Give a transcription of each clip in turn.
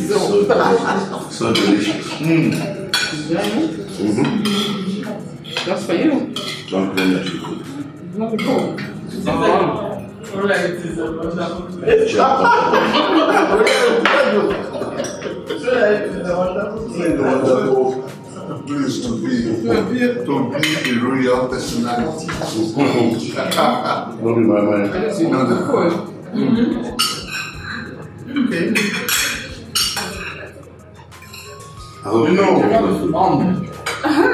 So delicious. That's for you. Don't claim that you could. Not cool. Pleased to be a royal personality. Don't be my man. Okay. I hope you know.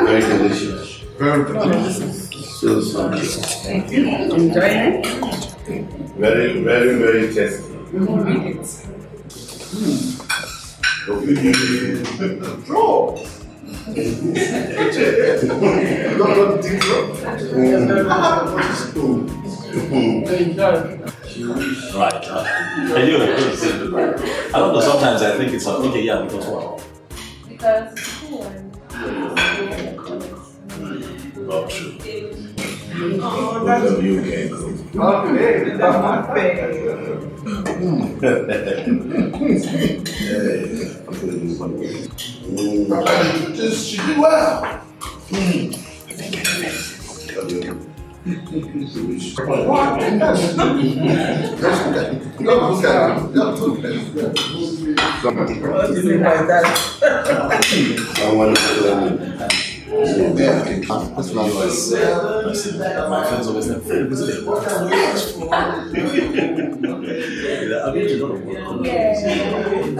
Very delicious. Very delicious. Still something. Enjoying it? Very, very, very tasty. Draw. Right. I don't know, sometimes I think it's okay, yeah, because what? Because Not true. oh, that's you can go. Okay, that's my Just she did well. That's my friends always say, Fred, isn't it? I mean, you don't know what I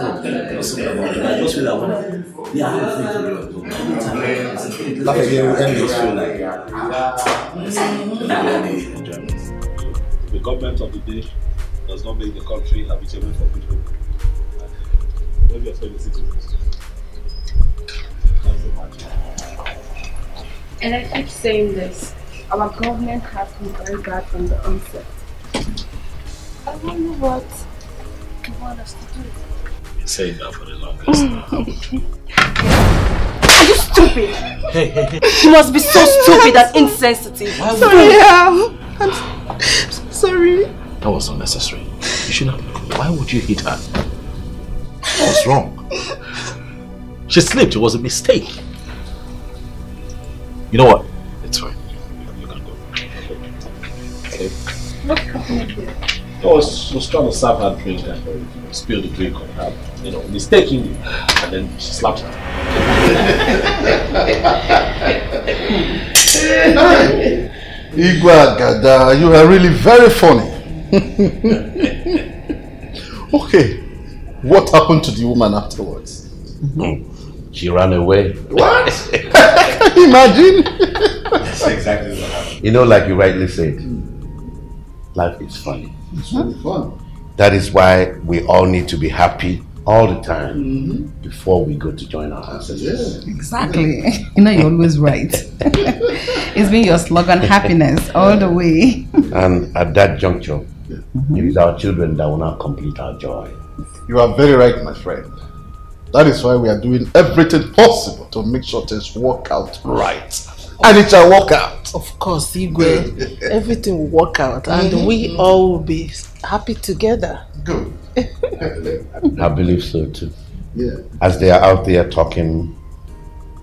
just feel that one. Yeah, I don't think you the government of the day does not make the country habitable for people. When you are fellow citizens. And I keep saying this, our government has been very bad from the onset. I wonder what you want us to do. You've been saying that for the longest now, haven't you? Are you stupid? You must be so stupid and insensitive. sorry, I'm sorry. That was unnecessary. You should not. Why would you hit her? What's wrong? She slipped, it was a mistake. You know what? It's fine. You can go. Okay. What happened here? I was trying to serve her drink and spill the drink on her, you know, mistakenly, and then she slapped her. Igwa Gada, you are really very funny. Okay, what happened to the woman afterwards? She ran away. What? Imagine. That's exactly what happened. You know, like you rightly said, life is funny. It's really fun. That is why we all need to be happy all the time before we go to join our ancestors. Yeah. Exactly. You know, you're always right. It's been your slogan, happiness, all the way. And at that juncture, it is our children that will now complete our joy. You are very right, my friend. That is why we are doing everything possible to make sure things work out right. And it shall work out. Of course, Igwe. Everything will work out and we all will be happy together. Good. I believe so too. Yeah. As they are out there talking,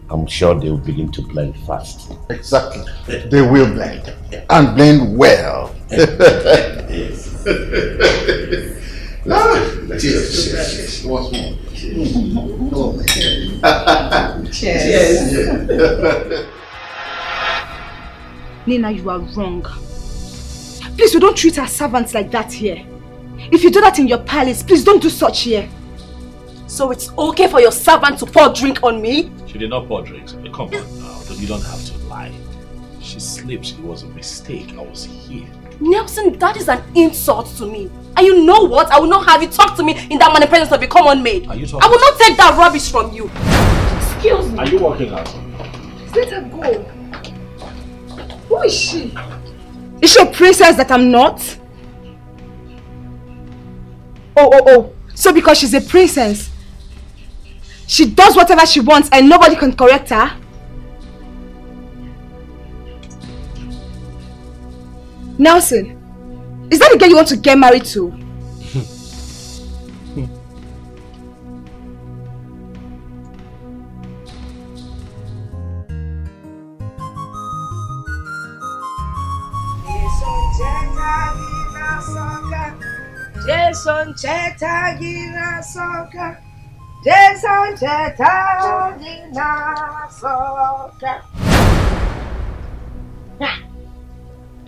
I'm sure they will begin to blend fast. Exactly. They will blend. And blend well. Yes. Cheers. Once more. Oh, Cheers. Nina, you are wrong. Please, we don't treat our servants like that here. If you do that in your palace, please don't do such here. So it's okay for your servant to pour drink on me? She did not pour drinks. Come on now, you don't have to lie. She slipped, it was a mistake. I was here. Nelson, that is an insult to me. And you know what? I will not have you talk to me in that manner presence of a common maid. Are you talking? I will not take that rubbish from you. Excuse me. Are you walking out? Let her go. Who is she? Is she a princess that I'm not? Oh. So because she's a princess, she does whatever she wants and nobody can correct her? Nelson, is that the girl you want to get married to? Jason Chetagina Soka. Jason Chetagina Soka.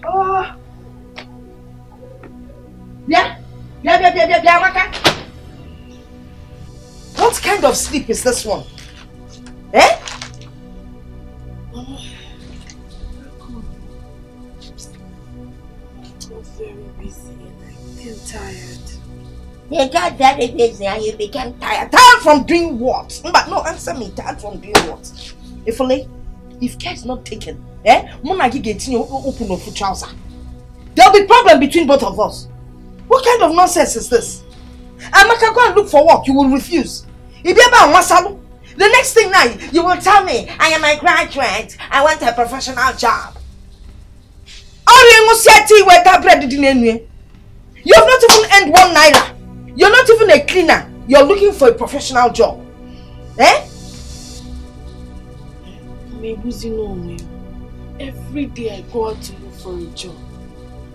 Oh. Yeah. What kind of sleep is this one? Eh? I'm very busy and I feel tired. You got very busy and you became tired. Tired from doing what? But no, answer me. Tired from doing what? If care is not taken, Monagi getting you open up for trouser. There'll be problem between both of us. What kind of nonsense is this? Amaka, go and look for work. You will refuse. If you ever masalu, the next thing now you will tell me I am a graduate. I want a professional job. You have not even earned 1 naira. You're not even a cleaner. You're looking for a professional job. Eh? Every day I go out to look for a job.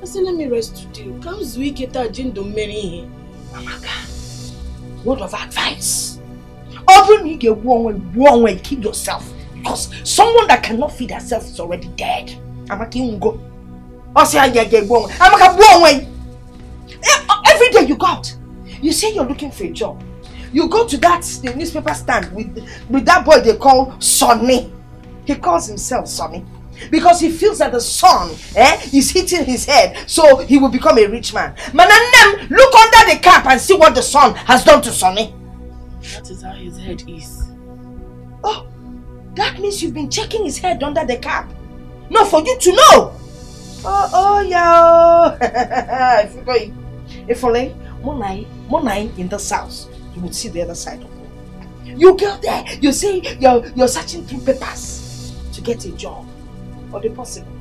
I say, let me rest today. Comes weekend, I didn't marry him. Amaka, word of advice. Often you get one way, keep yourself. Because someone that cannot feed herself is already dead. Amaka, you go. Amaka, one way. Every day you go out. You say you're looking for a job. You go to the newspaper stand with that boy they call Sonny. He calls himself Sonny. Because he feels that the sun is hitting his head, so he will become a rich man. Mananem, look under the cap and see what the sun has done to Sonny. That is how his head is. Oh, that means you've been checking his head under the cap. No, for you to know. Oh, yeah. If only Monai in the south, you would see the other side of it. You go there, you say you're searching through papers to get a job. Or the possible.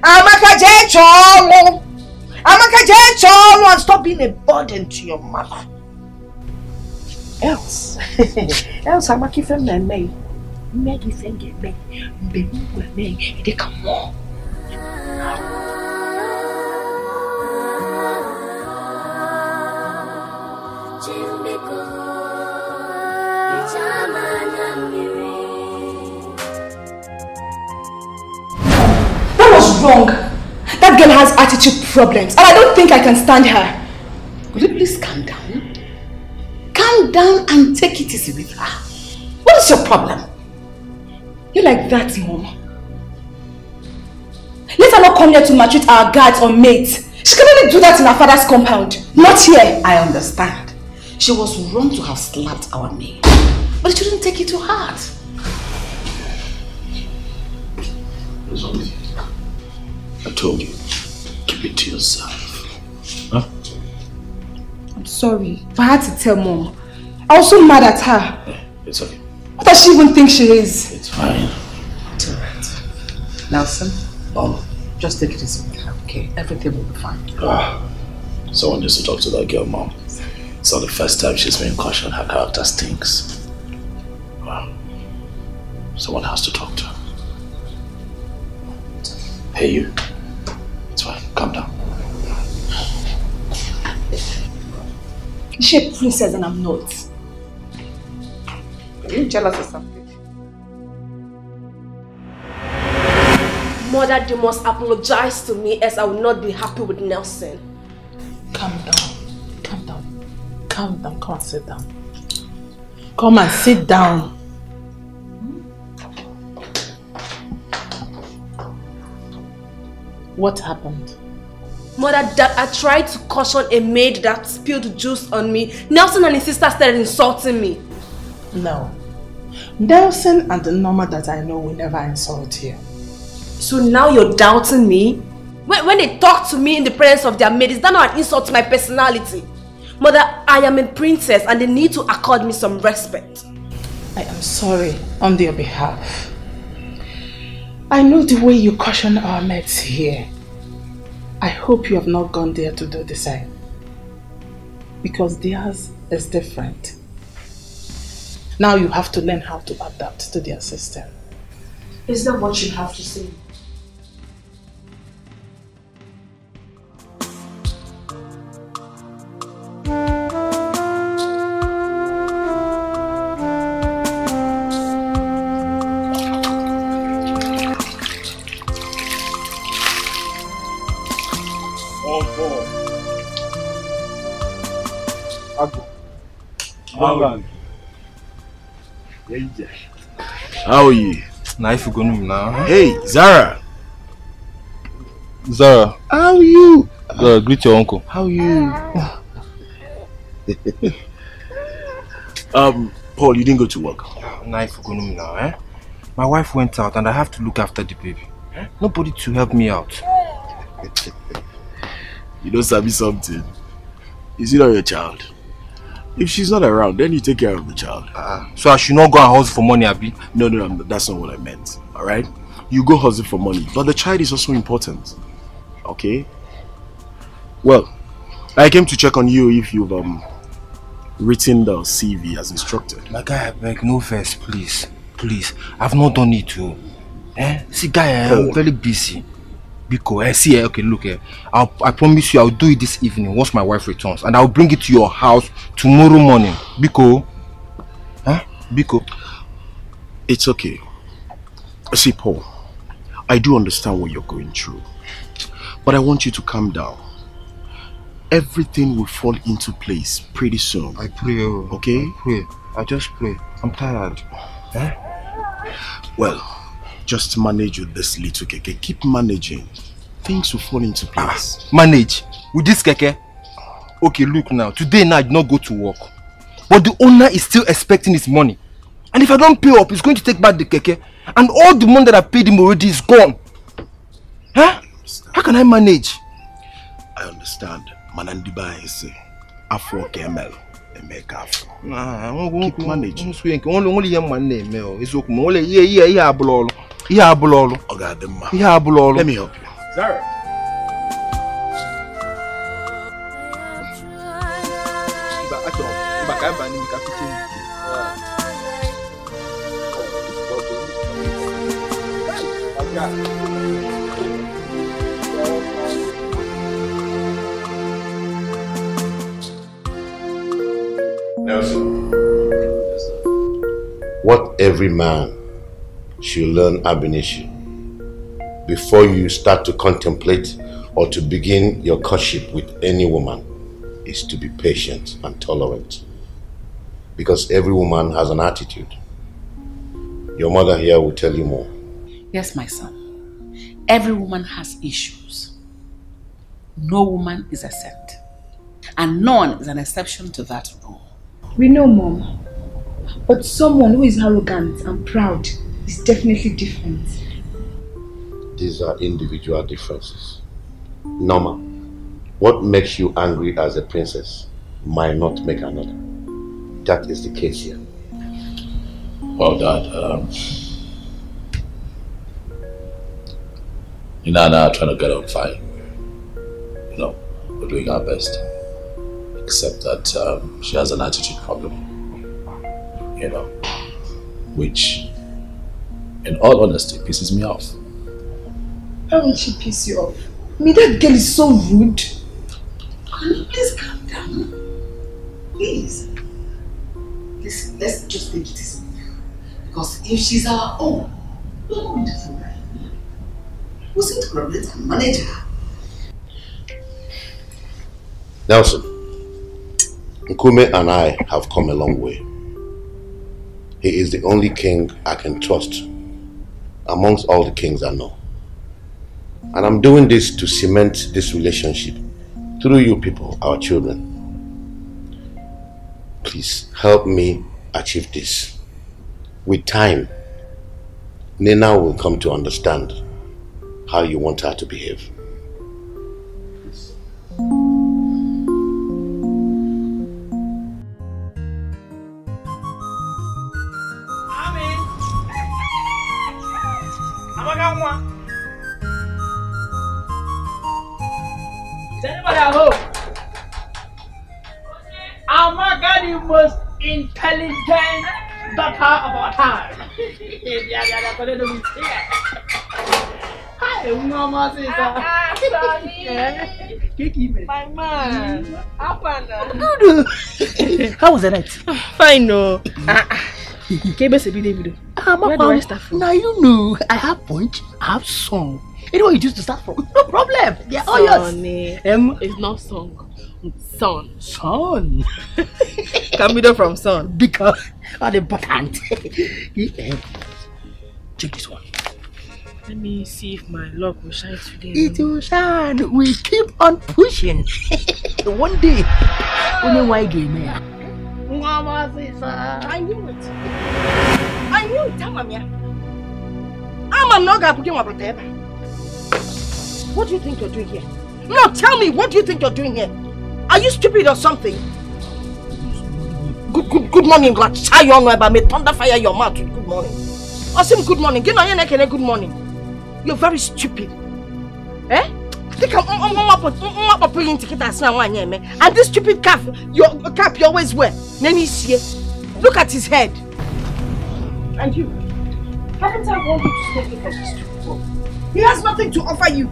Amaka Cholo, and stop being a burden to your mother. Else Amaki Femna May. Maggie Fenge May. Baby May. They come on. Wrong. That girl has attitude problems and I don't think I can stand her. Could you please calm down? Calm down and take it easy with her. What is your problem? You're like that, Mom. Let her not come here to maltreat our guards or maids. She can only do that in her father's compound, not here. I understand. She was wrong to have slapped our maid, but you shouldn't take it to heart. What's wrong with you? I told you, keep it to yourself. Huh? I'm sorry, but I had to tell Mom. I was so mad at her. Yeah, it's okay. What does she even think she is? It's fine. It's alright. Nelson, just take it easy with her, okay? Everything will be fine. Someone needs to talk to that girl, Mom. It's not the first time she's been cautioned. Her character stinks. Someone has to talk to her. Hey, you. It's fine. Calm down. Is she a princess and I'm not? Are you jealous or something? Mother, you must apologize to me as I will not be happy with Nelson. Calm down. Calm down. Calm down. Come and sit down. Come and sit down. What happened? Mother, that I tried to caution a maid that spilled juice on me. Nelson and his sister started insulting me. No. Nelson and the Norma that I know will never insult you. So now you're doubting me? When they talk to me in the presence of their maid, is that not an insult to my personality? Mother, I am a princess and they need to accord me some respect. I am sorry on their behalf. I know the way you caution our mates here. I hope you have not gone there to do the same. Because theirs is different. Now you have to learn how to adapt to their system. Is that what you have to say? How are you? Nice to go now. Hey, Zara. Zara. How are you? Greet your uncle. How are you? Paul, you didn't go to work. Nice to go now, eh? My wife went out and I have to look after the baby. Nobody to help me out. You don't sabi something. Is it not your child? If she's not around, then you take care of the child. So I should not go and hustle for money, Abi? No, that's not what I meant. Alright? You go hustle for money, but the child is also important. Okay? Well, I came to check on you if you've written the CV as instructed. My guy, I beg, no verse, please. Please. I've not done it too. See, guy, I'm very busy. Because see, okay, look here. I promise you I'll do it this evening once my wife returns, and I'll bring it to your house tomorrow morning. Biko. Biko. It's okay. See, Paul, I do understand what you're going through, but I want you to calm down. Everything will fall into place pretty soon. I pray. Okay? I pray. I just pray. I'm tired. Well, just manage with this little keke. Keep managing. Things will fall into place. Manage? With this keke? Okay, look now. Today now I did not go to work. But the owner is still expecting his money. And if I don't pay up, he's going to take back the keke. And all the money that I paid him already is gone. How can I manage? I understand. Manandiba is Afro KML. Keep managing. Only young man name. It's okay. Only yeah, Abulolo. Yeah, Abulolo. Yeah, Abulolo. Let me help you. Zara. Nelson, what every man should learn AMAECHI before you start to contemplate or to begin your courtship with any woman is to be patient and tolerant. Because every woman has an attitude. Your mother here will tell you more. Yes, my son. Every woman has issues. No woman is exempt. And none is an exception to that rule. We know, Mom. But someone who is arrogant and proud is definitely different. These are individual differences. Norma, what makes you angry as a princess might not make another. That is the case here. Well, Dad, Nina and I are trying to get on fine. You know, we're doing our best. Except that she has an attitude problem. You know, which, in all honesty, pisses me off. How will she piss you off? I mean, that girl is so rude. Please calm down. Please. Listen, let's just take it easy. Because if she's our own, we won't do something right. We'll see to collaborate and manage her. Nelson, Nkume and I have come a long way. He is the only king I can trust amongst all the kings I know. And I'm doing this to cement this relationship through you people, our children. Please help me achieve this. With time, Nina will come to understand how you want her to behave. Is anybody at home? Amaga, the most intelligent daughter of our time. Hi, Mama sister. My man. Good. How was the night? Fine, no. Now you know I have punch, I have song. You know what you used to start from? No problem. Yeah, oh yes. It's not song. Son. Son. Camido from son. Because are important. Check this one. Let me see if my luck will shine today. It will shine. We keep on pushing. One day, only why game here. I knew it. I knew it, Tamamia. I'm not going to put whatever. What do you think you're doing here? No, tell me, what do you think you're doing here? Are you stupid or something? Good morning, God. Try your know about me. Thunder fire your mouth. Good morning. Awesome, good morning. Get on your neck and good morning. You're very stupid. Eh? And this stupid cap, your cap you always wear. Let me see. Look at his head. And you. Haven't I wanted to stay here for this stupid boy? He has nothing to offer you.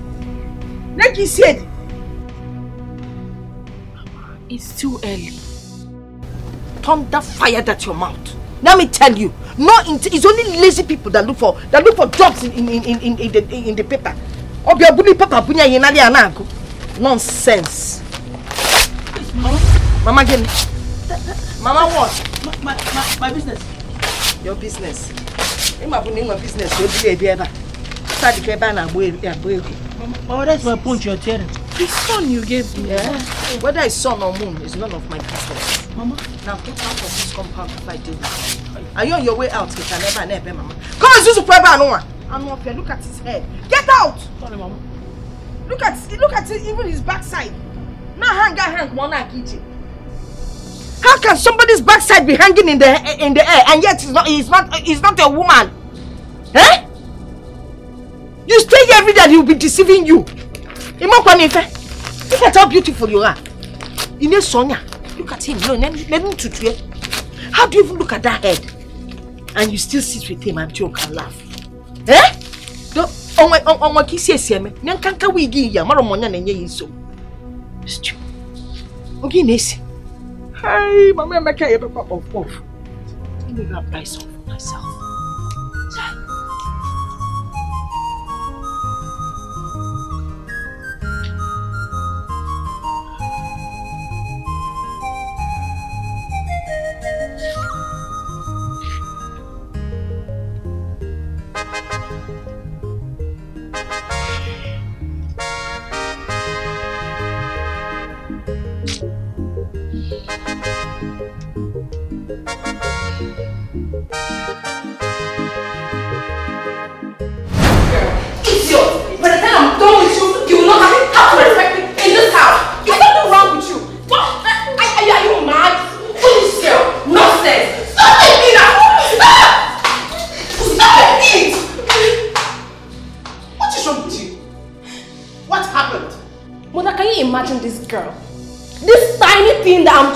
Like he said. It's too early. Thunder fired at your mouth. Let me tell you, it's only lazy people that look for jobs in the paper. Nonsense. Mama again. Mama what? My business. Your business. My business. Oh, that's my point you're telling. The son you gave me. Yeah. Whether it's sun or moon is none of my business. Mama. Now get out of this compound if I do this. Are you on your way out? Mama. Come on, Zuzu Preba. Look at his head. Get out! Sorry, Mama. Look at it, even his backside. Now hang one kitchen. How can somebody's backside be hanging in the air and yet he's not a woman? Eh? You stay here every day, he'll be deceiving you. Look at how beautiful you are. In a Sonia. Look at him. No, let him to you. How do you even look at that head? And you still sit with him and joke and laugh. Eh? On my kiss, yes, me. Nankanka wigi ya, Maramonia and ye so. Stupid. Okay, Ness. Hey, Mamma, make a pop of off. I'm going to buy some for myself.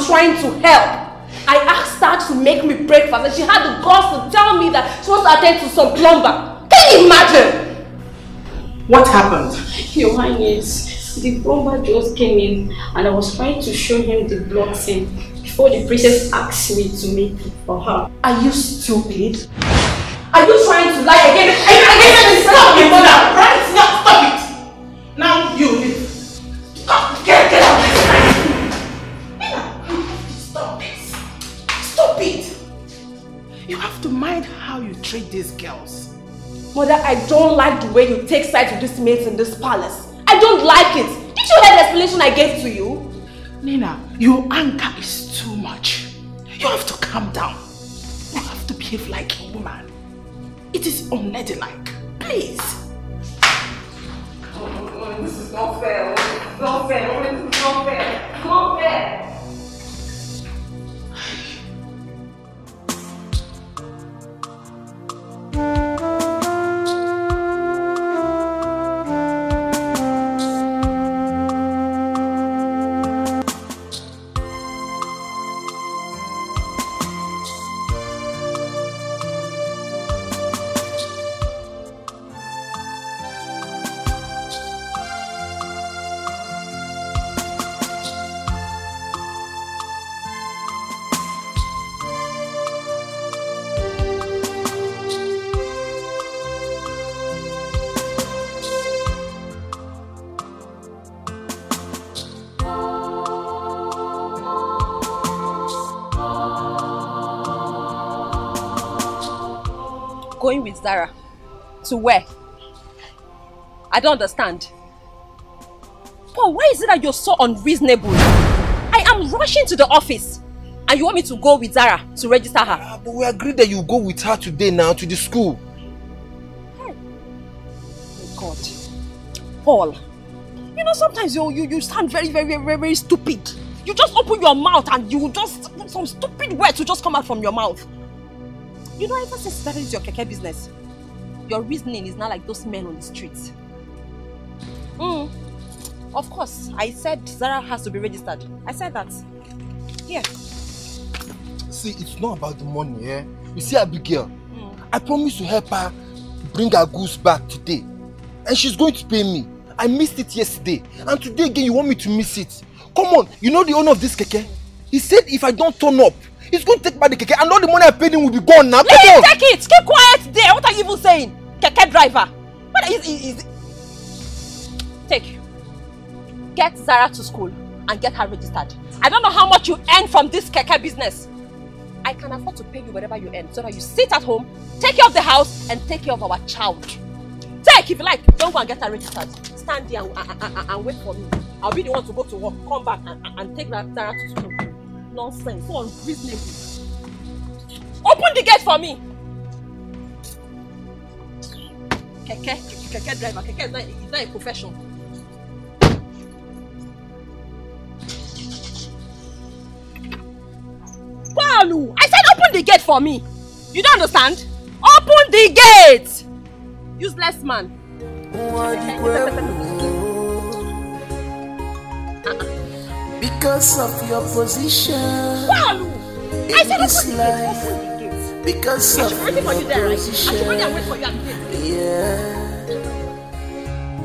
Trying to help. I asked her to make me breakfast and she had the guts to tell me that she wants to attend to some plumber. Can you imagine? What happened? Your Highness, the plumber just came in and I was trying to show him the block scene before the princess asked me to make it for her. Are you stupid? Are you trying to lie again? Stop it, mother! Right? Now, stop it! Now you leave. Get out of this place! Stop it! You have to mind how you treat these girls. Mother, I don't like the way you take sides with these maids in this palace. I don't like it. Did you hear the explanation I gave to you? Nina, your anger is too much. You have to calm down. You have to behave like a woman. It is unladylike. Please. Oh, this is not fair. This is not fair. This is not fair. It's not fair. Going with Zara? To where? I don't understand. Paul, why is it that you're so unreasonable? I am rushing to the office and you want me to go with Zara to register her? But we agreed that you go with her today now to the school. Oh God. Paul, you know sometimes you sound very stupid. You just open your mouth and some stupid words will just come out from your mouth. You know, ever since that is your keke business, your reasoning is not like those men on the streets. Of course, I said Zara has to be registered. I said that. Here. See, it's not about the money, eh? You see Abigail, I promised to help her bring her goods back today. And she's going to pay me. I missed it yesterday. And today again, you want me to miss it? Come on, you know the owner of this keke? He said if I don't turn up, he's going to take back the keke and all the money I paid him will be gone now. Let him take it! Keep quiet there! What are you even saying? Keke driver! What is Take. Get Zara to school and get her registered. I don't know how much you earn from this keke business. I can afford to pay you whatever you earn so that you sit at home, take care of the house and take care of our child. Take if you like, don't go and get her registered. Stand there and wait for me. I'll be the one to go to work, come back and take Zara to school. Nonsense, so unreasonable. Open the gate for me. Keke driver, keke is not a profession. Paulu, I said open the gate for me. You don't understand? Open the gate! Useless man. Because of your position, Paulu, I said open the gate. Because of your position, yeah.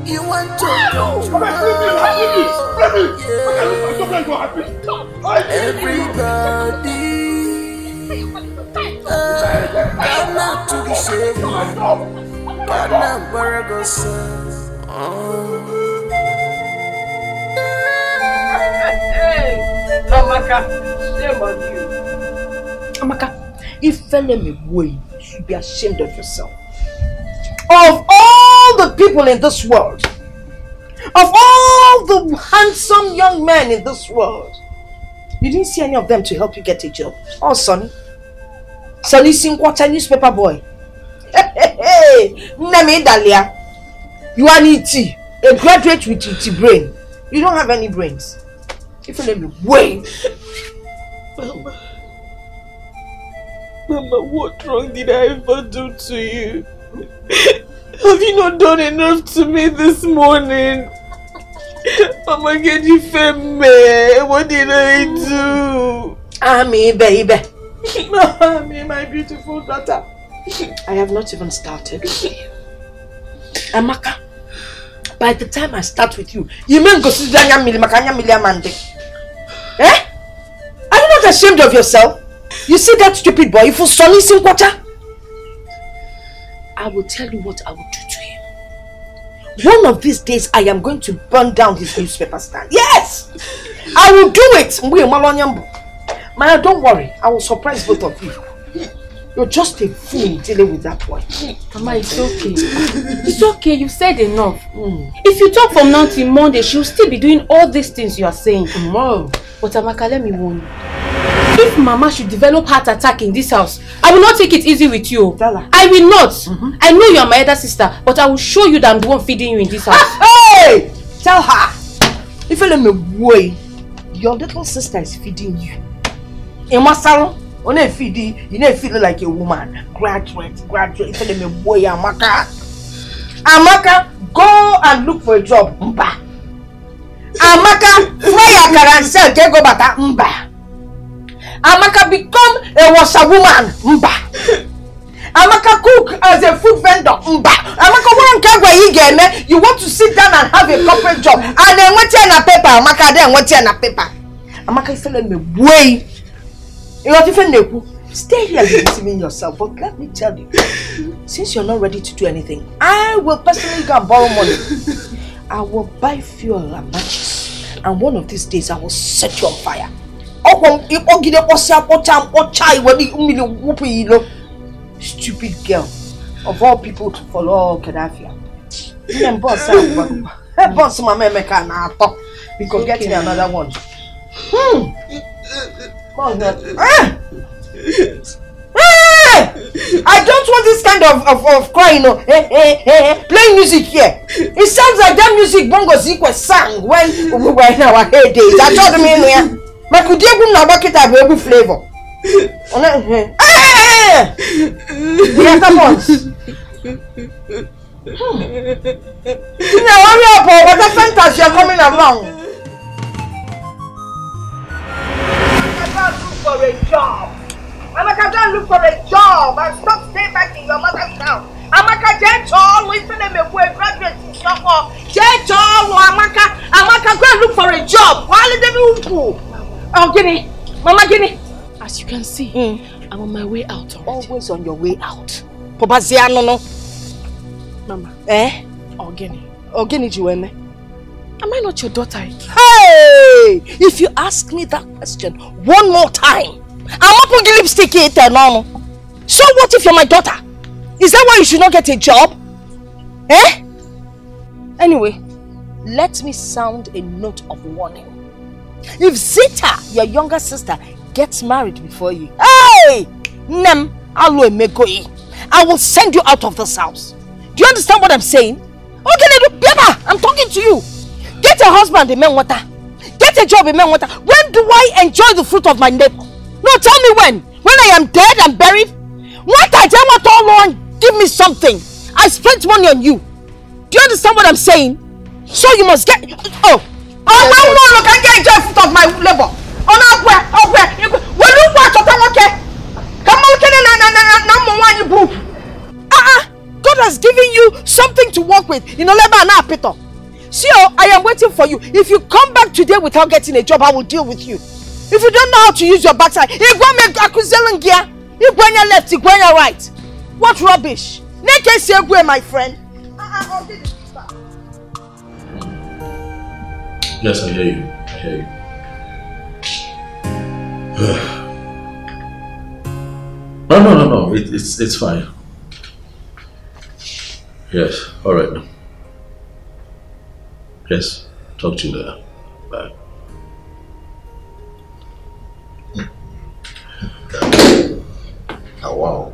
You want to everybody. I'm not to be safe. I'm not where I go, Amaka, shame on you. Amaka, if fella me way, you should be ashamed of yourself. Of all the people in this world, of all the handsome young men in this world, you didn't see any of them to help you get a job. Oh, Sonny. Sonny Sinkwata newspaper boy. Hey, Name Dalia. You are an ET, a graduate with ET brain. You don't have any brains. If you let me wait. Mama, what wrong did I ever do to you? Have you not done enough to me this morning? Mama, get you fame me. What did I do? Ami, baby. Ami, my beautiful daughter. I have not even started with you. Amaka, by the time I start with you, you mean go see Makanya Mande? Eh? Are you not ashamed of yourself? You see that stupid boy, if you Sonny Sinkwata? I will tell you what I will do to him. One of these days, I am going to burn down his newspaper stand. Yes! I will do it! Maya, don't worry. I will surprise both of you. You're just a fool dealing with that boy. Mama, it's okay. It's okay, you've said enough. If you talk from now till Monday, she'll still be doing all these things you are saying. No. But Amaka, let me warn you. If Mama should develop heart attack in this house, I will not take it easy with you. I will not. I know you are my elder sister, but I will show you that I'm the one feeding you in this house. Hey! Tell her. If you let me wait, your little sister is feeding you. In my salon, you don't feel like a woman. Graduate. If you let me wait, Amaka. Amaka, go and look for a job. Mba. Amaka, fry akara and sell Jego Bata. Mba. Amaka become a washerwoman. Mba. Amaka cook as a food vendor. Mba. Amaka you want to sit down and have a corporate job. And then what's in a paper? Amaka then what's in a paper? Amaka is telling me way. You are different. Stay here deceiving yourself. But let me tell you, since you're not ready to do anything, I will personally go and borrow money. I will buy fuel and matches. And one of these days I will set you on fire. Stupid girl. of all people to follow Gaddafi. Boss, Mama Emeka na top. Because get me another one. I don't want this kind of crying, no. Playing music here. It sounds like that music Bongo Zikwe sang when we were in our heydays. I told him in here. But could you go back it up every flavor? The other ones. Now hurry up, what a fantasy you're coming along. For a job. Amaka, don't look for a job and stop staying back in your mother's house. Amaka, Jenchol, listen to me, we're graduates in Shoko. Jenchol, Amaka, go and look for a job. Why let them move? Oh, Guinea, Mama Guinea. As you can see, I'm on my way out already. Always on your way out. Papa Ziano, no. Mama. Ogini. Ogini Jueme. Am I not your daughter? Hey! If you ask me that question one more time, I'm not putting lipstick in it, no. So what if you're my daughter? Is that why you should not get a job? Anyway, let me sound a note of warning. If Zita, your younger sister, gets married before you, hey! I will send you out of this house. Do you understand what I'm saying? Okay, Peppa, I'm talking to you. Get a husband in Menwata. Get a job in Menwata. When do I enjoy the fruit of my labor? No, tell me when. When I am dead and buried? What I tell what all along, give me something. I spent money on you. Do you understand what I'm saying? So you must get... no, can't get enjoy the fruit of my labor. Will you watch what I'm okay? Come on, God has given you something to work with. See, I am waiting for you. If you come back today without getting a job, I will deal with you. If you don't know how to use your backside, you go make akuzeling gear. You go on your left, you go on your right. What rubbish? Naked Segwe, my friend. Yes, I hear you. No. It's fine. Yes, all right. Yes, talk to you later. Bye. Oh, wow.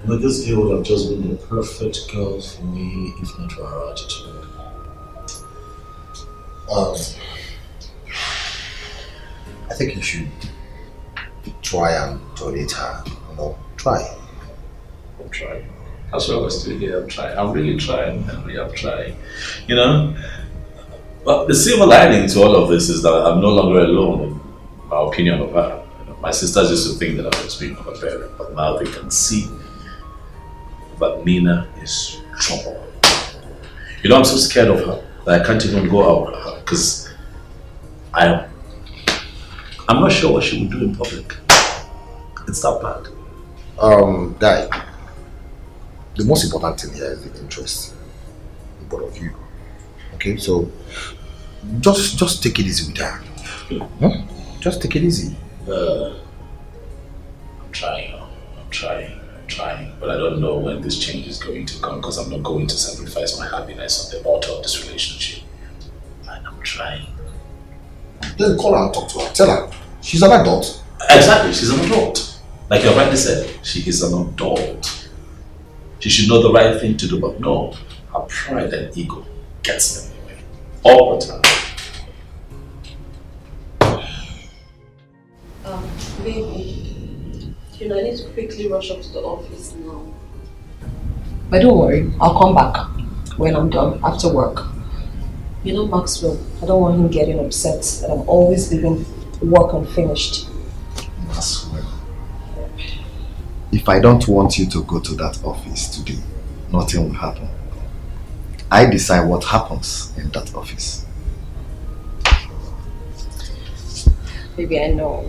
This girl would have just been the perfect girl for me if not for her attitude. I think you should try and tolerate her. Try. I'm trying. That's why we're still here. I'm trying. I'm really trying. I'm trying. But the silver lining to all of this is that I'm no longer alone in my opinion of her. My sisters used to think that I was being overbearing, but now they can see that Nina is trouble. I'm so scared of her that I can't even go out with her because I'm not sure what she would do in public. It's that bad. Guy, the most important thing here is the interest in both of you. Okay, so just take it easy with her. Just take it easy. I'm trying, but I don't know when this change is going to come because I'm not going to sacrifice my happiness on the altar of this relationship. And I'm trying. Then call her and talk to her. Tell her she's an adult. Exactly, she's an adult. Like you rightly said, she is an adult. She should know the right thing to do, but no, her pride and ego gets in the way all the time. Baby, I need to quickly rush up to the office now. But don't worry, I'll come back when I'm done after work. Maxwell, I don't want him getting upset that I'm always leaving work unfinished. Maxwell, if I don't want you to go to that office today, nothing will happen. I decide what happens in that office. Baby, I know.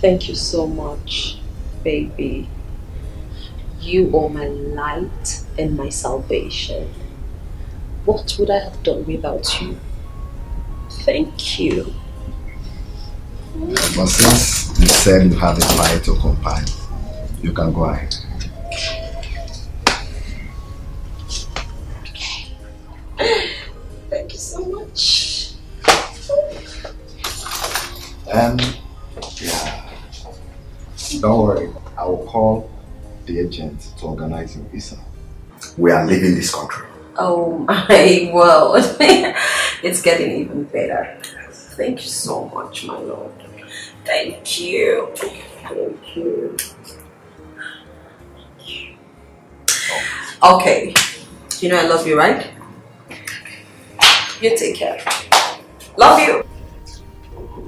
Thank you so much, baby. You are my light and my salvation. What would I have done without you? Thank you. But since you said you have a fire to compile, you can go ahead. Thank you so much. Yeah. Don't worry, I will call the agent to organize your visa. We are leaving this country. Oh my world. It's getting even better. Thank you so much, my lord. Thank you. Thank you. Okay. You know I love you, right? You take care. Love you.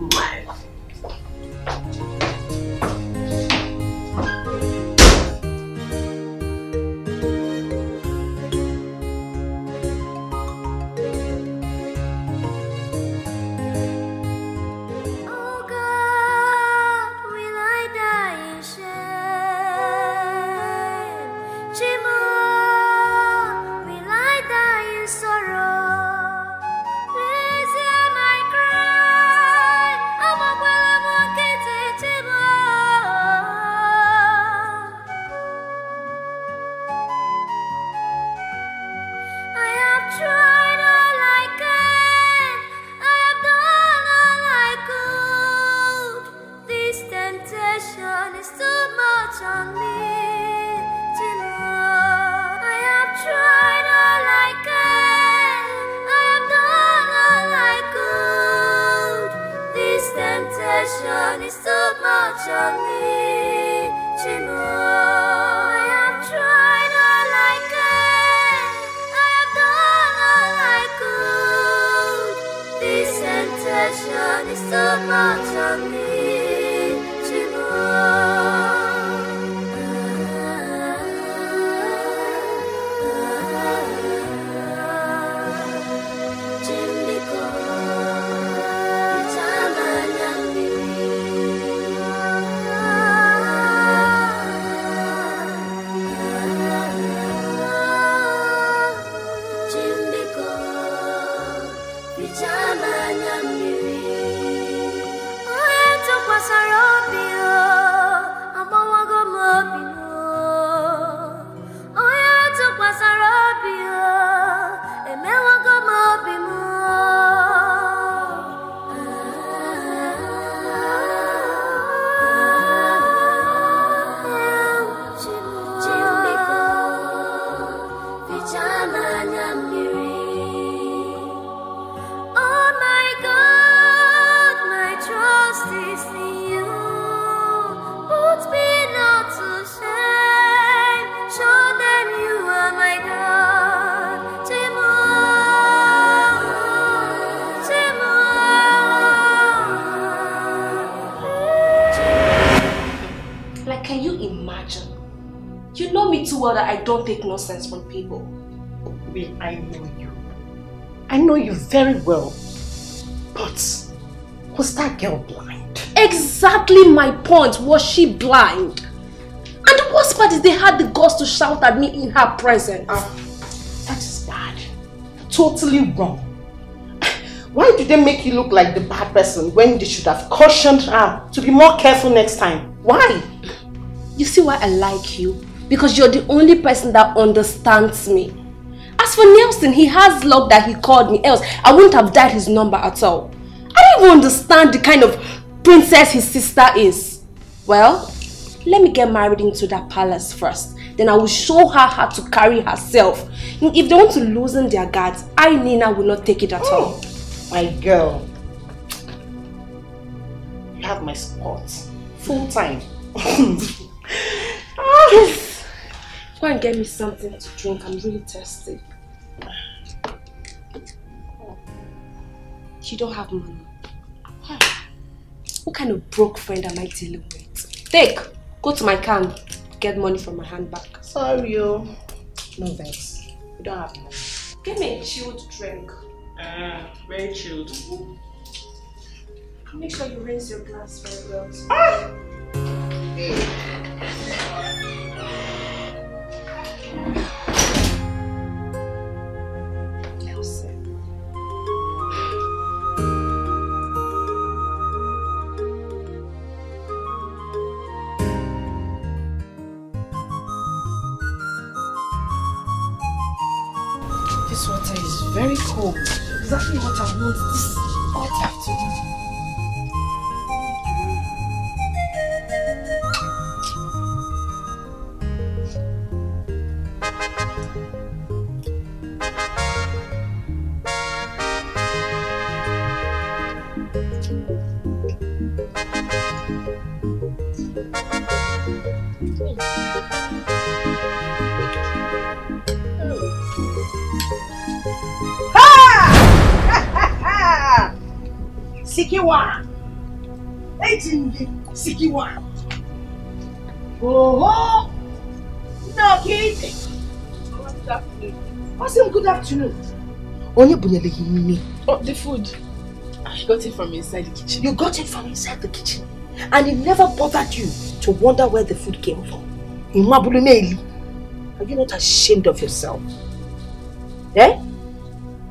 Bye. That I don't take nonsense from people. Well, I know you. I know you very well. But was that girl blind? Exactly my point. Was she blind? And the worst part is they had the guts to shout at me in her presence. That is bad. Totally wrong. Why did they make you look like the bad person when they should have cautioned her to be more careful next time? Why? You see why I like you? Because you're the only person that understands me. As for Nelson, he has luck that he called me, else I wouldn't have dialed his number at all. I don't even understand the kind of princess his sister is. Well, let me get married into that palace first. Then I will show her how to carry herself. If they want to loosen their guards, I, Nina, will not take it at all. My girl. You have my support. Full time. Yes. Go and get me something to drink. I'm really thirsty. You don't have money. What kind of broke friend am I dealing with? Take. Go to my can. Get money from my handbag. Sorry, yo. No thanks. We don't have money. Give me a chilled drink. Very chilled. Make sure you rinse your glass very well. This water is very cold. Exactly what I want this hot afternoon. Sikiwa! Sikiwa! Oh! No, Kate! Good afternoon. What's up? Good afternoon. Oh, the food. I got it from inside the kitchen. You got it from inside the kitchen? And it never bothered you to wonder where the food came from? Are you not ashamed of yourself? Eh?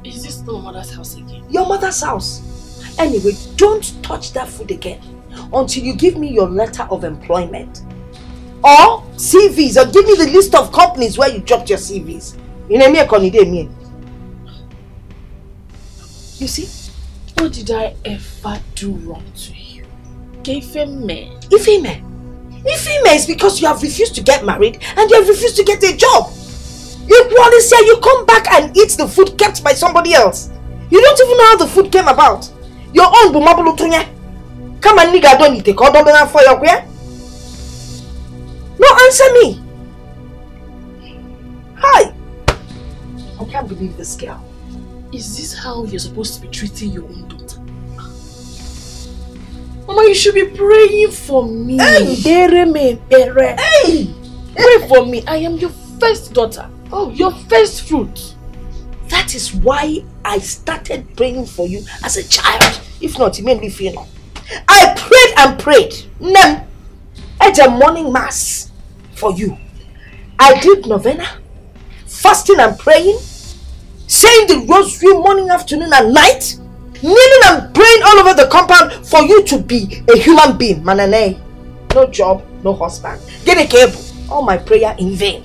Is this not my mother's house again? Your mother's house? Anyway, don't touch that food again until you give me your letter of employment. Or CVs, or give me the list of companies where you dropped your CVs. You see? What did I ever do wrong to you? Ifeme. Ifeme is because you have refused to get married and you have refused to get a job. You probably say you come back and eat the food kept by somebody else. You don't even know how the food came about. Your own bumabulutunya. Come and nigga don't eat a condom for your queer. No, answer me. Hi. I can't believe this girl. Is this how you're supposed to be treating your own daughter? Mama, you should be praying for me. Hey! Pray for me. I am your first daughter. Oh, your first fruit. That is why I started praying for you as a child. If not, it made me feel. I prayed and prayed. At a morning mass for you. I did novena, fasting and praying, saying the rosary morning, afternoon and night, kneeling and praying all over the compound for you to be a human being. Manane, no job, no husband. Get a cable. All my prayer in vain.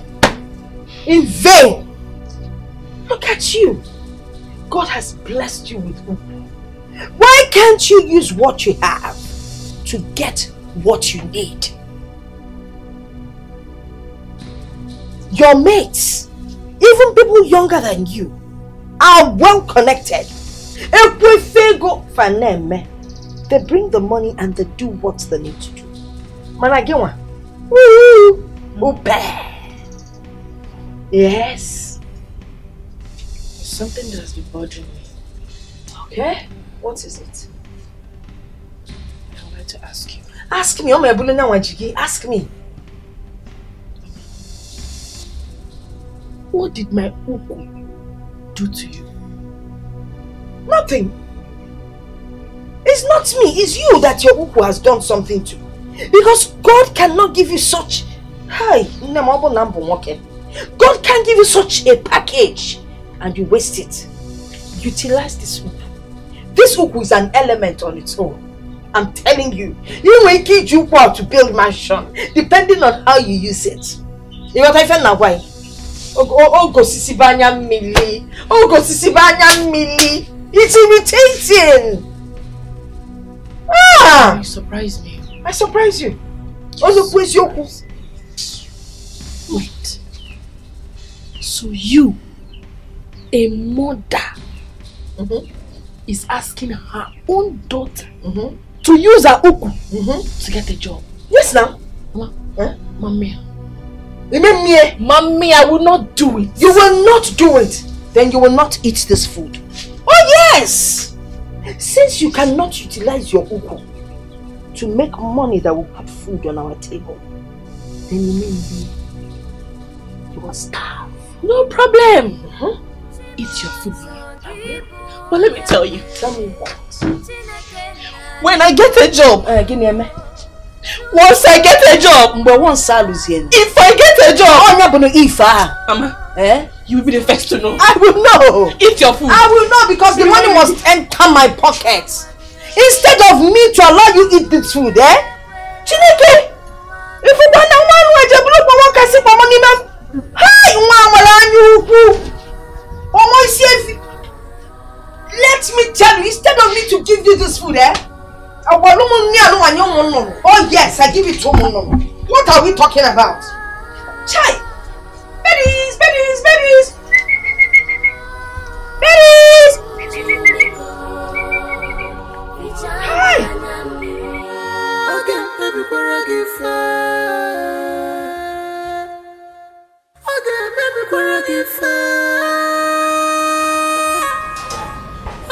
In vain. Look at you. God has blessed you with uku. Why can't you use what you have to get what you need? Your mates, even people younger than you, are well connected. They bring the money and they do what they need to do. Managewa. Yes. There's something that has been bothering me. Okay? What is it? I would like to ask you. Ask me. Ask me. What did my uku do to you? Nothing. It's not me. It's you that your uku has done something to. Because God cannot give you such. God can't give you such a package and you waste it. Utilize this uku. This uku is an element on its own. I'm telling you. You will get you out to build mansion depending on how you use it. You know what I now why? Oh, go sisibanya mili. Oh, go sisibanya mili. It's irritating. Ah! You surprise me. I surprise you. Also, please, Yoku. Wait. So you, a mother, is asking her own daughter to use her uku to get a job? Yes, now. Mommy. Mommy, I will not do it. You will not do it. Then you will not eat this food. Oh yes! Since you cannot utilize your uku to make money that will put food on our table, then you will starve. No problem. Eat your food. But let me tell you. Tell me what? When I get a job, once I get a job, if I get a job, Mama, you will be the first to know. I will know. Eat your food. I will know because the money must enter my pocket. Instead of me to allow you eat this food, Chineke, if you want to money, hi, let me tell you, instead of me to give you this food, oh yes, I give it to Mono. What are we talking about? Chai! Berries, berries, berries! Berries! Hi! Okay, baby, where I give okay, baby, where I give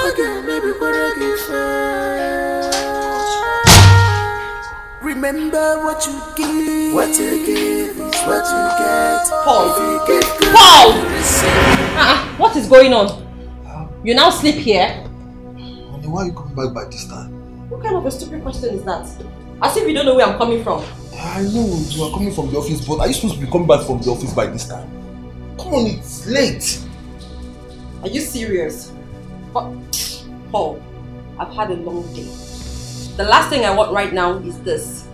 okay, baby, where I give remember what you give. What you give is what you get. Paul! If you get good, Paul! you receive. What is going on? You now sleep here? Honey, why are you coming back by this time? What kind of a stupid question is that? As if you don't know where I'm coming from. I know you are coming from the office, but are you supposed to be coming back from the office by this time? Come on, it's late. Are you serious? Paul, I've had a long day. The last thing I want right now is this.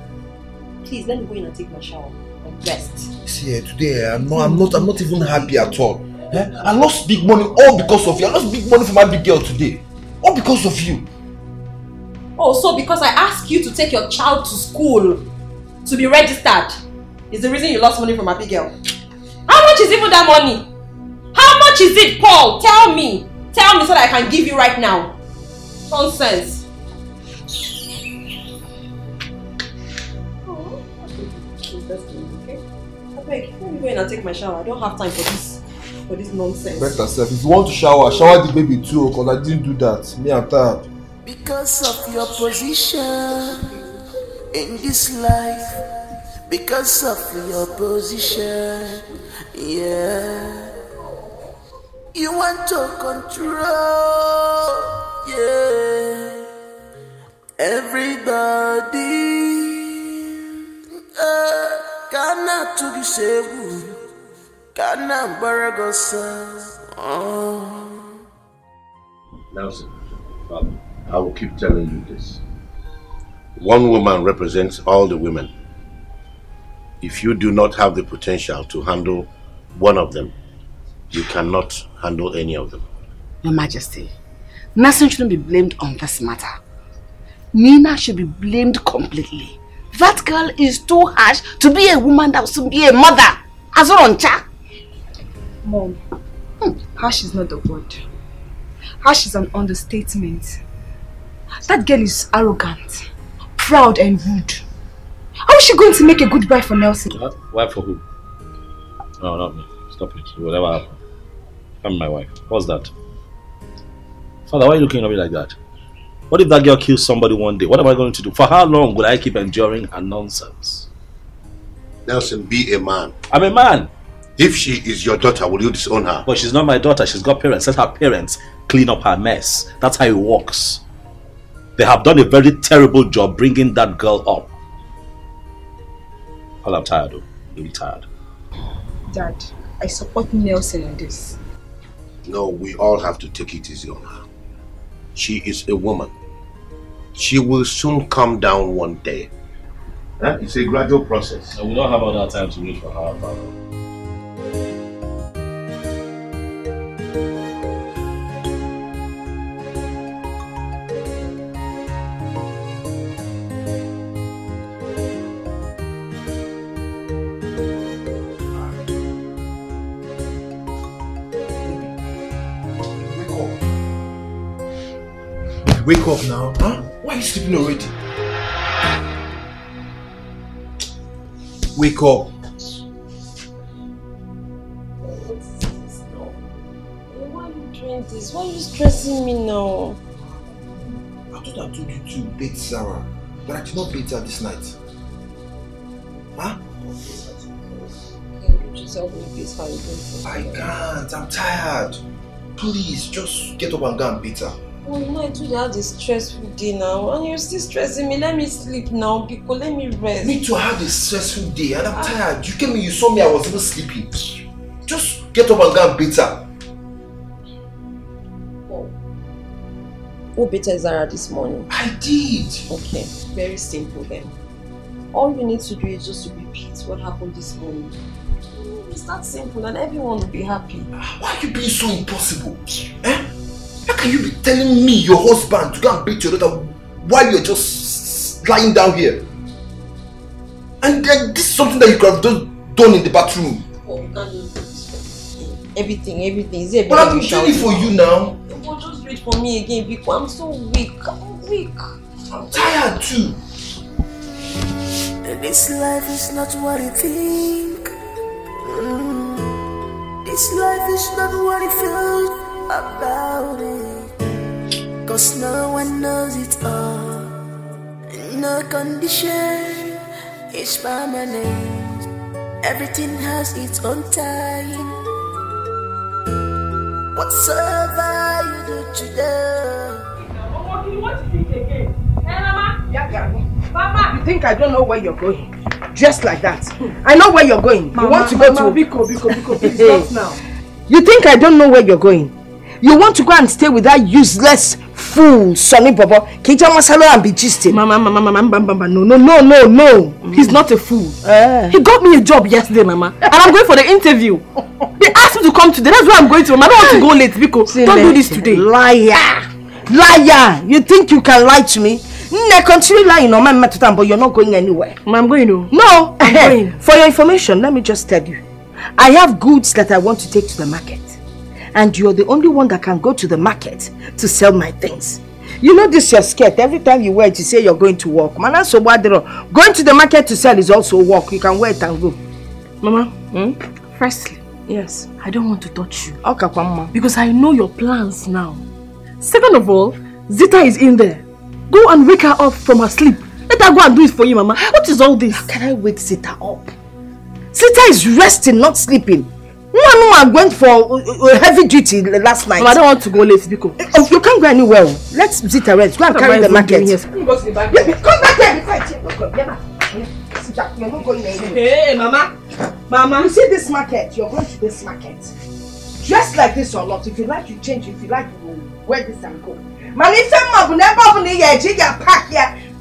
Please let me go in and take my shower and rest. See, today I'm not even happy at all. I lost big money all because of you. I lost big money for my big girl today. All because of you. Oh, so because I asked you to take your child to school to be registered is the reason you lost money from my big girl? How much is even that money? How much is it, Paul? Tell me. Tell me so that I can give you right now. Nonsense. Okay? I beg, let me go in and take my shower. I don't have time for this nonsense. Better self, if you want to shower the baby too, because I didn't do that. Me, I'm tired. Because of your position in this life, because of your position, yeah. You want to control, yeah. Everybody, cannot to be saved, cannot burger. Nelson, I will keep telling you this. One woman represents all the women. If you do not have the potential to handle one of them, you cannot handle any of them. Your Majesty, nothing shouldn't be blamed on this matter. Nina should be blamed completely. That girl is too harsh to be a woman that will soon be a mother. Azoroncha. Mom, harsh is not the word. Harsh is an understatement. That girl is arrogant, proud and rude. How is she going to make a good wife for Nelson? Wife for who? No, not me. Stop it. Whatever happened. I'm my wife. What's that? Father, why are you looking at me like that? What if that girl kills somebody one day? What am I going to do? For how long will I keep enduring her nonsense? Nelson, be a man. I'm a man. If she is your daughter, will you disown her? But she's not my daughter. She's got parents. Let her parents clean up her mess. That's how it works. They have done a very terrible job bringing that girl up. Well, I'm tired though. Really tired. Dad, I support Nelson in this. No, we all have to take it easy on her. She is a woman. She will soon come down one day. It's a gradual process. We don't have all that time to wait for her, Father. Wake up now, huh? Why are you sleeping already? Wake up. Why are you doing this? Why are you stressing me now? I thought I told you to bait Sarah, but I did not bait her this night. Huh? Can you just help me please? How you doing? I can't, I'm tired. Please, just get up and go and beat her. Oh, you know, I told you I had a stressful day now, and you're still stressing me. Let me sleep now, because let me rest. Me too, I had a stressful day and I'm tired. You came in, you saw me, I was even sleeping. Just get up and go and beat her. Oh. Who beat Zara this morning? I did. Okay, very simple then. All you need to do is just to repeat what happened this morning. It's that simple and everyone will be happy. Why are you being so impossible? Eh? I can you be telling me, your husband, to go and beat your daughter while you're just lying down here? And then this is something that you could have done in the bathroom. Oh, everything. Is it? But I've been doing it for you now. Oh, just wait for me again, Biko. I'm so weak. I'm tired too. This life is not what you think. This life is not what you feel about it. Cause no one knows it all. No condition is permanent. Everything has its own time. Whatsoever you do today. What is it again? Hey, Mama? Yeah. Mama! You think I don't know where you're going? Just like that. I know where you're going. Mama, you want to go to... Biko, please stop now. You think I don't know where you're going? You want to go and stay with that useless fool, Sonny Bobo, Kita Masalo and be gisting. Mama, no. He's not a fool. He got me a job yesterday, Mama. And I'm going for the interview. They asked me to come today. That's why I'm going to. Mama, I don't want to go late, Biko. Don't do this today. Liar! You think you can lie to me? Continue lying on my method, but you're not going anywhere. I'm going to. No, I'm going. For your information, let me just tell you. I have goods that I want to take to the market. And you're the only one that can go to the market to sell my things. You know this your skirt. Every time you wear it, you say you're going to work. Man, so what? Going to the market to sell is also work. You can wear it and go. Mama, firstly, yes, I don't want to touch you. Okay, Mama. Because I know your plans now. Second of all, Zita is in there. Go and wake her up from her sleep. Let her go and do it for you, Mama. What is all this? How can I wake Zita up? Zita is resting, not sleeping. No, I went for heavy duty last night. Mama, I don't want to go late, Biko. You can't go anywhere. Let's Zita rest. Go and carry the market. Come back here. You're not going anywhere. Hey, Mama. You see this market? You're going to this market. Dress like this or not. If you like, you change. If you like, you wear this and go.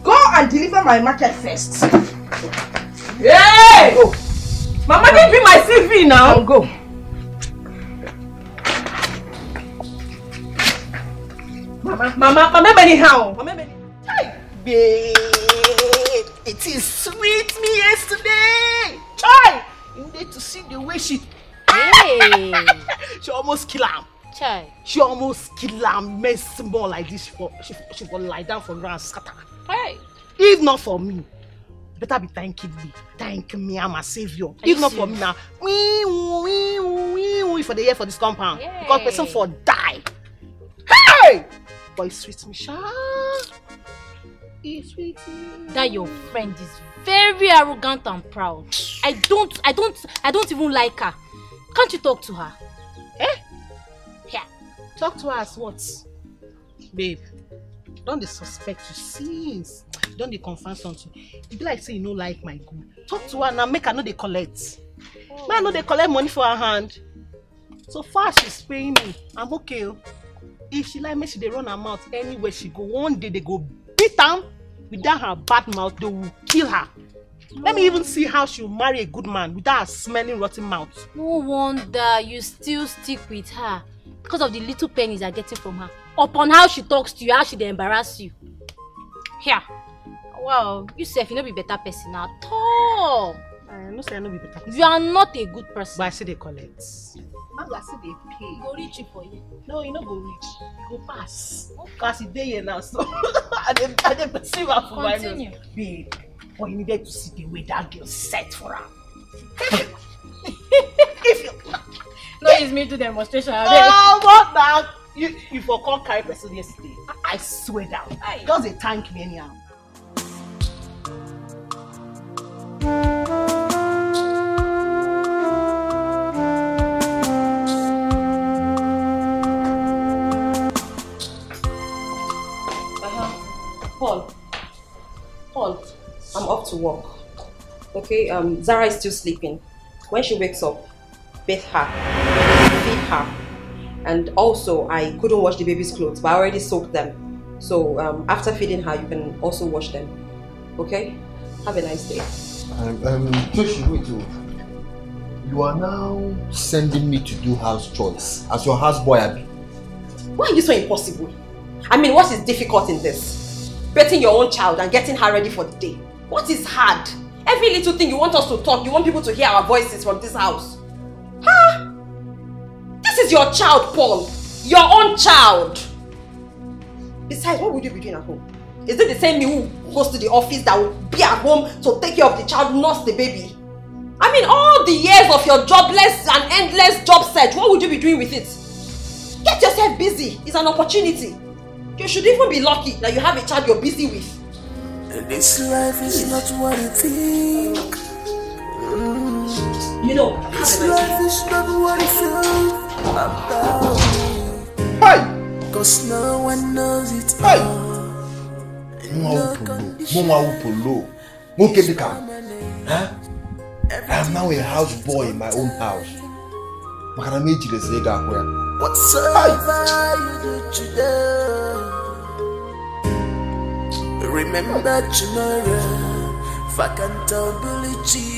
Go and deliver my market first. Hey! Go. Mama, give me my CV now. I'll go. Mama, anyhow. Hey, babe, it is sweet me yesterday. Chai, you need to see the way she. Hey. She almost kill him. Chai. She almost kill him. Made small like this. She will lie down for ground scatter. Hey. If not for me, better be thanking me. Thank me, I'm a savior. If not for me now, we for the year for this compound. Yay. Because person for die. Hey! Boy, sweet me, Sha. Sweet me. That your friend is very arrogant and proud. I don't even like her. Can't you talk to her? Eh? Yeah. Talk to her as what? Babe, don't they suspect you since? Don't they confirm something? It be like say you no like my good. Talk to her now, make her know they collect. Oh. Man, know they collect money for her hand. So far she's paying me. I'm okay. If she like me, she they run her mouth anywhere she go. One day they go beat her. Without her bad mouth, they will kill her. No. Let me even see how she'll marry a good man without her smelling rotten mouth. No wonder you still stick with her. Because of the little pennies you're getting from her. Upon how she talks to you, how she they embarrass you. Here. Wow, you say if you know be better person at all. I know say I know be better person. You are not a good person. But I say they collect. I say they pay. Go reach you for you. No, you no go reach. You go pass. Because it's there now, so I didn't perceive her for my nose. Babe, but you needed to see the way that girl set for her. If you no, it's me to demonstration. Oh, what now? You forgot carry person yesterday. I swear down. Just they thank me anyhow. Paul, I'm off to work. Okay, Zara is still sleeping. When she wakes up, bathe her, feed her, and also I couldn't wash the baby's clothes, but I already soaked them. So after feeding her, you can also wash them. Okay? Have a nice day. Joshi, wait. You are now sending me to do house chores as your houseboy, Abby. Why are you so impossible? I mean, what is difficult in this? Betting your own child and getting her ready for the day. What is hard? Every little thing you want us to talk, you want people to hear our voices from this house. Huh? This is your child, Paul. Your own child. Besides, what would you be doing at home? Is it the same me who goes to the office that will be at home to take care of the child, nurse the baby? I mean, all the years of your jobless and endless job search, what would you be doing with it? Get yourself busy. It's an opportunity. You should even be lucky that you have a child you're busy with. This life is not what you think. You know, this life is not what you feel about it. Hi! Cause no one knows it Hi! all. Huh? I am now a houseboy in my own house. Whatever you do today, remember tomorrow. Accountability.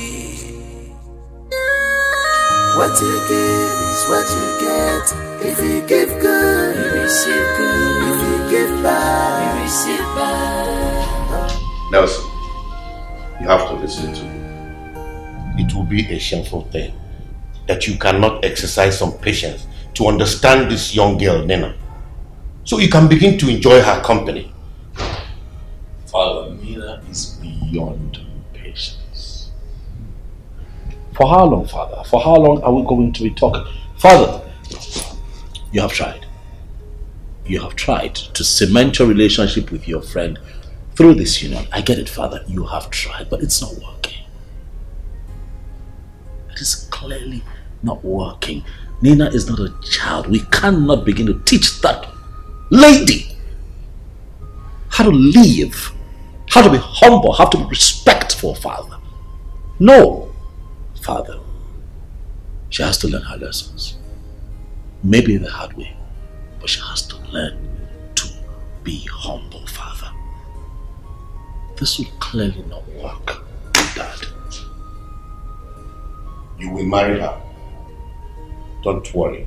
What you give is what you get. If you give good, you receive good. If you give bad, you receive bad. Nelson, you have to listen to me. It will be a shameful thing that you cannot exercise some patience to understand this young girl, Nena, so you can begin to enjoy her company. Father, Nina is beyond patience. For how long, Father? For how long are we going to be talking? Father, you have tried. You have tried to cement your relationship with your friend through this union. I get it, Father. You have tried, but it's not working. It is clearly not working. Nina is not a child. We cannot begin to teach that lady how to live, how to be humble, how to be respectful, Father. No, Father. She has to learn her lessons. Maybe the hard way, but she has to learn to be humble, Father. This will clearly not work, Dad. You will marry her. Don't worry.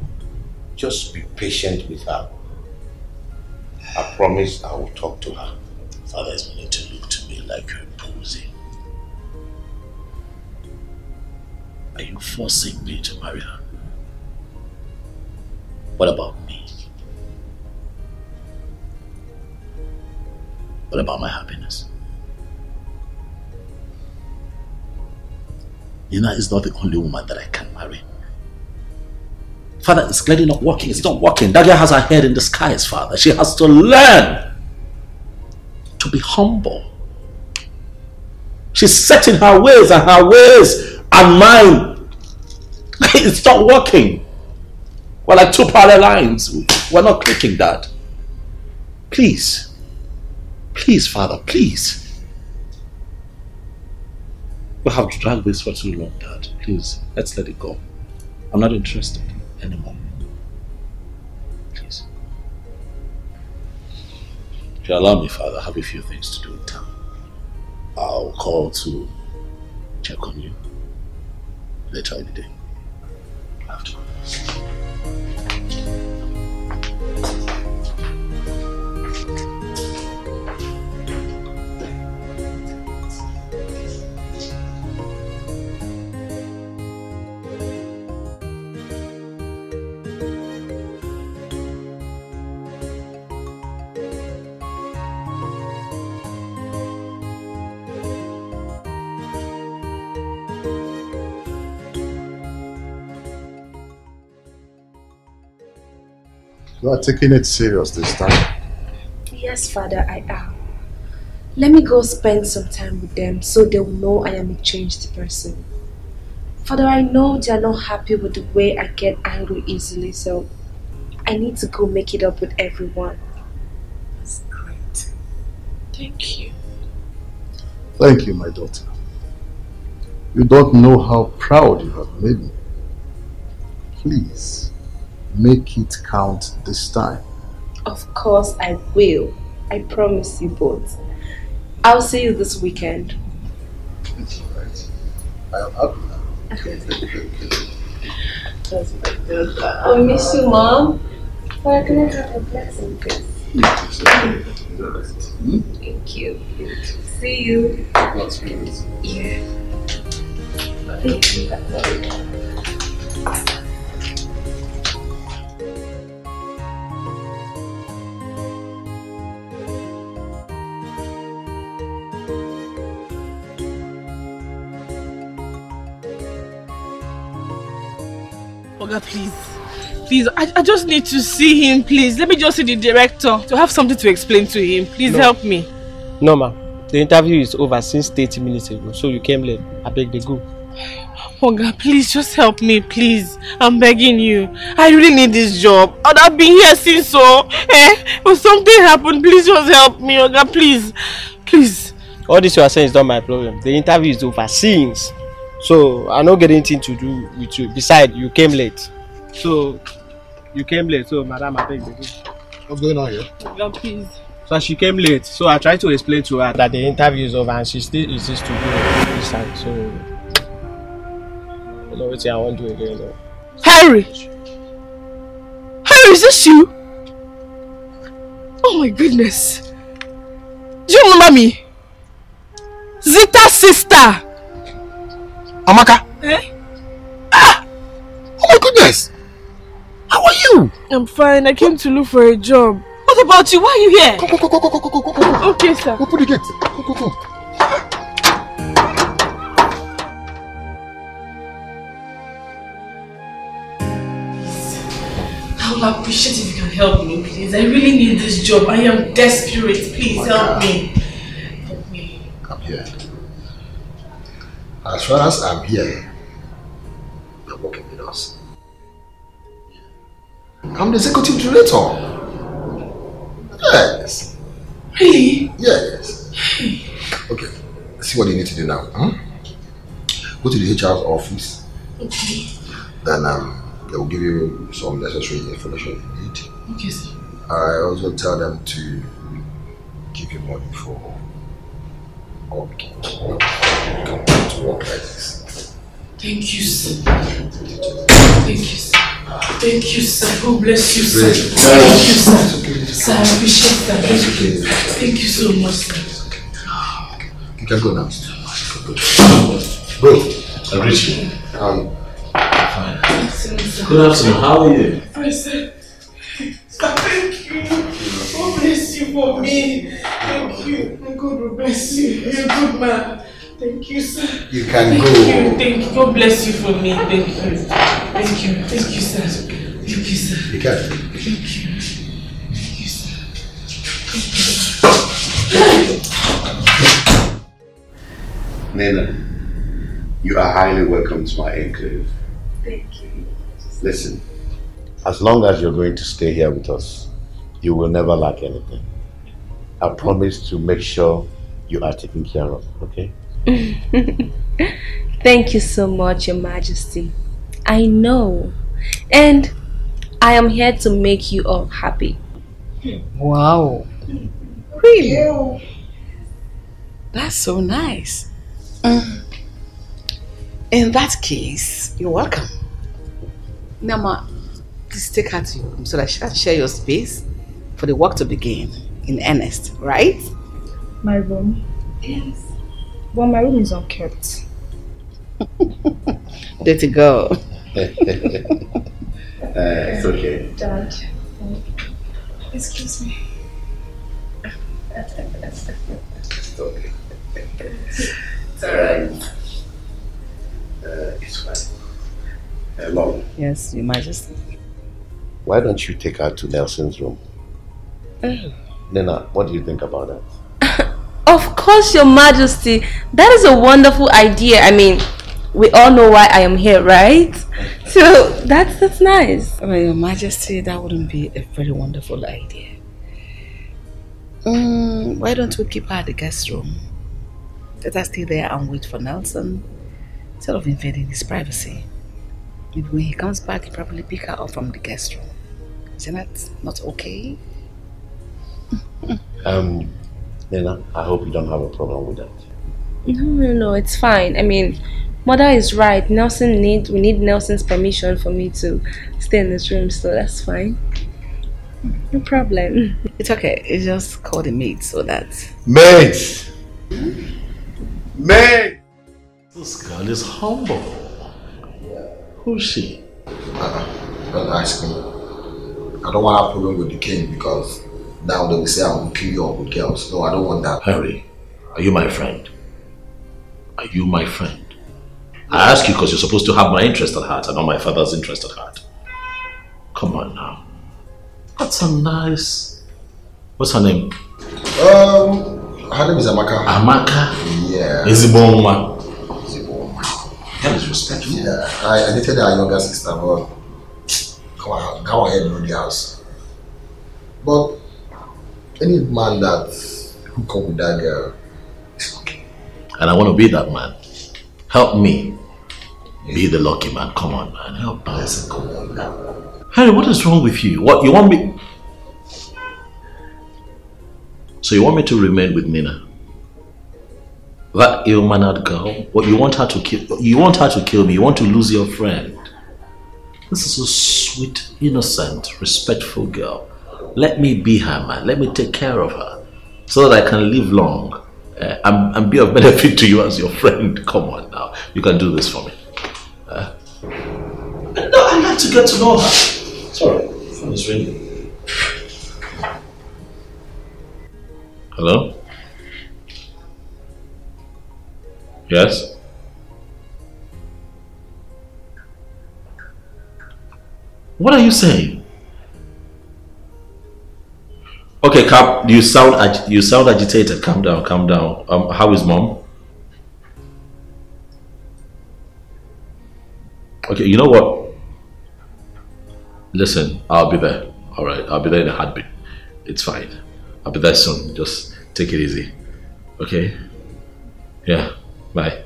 Just be patient with her. I promise I will talk to her. Father is beginning to look to me like you're imposing. Are you forcing me to marry her? What about me? What about my happiness? Nina is not the only woman that I can marry. Father, it's clearly not working. It's not working. That girl has her head in the skies, Father. She has to learn to be humble. She's set in her ways and her ways are mine. It's not working. We're like two parallel lines. We're not clicking, Dad. Please. Please, Father, please. We have dragged this for too long, Dad. Please, let's let it go. I'm not interested anymore. Please. If you allow me, Father, I have a few things to do in town. I'll call to check on you later in the day. After. You are taking it serious this time. Yes, Father, I am. Let me go spend some time with them so they will know I am a changed person. Father, I know they are not happy with the way I get angry easily, so I need to go make it up with everyone. That's great. Thank you. Thank you, my daughter. You don't know how proud you have made me. Please, make it count this time. Of course I will. I promise you both. I'll see you this weekend. It's alright. I am happy now. That's my daughter. I miss you, Mom. Well, can I have a blessing, please? Thank you. See you. Yeah. Thank you. Oga, please. Please, I just need to see him, please. Let me just see the director to have something to explain to him. Please help me. No, ma'am. The interview is over since 30 minutes ago, so you came late. I beg the go. Oga, please just help me, please. I'm begging you. I really need this job. I've been here since but something happened. Please just help me, Oga, please. Please. All this you are saying is not my problem. The interview is over since. So I don't get anything to do with you. Besides, you came late. So you came late. So madam, I beg the go. What's going on here? Oga, please. So she came late. So I tried to explain to her that the interview is over and she still insists to do this time. So you know what I want to do again. Harry! Harry, is this you? Oh my goodness. Do you remember me? Zita's sister! Amaka! Eh? Ah! Oh my goodness! How are you? I'm fine. I came to look for a job. What about you? Why are you here? Go. Okay, sir. Open the gate. Go. I would appreciate if you can help me, please. I really need this job. I am desperate. Please help me. Help me. I'm here. As far as I'm here, you're working with us. I'm the executive director. Yes. Really? Yes. Okay. See what you need to do now. Go to the HR's office. Okay. Then they will give you some necessary information you need. Okay, sir. I also tell them to give you money for come to work like this. Thank you, sir. Thank you, sir. Thank you, sir. God bless you, sir. Thank you, sir. Sir, I appreciate that. Thank you so much, sir. You can go now. Bro, I'm Richie. fine. Good afternoon. How are you? Fine, sir. Thank you. God bless you for me. Thank you. And God will bless you. You're a good man. Thank you, sir. You can go. Thank you. God bless you for me. Thank you. Thank you. Thank you, sir. Thank you, sir. You can. Thank you. Thank you, sir. Nena, you are highly welcome to my enclave. Thank you. Listen, as long as you're going to stay here with us, you will never lack anything. I promise to make sure you are taken care of, okay? Thank you so much, Your Majesty. I know. And I am here to make you all happy. Wow. Really? That's so nice. In that case, you're welcome. Nama, please take her to your room so that she can share your space for the work to begin in earnest, right? My room? Yes. Well, my room is unkept. Dirty girl. It's okay. Dad. Excuse me. It's okay. It's alright. It's fine. Mom. Yes, Your Majesty. Why don't you take her to Nelson's room? Nena, what do you think about that? Of course, Your Majesty. That is a wonderful idea. I mean, we all know why I am here, right? So that's nice. Well, Your Majesty, that wouldn't be a very wonderful idea. Why don't we keep her at the guest room? Let her stay there and wait for Nelson instead of invading his privacy. Maybe when he comes back, he'll probably pick her up from the guest room. Isn't that not okay? Nena, I hope you don't have a problem with that. No, it's fine. I mean, Mother is right. We need Nelson's permission for me to stay in this room, so that's fine. No problem. It's okay. It's just call the maid so that... Maid! Maid! This girl is humble. Who's she? Don't ask me. I don't want to have a problem with the king because now they will say I will kill you up with girls. No, I don't want that. Harry, are you my friend? Are you my friend? I ask you because you're supposed to have my interest at heart and not my father's interest at heart. Come on now. That's a nice... What's her name? Her name is Amaka. Amaka? Yeah. Iziboma. That is respectful. Yeah. I dated her younger sister, but go ahead and run the house. But any man that hook up with that girl is okay. And I want to be that man. Help me be the lucky man. Come on, man. Help me. Listen, come on now. Harry, what is wrong with you? What you want me? So you want me to remain with Nina? That ill-mannered girl? What you want her to kill? You want her to kill me? You want to lose your friend? This is a sweet, innocent, respectful girl. Let me be her man. Let me take care of her, so that I can live long and be of benefit to you as your friend. Come on now, you can do this for me. No, I'd like to get to know her. Sorry, phone is ringing. Hello? Yes? What are you saying? Okay, Cap, you sound agitated. Calm down, calm down. How is mom? Okay, you know what? Listen, I'll be there. Alright, I'll be there in a heartbeat. It's fine. I'll be there soon. Just take it easy. Okay? Yeah, bye.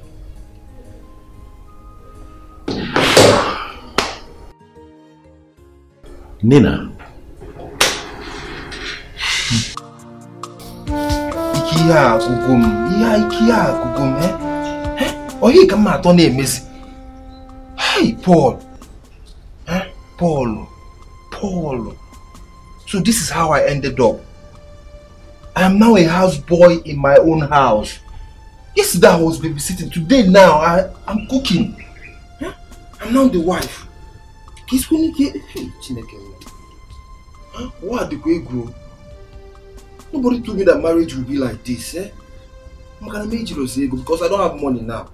Nina. Ikia kugum, eh? Oh, he come out on a miss. Hey, Paul. Paul. So this is how I ended up. I am now a houseboy in my own house. Yesterday I was babysitting. Today now I'm cooking. Huh? I'm now the wife. Kiss when you get what the way grow? Nobody told me that marriage will be like this, eh? I'm gonna make you say because I don't have money now.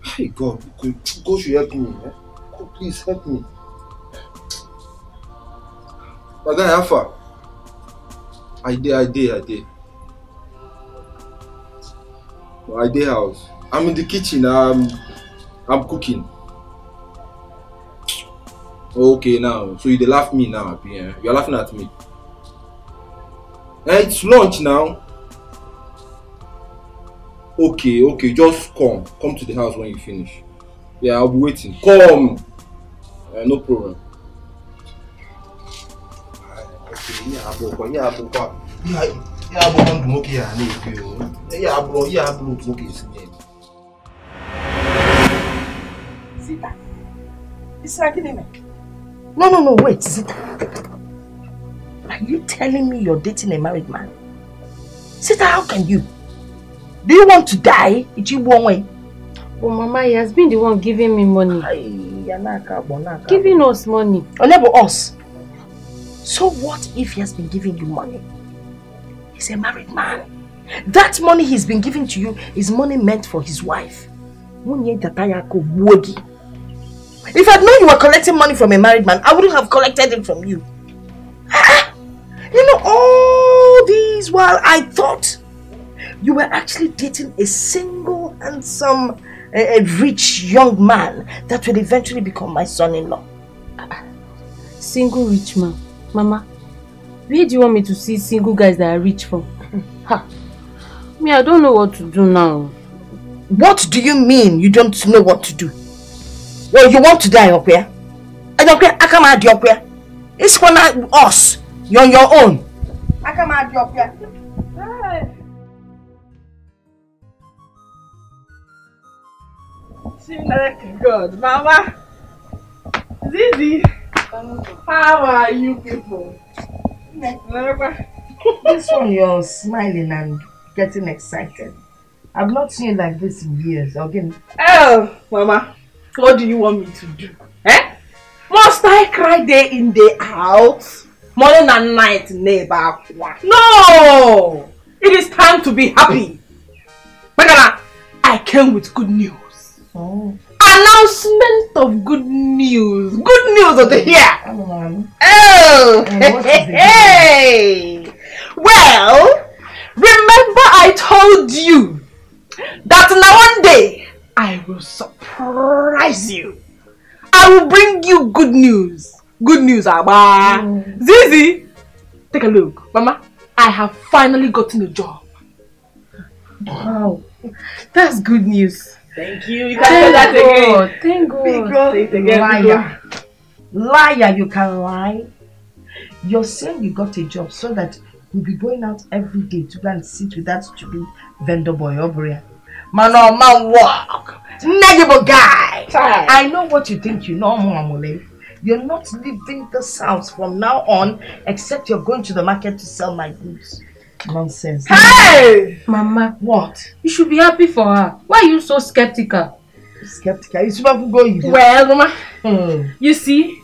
Hey God, God should help me, eh? God, please help me. My guy Alpha. I did. I did house. I'm in the kitchen. I'm cooking. Okay now. So you laugh me now, yeah? You're laughing at me. It's lunch now. Okay. Just come to the house when you finish. Yeah, I'll be waiting. Come. No problem. Zita. It's like No, wait, Zita. Are you telling me you're dating a married man? Zita, how can you? Do you want to die? It's you one way. Oh, Mama, he has been the one giving me money. Giving us money. Enable us. So what if he has been giving you money? He's a married man. That money he's been giving to you is money meant for his wife. If I'd known you were collecting money from a married man, I wouldn't have collected it from you. You know, all these while I thought you were actually dating a single, handsome, a rich young man that will eventually become my son-in-law. Single rich man? Mama, where do you want me to see single guys that are rich from? Me, I don't know what to do now. What do you mean you don't know what to do? Well, you want to die up here? I don't care. I come out up here. It's for us. You're on your own. I come out up here. God, Mama. Zizi, how are you people? This one you're smiling and getting excited. I've not seen you like this in years. Again. Oh, Mama, what do you want me to do? Eh? Must I cry day in, day out? Morning and night, neighbor? No! It is time to be happy. Bagala, I came with good news. Oh. Announcement of good news. Good news over here. Oh, hey. Well, remember I told you that now one day I will surprise you. I will bring you good news. Good news, Abba. Zizi, take a look. Mama, I have finally gotten a job. Wow, that's good news. Thank you. You can say that again. Thank God. Say it again. Liar. Liar, you can lie. You're saying you got a job so that you'll be going out every day to go and sit with that stupid vendor boy over here. Man or man walk. Negative guy. I know what you think you know, Mama. You're not leaving this house from now on except you're going to the market to sell my goods. Nonsense. Hey! Mama, what? You should be happy for her. Why are you so skeptical? Skeptical? You should have go. Well, Mama, you see,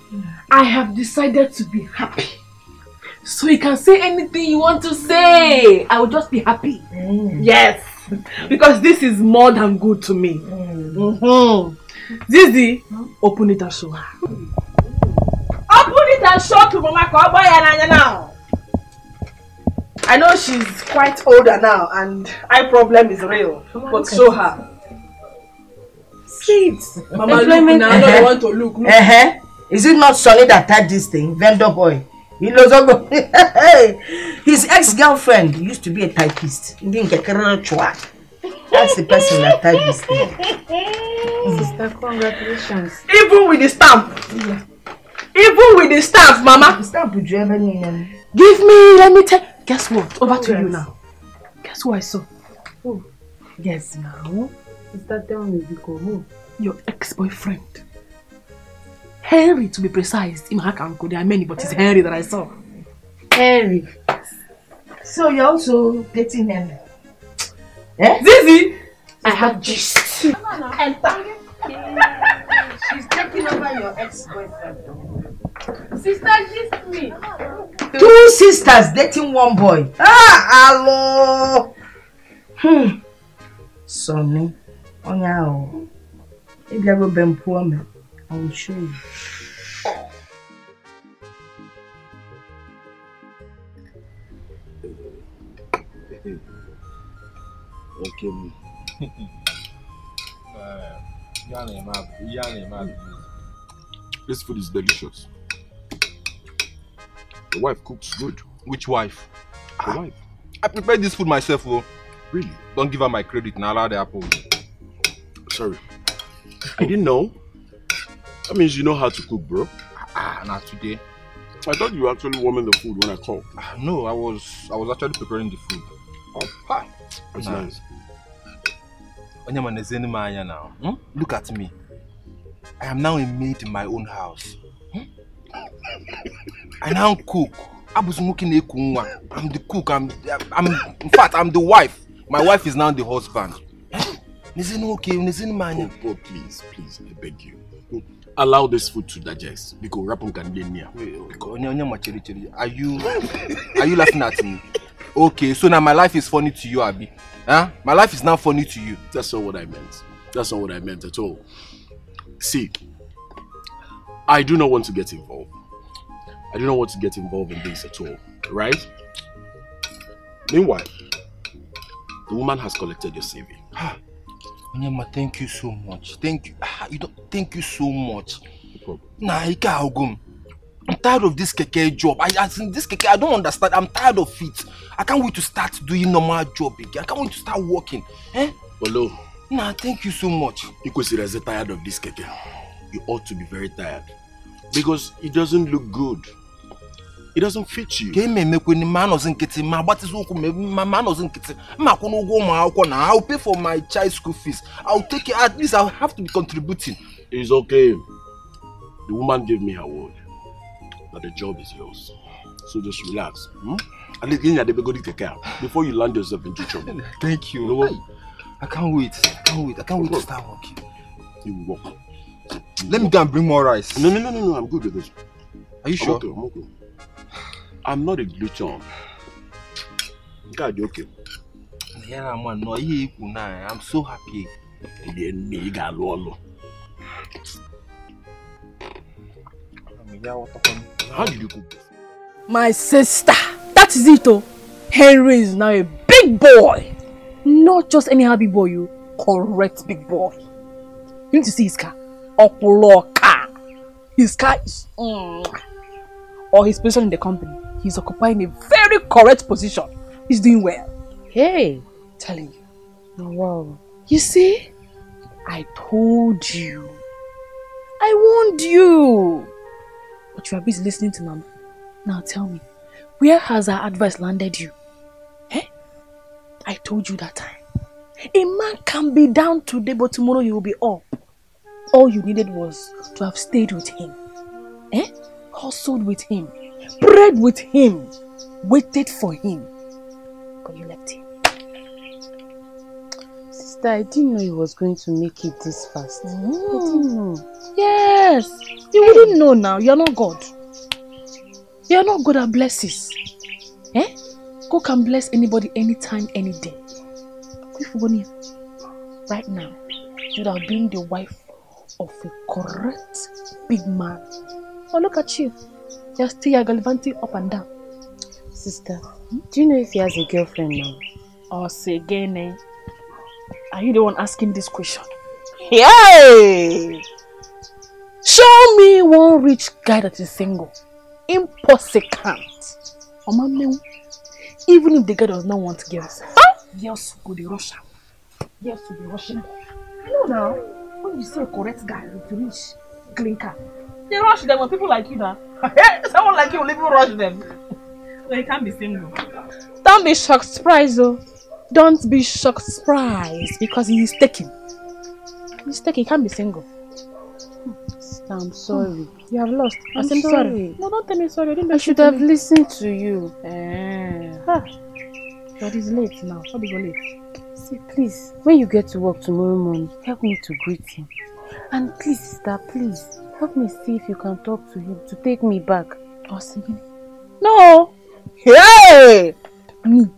I have decided to be happy. So you can say anything you want to say. I will just be happy. Yes. Because this is more than good to me. Zizi, open it and show her. Open it and show to Mama Koboy now. I know she's quite older now and eye problem is real. But show her. See it. Mama, look now. I know you want to look. Is it not Sonny that tied this thing? Vendor boy. He knows his ex-girlfriend used to be a typist. That's the person that tied this thing. Sister, congratulations. Even with the stamp. Yeah. Even with the stamp, Mama. The stamp would you ever need? Give me, let me tell. Guess what? Over to you now. Guess who I saw? Who? Yes, now. Sister, tell me, Biko, your ex-boyfriend. Henry, to be precise. There are many, but it's Henry that I saw. Henry. So you're also dating Henry? Eh? Zizi! I have gist. Enter. She's taking over your ex-boyfriend. Sister, gist me. Two sisters dating one boy. Ah, hello. Sonny. Oh, now. If you ever been poor, man, I will show you. Okay. This food is delicious. The wife cooks good. Which wife? The wife. I prepared this food myself, oh. Really? Don't give her my credit now, allow the apple. Sorry. I didn't know. That means you know how to cook, bro. Not today. I thought you were actually warming the food when I called. No, I was actually preparing the food. Oh, hi. That's nice. Now. Look at me. I am now a maid in my own house. I now cook. I'm the cook. In fact, I'm the wife. My wife is now the husband. Oh, please, I beg you. Allow this food to digest because Rapun can be near. Are you laughing at me? Okay, so now my life is funny to you, Abi. Huh? My life is now funny to you. That's not what I meant. That's not what I meant at all. See, I do not want to get involved. I do not want to get involved in this at all, right? Meanwhile, the woman has collected your saving. Onyema, thank you so much. Thank you. Thank you so much. No problem. I'm tired of this keke job. This keke, I don't understand. I'm tired of it. I can't wait to start doing normal job again. I can't wait to start working. Hello. Nah, thank you so much. Because you're tired of this keke. You ought to be very tired. Because it doesn't look good. It doesn't fit you. I'll pay for my child's school fees. I'll take it. At least I'll have to be contributing. It's okay. The woman gave me her word that the job is yours. So just relax. At least you need to go take care before you land yourself into trouble. Thank you. No, I can't wait. I can't wait to start working. You will work. Let me go and bring more rice. No. I'm good with this. Are you sure? I'm okay. I'm not a glutton. God, you okay? Yeah, man. No, I'm so happy. How did you cook this? My sister, that is it. Oh, Henry is now a big boy. Not just any big boy, you correct big boy. You need to see his car. Car. His car is or his position in the company. He's occupying a very correct position. He's doing well. Hey, telling you. Oh, wow. You see, I told you. I warned you. But you are busy listening to Mama. Now tell me, where has our advice landed you? Eh? I told you that time. A man can be down today, but tomorrow he will be up. All you needed was to have stayed with him. Eh? Hustled with him. Prayed with him. Waited for him. But you left him. Sister, I didn't know he was going to make it this fast. I didn't know. Yes. You wouldn't know now. You're not God. You're not God at blesses. Eh? God can bless anybody, anytime, any day. Right now, you would have been the wife of a correct big man. Oh, look at you. You're still gallivanting up and down. Sister, do you know if he has a girlfriend now? Oh, say again, eh? Are you the one asking this question? Yay! Show me one rich guy that is single. Impossible. Even if the guy does not want girls. Girls will be rushing. Girls will be rushing. You know now, when you see a correct guy with a rich clinker, they rush them when people like you now. Someone like you will even rush them. So he can't be single. Don't be shocked surprised though. Don't be shocked surprised because he is taken. He's taken, he can't be single. I'm sorry. You have lost. I'm sorry. No, don't tell me sorry. I should have listened to you. But it's late now. How do you go late? See, please, when you get to work tomorrow morning, help me to greet him. And please, sister, please, help me see if you can talk to him to take me back. Oh, no! Hey! Me.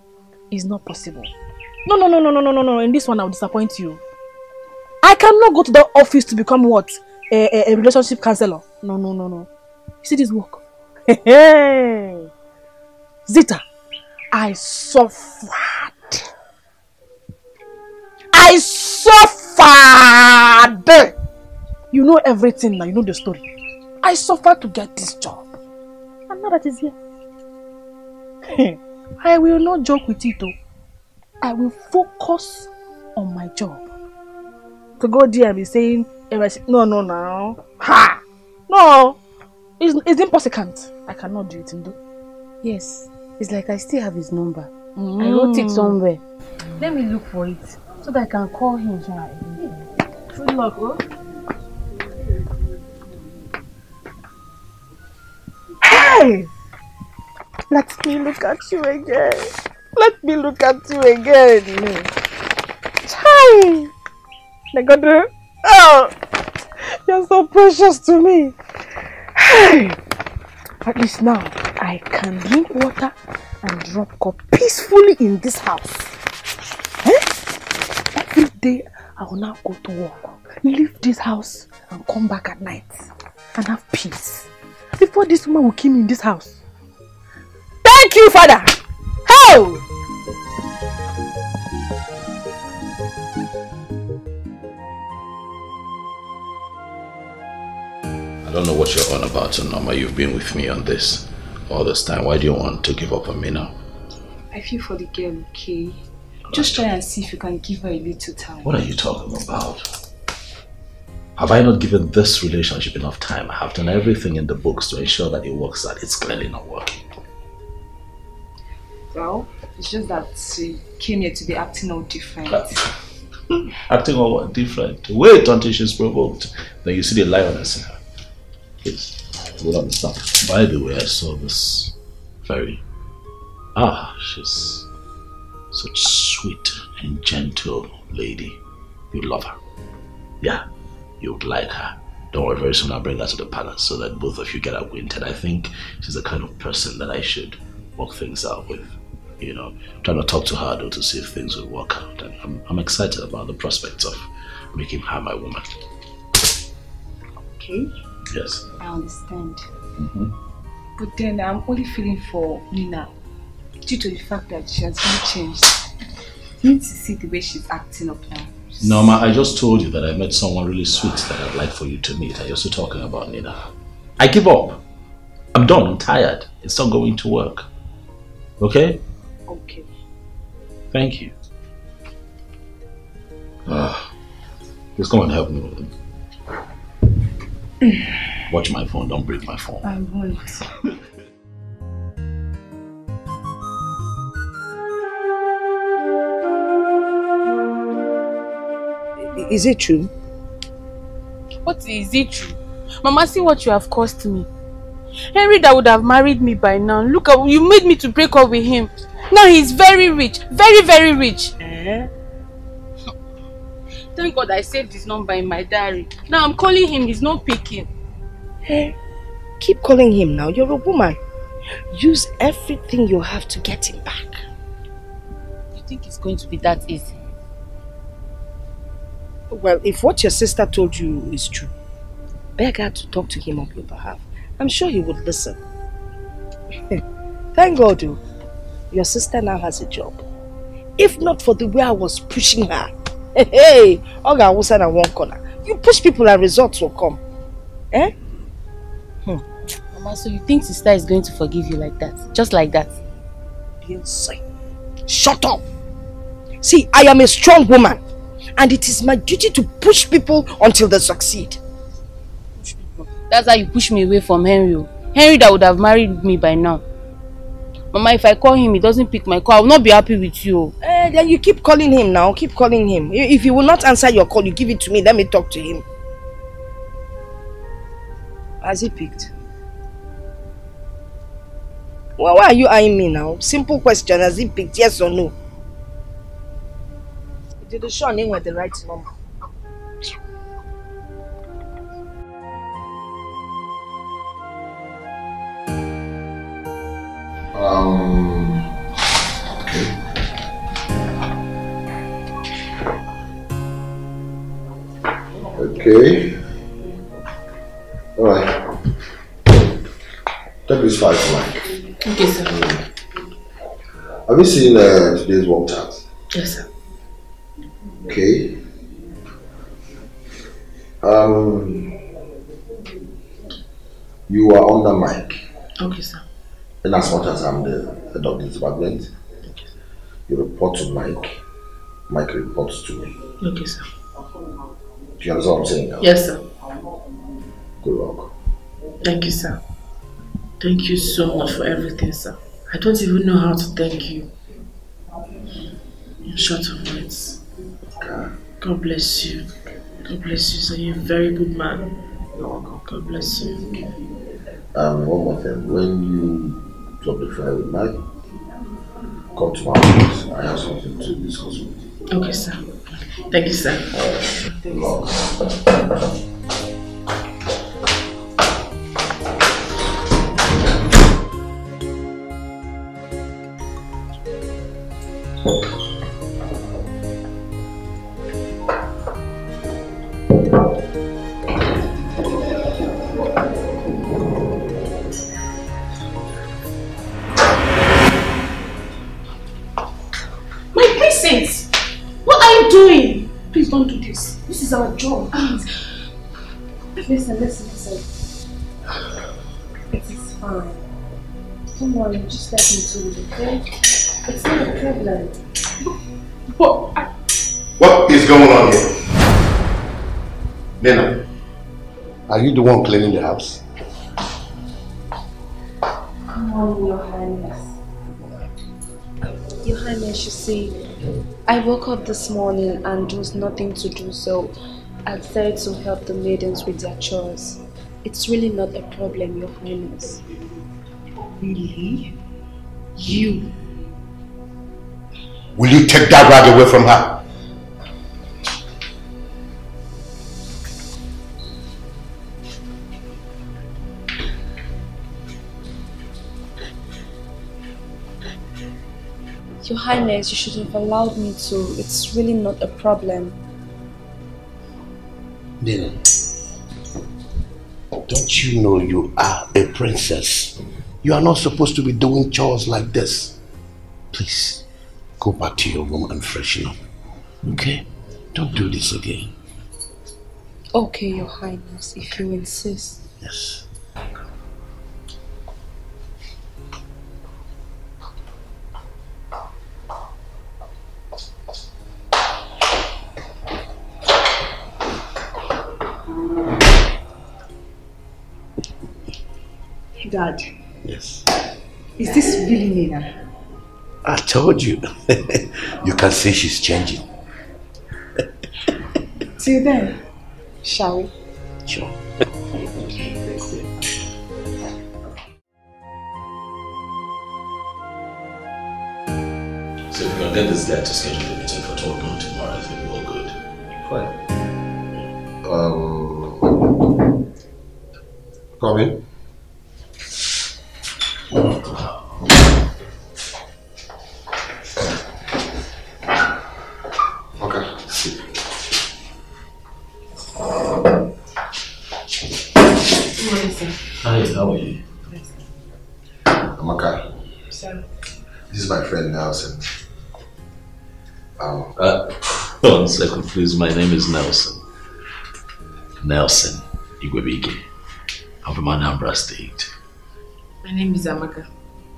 It's not possible. No. In this one, I'll disappoint you. I cannot go to the office to become what? A relationship counselor. No. You see this work? Hey! Zita, I suffered. You know everything now. You know the story. I suffered to get this job. And now that is here. I will not joke with it though. I will focus on my job. To go there and be saying, no. Ha! No! It's impossible. I cannot do it, Ndo. Yes. It's like I still have his number. I wrote it somewhere. Let me look for it so that I can call him. Good luck, oh. Hey! Let me look at you again. Hi! Oh! You're so precious to me. Hey! At least now, I can drink water and drop cup peacefully in this house. Every day, I will now go to work, leave this house and come back at night and have peace. Before this woman will kill me in this house. Thank you, Father! How? I don't know what you're on about, Sonoma. You've been with me on this all this time. Why do you want to give up on me now? I feel for the girl, okay? Just try and see if you can give her a little time. What are you talking about? Have I not given this relationship enough time? I have done everything in the books to ensure that it works out. It's clearly not working. Well, it's just that she came here to be acting all different. Acting all different? Wait until she's provoked. Then you see the lioness in her. Please, you will understand. By the way, I saw this Very. She's such sweet and gentle lady. You love her. Yeah, you would like her. Don't worry, very soon I'll bring her to the palace so that both of you get acquainted. I think she's the kind of person that I should work things out with. You know, trying to talk to her though to see if things will work out. And I'm excited about the prospects of making her my woman. Okay. Yes. I understand. But then I'm only feeling for Nina due to the fact that she has really changed. You need to see the way she's acting up now. No, Ma, I just told you that I met someone really sweet that I'd like for you to meet. Are you still talking about Nina? I give up. I'm done. I'm tired. It's not going to work. Okay? Okay. Thank you. Please come and help me with it. Watch my phone. Don't break my phone. I won't. Is it true? What is it true? Mama, see what you have cost me. Henry that would have married me by now. Look, you made me to break up with him. Now he's very rich. Very, very rich. Thank God I saved his number in my diary. Now I'm calling him, he's not picking. Keep calling him now. You're a woman. Use everything you have to get him back. You think it's going to be that easy? Well, if what your sister told you is true, beg her to talk to him on your behalf. I'm sure he would listen. Thank God, your sister now has a job. If not for the way I was pushing her, hey, Oga will stand in one corner. You push people and results will come. Mama, so you think sister is going to forgive you like that? Just like that? Beyonce, shut up! See, I am a strong woman. And it is my duty to push people until they succeed. That's how you push me away from Henry. Henry that would have married me by now. Mama, if I call him, he doesn't pick my call. I will not be happy with you. Then you keep calling him now. Keep calling him. If he will not answer your call, you give it to me. Let me talk to him. Has he picked? Well, why are you eyeing me now? Simple question. Has he picked? Yes or no? Did the show name with the right number? Okay. All right. Take this file to mine. Okay, sir. Have you seen today's work chart? Yes, sir. Okay. You are under Mike. Okay, sir. And as much as I'm the head of this department, you report to Mike. Mike reports to me. Okay, sir. Do you understand what I'm saying now? Yes, sir. Good work. Thank you, sir. Thank you so much for everything, sir. I don't even know how to thank you. In short of words. God bless you. God bless you, sir. You're a very good man. God bless you. One more thing. When you drop the file with Mike, come to my office. I have something to discuss with you. Okay, sir. Thank you, sir. Please don't do this. This is our job. Listen. It is fine. Don't worry, just let me do it, okay? It's not a problem. What is going on here? Nina, are you the one cleaning the house? Come on, Your Highness. Your Highness, you see, I woke up this morning and there was nothing to do, so I decided to help the maidens with their chores. It's really not a problem, Your Highness. Really? You. Will you take that rag away from her? Your Highness, you should have allowed me to. It's really not a problem. Nina, don't you know you are a princess? You are not supposed to be doing chores like this. Please, go back to your room and freshen up. Okay? Don't do this again. Okay, Your Highness, if you insist. Yes. Dad. Yes. Is this really Nina? I told you. You can see she's changing. Till then, shall we? Sure. So if we can get this guy to schedule a meeting for 12 noon tomorrow, I think we're all good. Fine. Come in. Okay. Hi, how are you? Amaka. Sir. This is my friend Nelson. One second, please. My name is Nelson. Nelson Igwebike. I'm from Anambra State. My name is Amaka.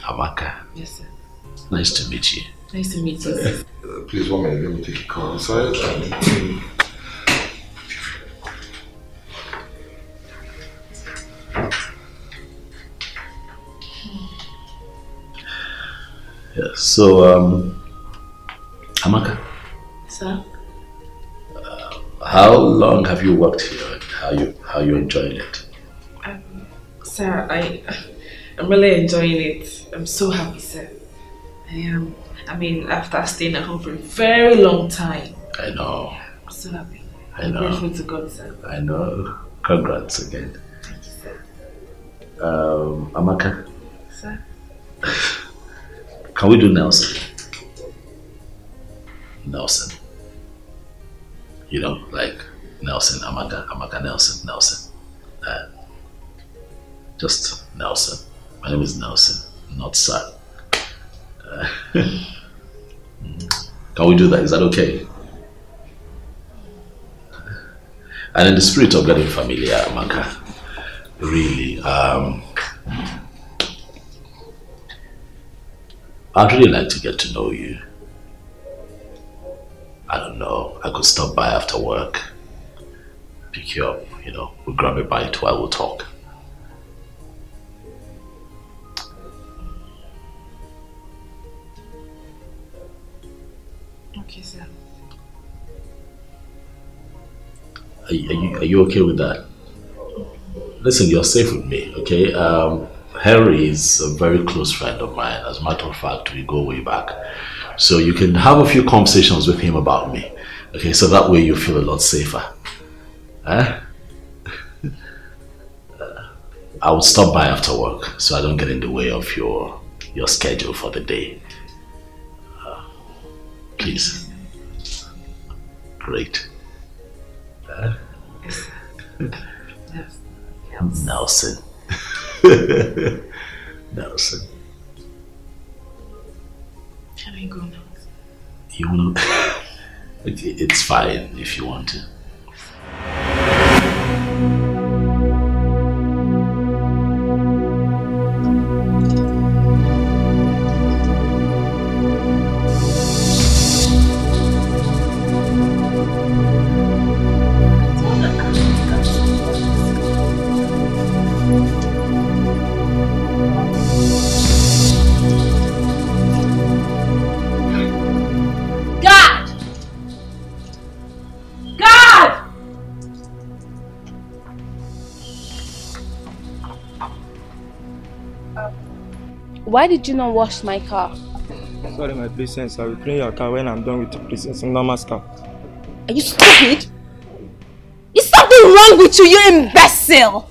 Amaka. Yes, sir. Nice to meet you. Nice to meet you, sir. Please, 1 minute. Let me take a call. Sorry. Yeah, so, Amaka. Sir? How long have you worked here and how you enjoying it? Sir, I'm really enjoying it. I'm so happy, sir. I am. I mean, after staying at home for a very long time. I know. I'm so happy. I know. I'm grateful to God, sir. I know. Congrats again. Thank you, sir. Amaka. Sir? Can we do Nelson? Nelson. You know, like Nelson, Amaka, Amaka, Nelson, Nelson. Just Nelson. My name is Nelson, not Sir. Can we do that? Is that okay? And in the spirit of getting familiar, Amaka, really, I'd really like to get to know you. I don't know, I could stop by after work, pick you up, you know, we'll grab a bite while we'll talk. Okay, sir. Are you okay with that? Listen, you're safe with me, okay? Harry is a very close friend of mine. As a matter of fact, we go way back. So you can have a few conversations with him about me. Okay, so that way you feel a lot safer. I will stop by after work so I don't get in the way of your schedule for the day. Please. Great. Nelson. Nelson. Can I go now? You wanna? It's fine if you want to. God! Why did you not wash my car? Sorry, my princess. I will clean your car when I'm done with the princess. Normal stuff. Are you stupid? Is something wrong with you, you imbecile?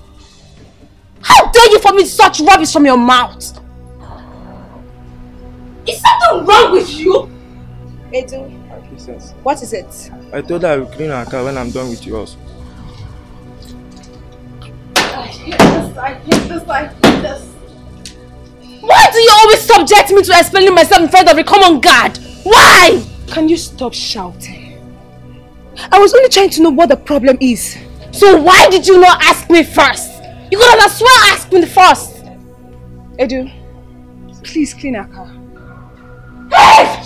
How dare you vomit such rubbish from your mouth? Is something wrong with you? Edu, My princess. what is it? I told her I will clean her car when I'm done with yours. I hate this, I hate this, I hate this. Why do you always subject me to explaining myself in front of a common guard? Why? Can you stop shouting? I was only trying to know what the problem is. So why did you not ask me first? You could have as well asked me first. Edu, please clean our car. Hey!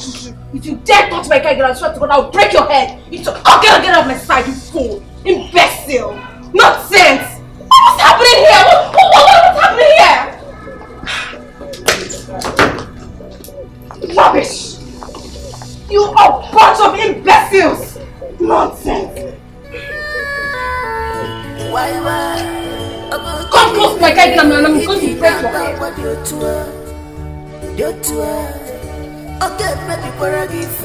If you dare touch my car again, I swear to God, I'll break your head. Get out of my sight, you fool. Imbecile. Nonsense. What's happening here? What's happening here? Rubbish. You are a bunch of imbeciles. Nonsense. Come close to my car again and I'm going to break your head. Okay, baby, for a gift.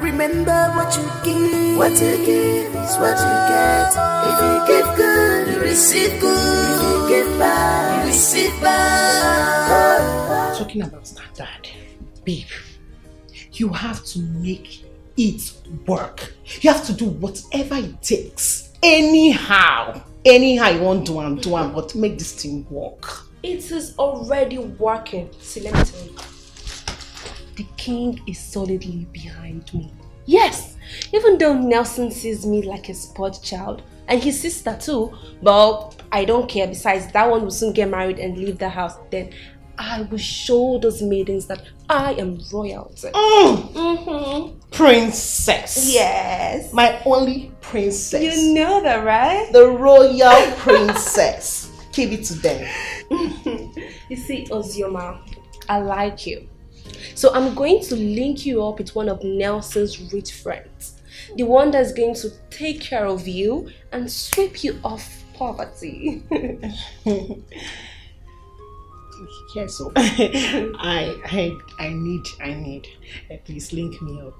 Remember what you give. What you give is what you get. If you give good, you receive good. If you give bad, you receive bad. Talking about standard, babe, you have to make it work. You have to do whatever it takes. Anyhow you want to do, but make this thing work. It is already working. See, let me tell you. The king is solidly behind me. Yes, even though Nelson sees me like a spoiled child, and his sister too, but I don't care. Besides, that one will soon get married and leave the house. Then I will show those maidens that I am royalty. Princess. Yes. My only princess. You know that, right? The royal princess. Give it to them. You see, Ozioma, I like you. So I'm going to link you up with one of Nelson's rich friends. The one that's going to take care of you and sweep you off poverty. Yes, so I need. Please link me up.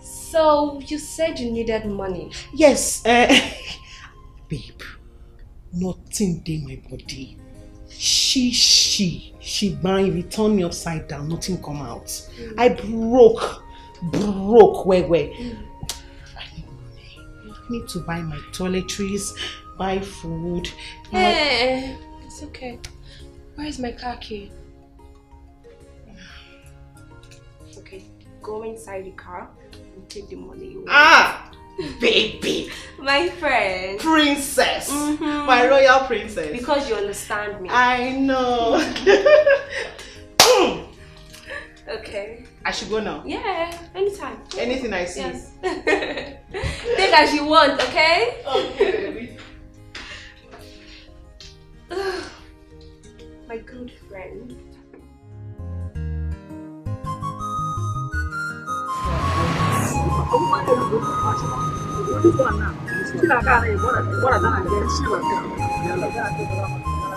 So you said you needed money. Yes, babe. Nothing in my body. She bind, return me upside down, nothing come out. I broke where I need money. I need to buy my toiletries, buy food. Hey, it's okay. Where is my car key? Okay, go inside the car and take the money you want. Baby, my friend, princess, my royal princess. Because you understand me. I know. Okay. I should go now. Yeah, anytime. Anything I see. Yes. Take as you want, okay? Okay, baby. My good friend.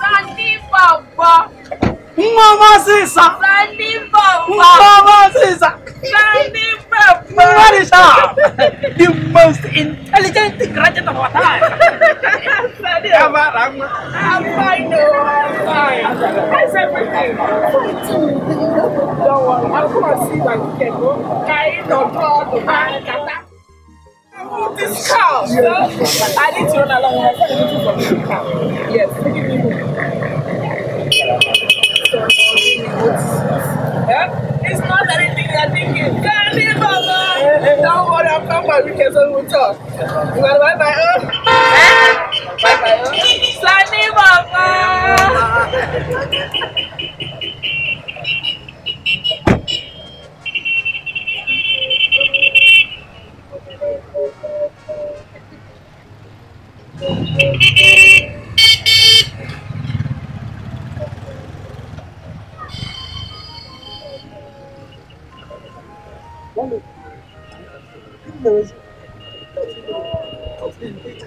Sandy Baba. Mama Sisa. Sandy Baba. Mama Sisa. Sandy Baba. What is that? The most intelligent graduate of our time. I'm fine. I'm fine. How's everything? Don't worry. I'm going to see if I can go. Carrying on top. This cow, you know? I need to run along. I said looking for this cow. Yes, give me it's not anything you're thinking. Candy Mama! Don't worry, I'll come back because I will talk. You want to buy my own? Buy my own? Sandy Mama!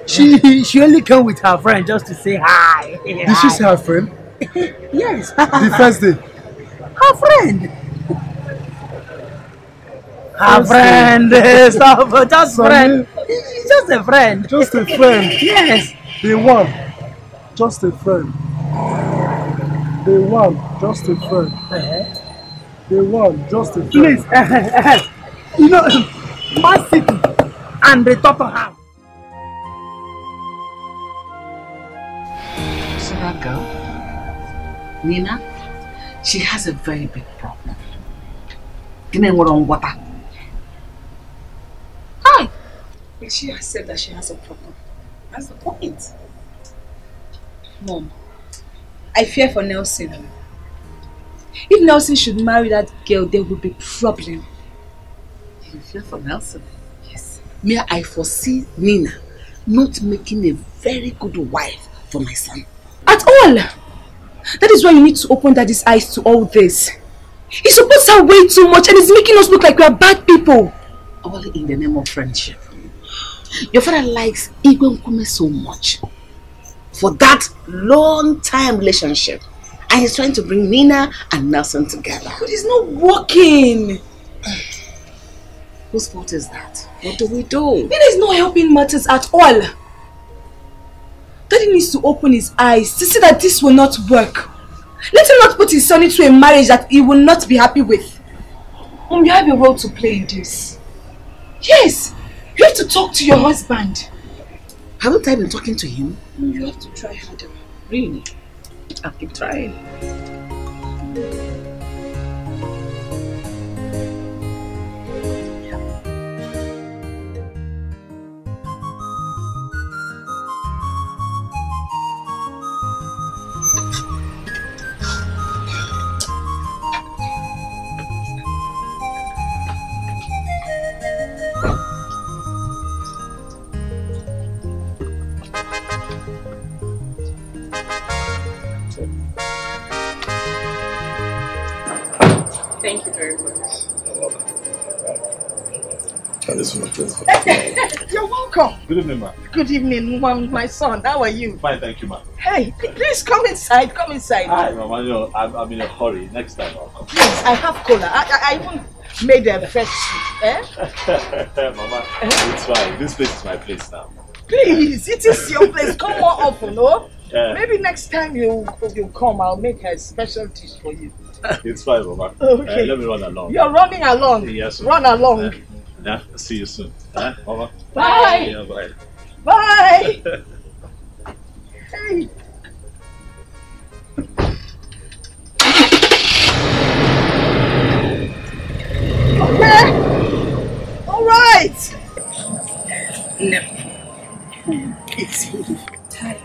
She only came with her friend just to say hi. Did she say her friend? Yes. The first day? Her friend. Her friend. Stop. Just friend. She's just a friend. Just a friend? Yes. The one. Just a friend. The one. Just a friend. The one. Just a friend. Please. You know, Man City and the Tottenham. So that girl, Nina, she has a very big problem. Hi! But she has said that she has a problem. That's the point. Mom, I fear for Nelson. If Nelson should marry that girl, there will be problem. You fear for Nelson? Yes. May I foresee Nina not making a very good wife for my son? At all! That is why you need to open Daddy's eyes to all this. He supports her way too much and is making us look like we are bad people. All in the name of friendship. Your father likes Igwe Nkume so much for that long time relationship, and he's trying to bring Nina and Nelson together. But it's not working. Whose fault is that? What do we do? Nina is not helping matters at all. Daddy needs to open his eyes to see that this will not work. Let him not put his son into a marriage that he will not be happy with. Mom, you have a role to play in this. Yes, you have to talk to your husband. Haven't I been talking to him? You have to try harder. Really? I'll keep trying. Thank you very much. You're welcome. Good evening, ma. Good evening, my son. How are you? Fine, thank you, ma. Hey, please come inside. Come inside. Hi, Mama. You know, I'm in a hurry. Next time I'll come. Please, I have cola. I even made a fresh soup. Eh? Mama, it's fine. This place is my place now. Please, it is your place. Come more often, no? Yeah. Maybe next time you come, I'll make a special dish for you. It's fine, Mama. Okay. Let me run along. You're running along. Yes, sir. Run along. Yeah, see you soon. Mama. Bye. Yeah, bye. Bye. Hey. Okay. All right. No. It's tired.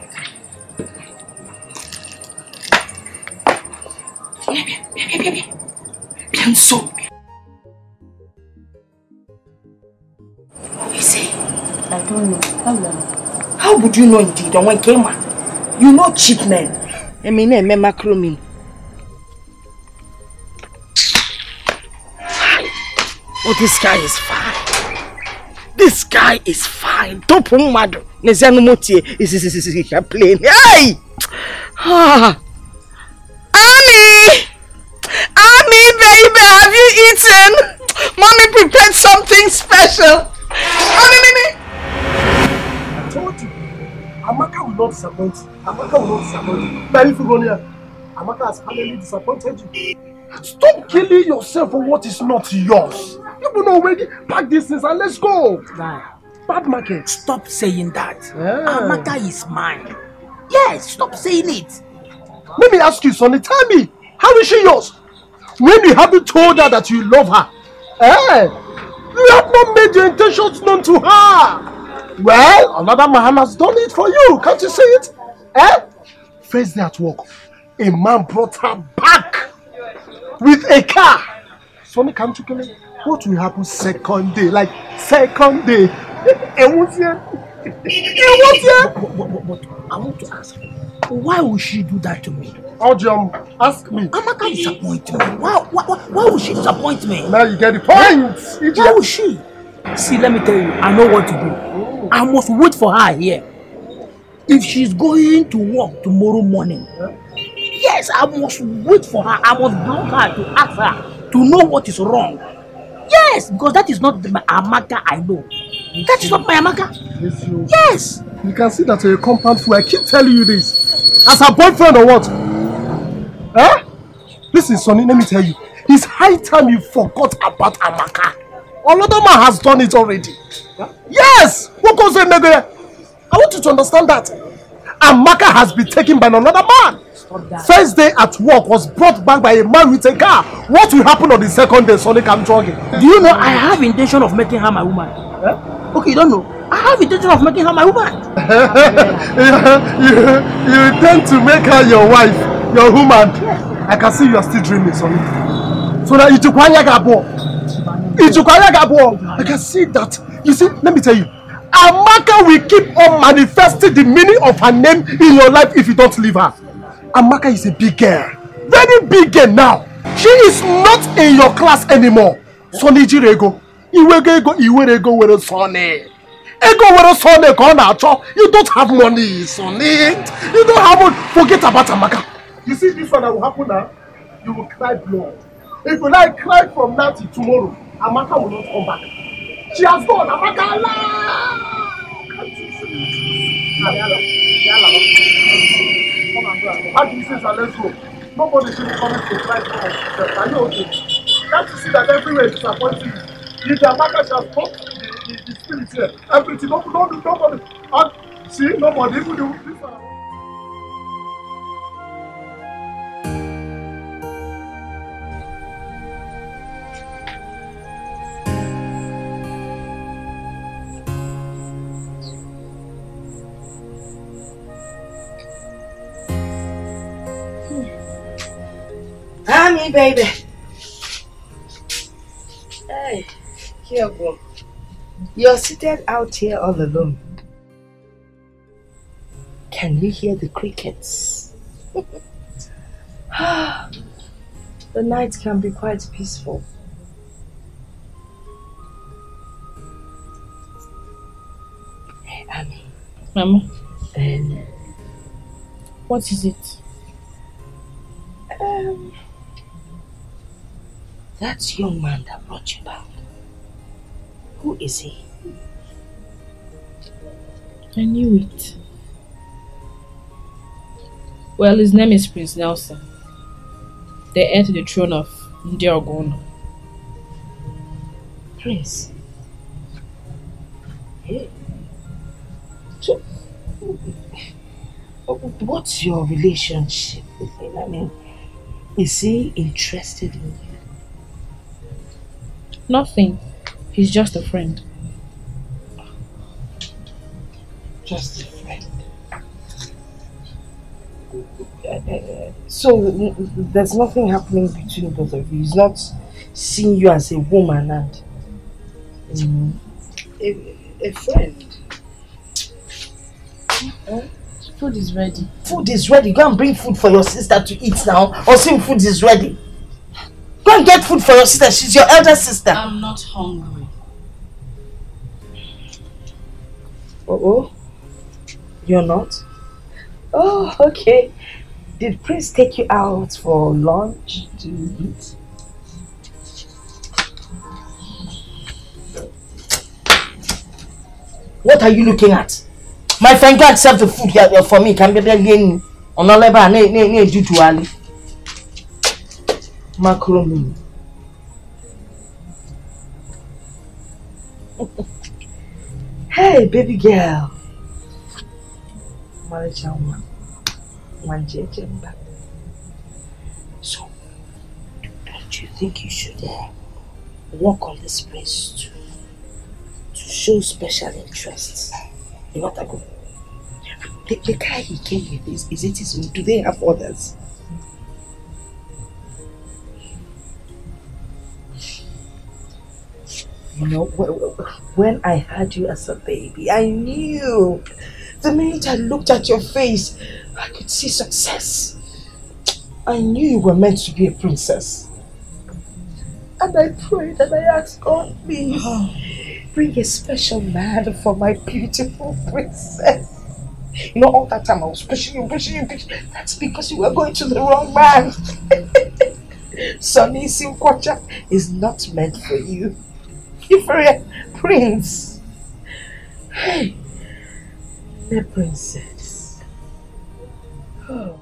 Pienso. You see? I don't know. How would you know indeed? On when came you know cheap men. I mean, macro me. Oh, this guy is fine. This guy is fine. Don't put mad. Nezano motie is plain. Hey! Ami, baby, have you eaten? Mommy prepared something special. I told you, Amaka will not disappoint you. Amaka will not disappoint you. But if you go here, Amaka has finally disappointed you. Stop killing yourself for what is not yours. You will already pack these things and let's go. Bad market. Stop saying that. Amaka is mine. Yes, stop saying it. Let me ask you, Sonny, tell me, how is she yours? When you haven't told her that you love her, you have not made your intentions known to her. Well, another man has done it for you. Can't you see it? First day at work, a man brought her back with a car. Sonny, can't you kill him? What will happen second day? Like second day. But I want to ask you, why would she do that to me? Ask me. Amaka disappoint me. Why would she disappoint me? Now you get the point. Why would she? See, let me tell you, I know what to do. I must wait for her here. If she's going to work tomorrow morning, yes, I must wait for her. I must block her to ask her to know what is wrong. Yes, because that is not my Amaka I know. That is not my Amaka. Yes. You can see that you're a compound fool. I keep telling you this. As her boyfriend or what? Huh? Listen, Sonny, let me tell you. It's high time you forgot about Amaka. Another man has done it already. Yes! What goes in there? I want you to understand that. Amaka has been taken by another man. First day at work was brought back by a man with a car. What will happen on the second day, Sonny, I'm jogging? Do you know I have intention of making her my woman? Huh? Okay, you don't know. I have intention of making her my woman. you intend to make her your wife, your woman. I can see you are still dreaming, Sonny. So now I can see that. You see, let me tell you, Amaka will keep on manifesting the meaning of her name in your life if you don't leave her. Amaka is a big girl, very big girl now. She is not in your class anymore. Sonny Jirego, Iwerego with Sonny. Ego with Sonny, you don't have money, Sonny. You don't have money. Forget about Amaka. You see this one that will happen now? You will cry blood. If you like cry from now till tomorrow, Amaka will not come back. She has gone. Amaka, can't you see? Come on, go. How do you say that? Let's go. Nobody should be coming to cry for us. Are you okay? Can't you see that everywhere is disappointing you? If the Amaka shall stop the spirit here, everything, nobody. See, nobody will do this one. Honey, baby. Hey, here, bro. You're seated out here all alone. Can you hear the crickets? The night can be quite peaceful. Hey, Annie. Mama. What is it? That young man that brought you back. Who is he? I knew it. Well, his name is Prince Nelson, the heir to the throne of Ndiogono. Prince? Hey. So, what's your relationship with him? I mean, is he interested in you? Nothing. He's just a friend. Just a friend. So there's nothing happening between both of you. He's not seeing you as a woman and a friend. Food is ready. Food is ready. Go and bring food for your sister to eat now. Or see food is ready. Go and get food for your sister. She's your elder sister. I'm not hungry. Oh? You're not? Oh, okay. Did Prince take you out for lunch to eat? What are you looking at? My friend, go accept the food here for me. Can be again on a level ne macaroni. Hey, baby girl. So, don't you think you should work on this place to show special interest? You want to go? The guy he came with, is it his own? Do they have others? You know, when I had you as a baby, I knew. The minute I looked at your face, I could see success. I knew you were meant to be a princess. And I prayed and I asked God, please, bring a special man for my beautiful princess. You know, all that time I was pushing you. That's because you were going to the wrong man. Sonny Simkwacha is not meant for you. You're for a prince. Hey, the princess. Oh.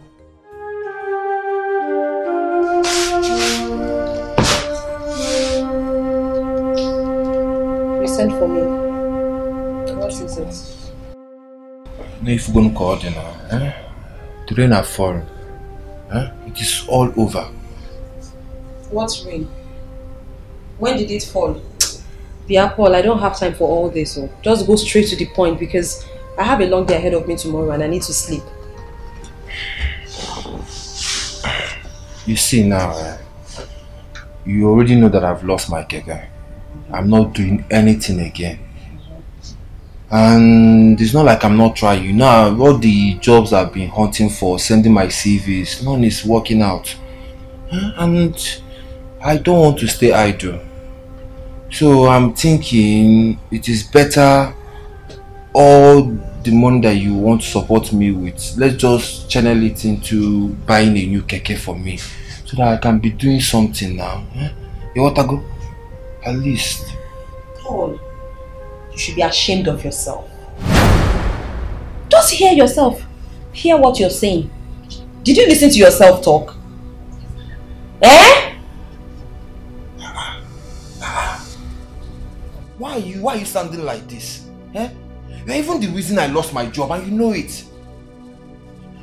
You sent for me. What is it? No, if you're going to call them now, the rain has fallen. It is all over. What rain? When did it fall? Yeah, Paul, I don't have time for all this. So just go straight to the point because I have a long day ahead of me tomorrow and I need to sleep. You see now, you already know that I've lost my keke. I'm not doing anything again. And it's not like I'm not trying. You know, all the jobs I've been hunting for, sending my CVs, none is working out. And I don't want to stay idle. So I'm thinking it is better all the money that you want to support me with, let's just channel it into buying a new keke for me so that I can be doing something now. You want to go? At least. Paul, you should be ashamed of yourself. Just hear yourself. Hear what you're saying. Did you listen to yourself talk? Why are you sounding like this? You're even the reason I lost my job and you know it.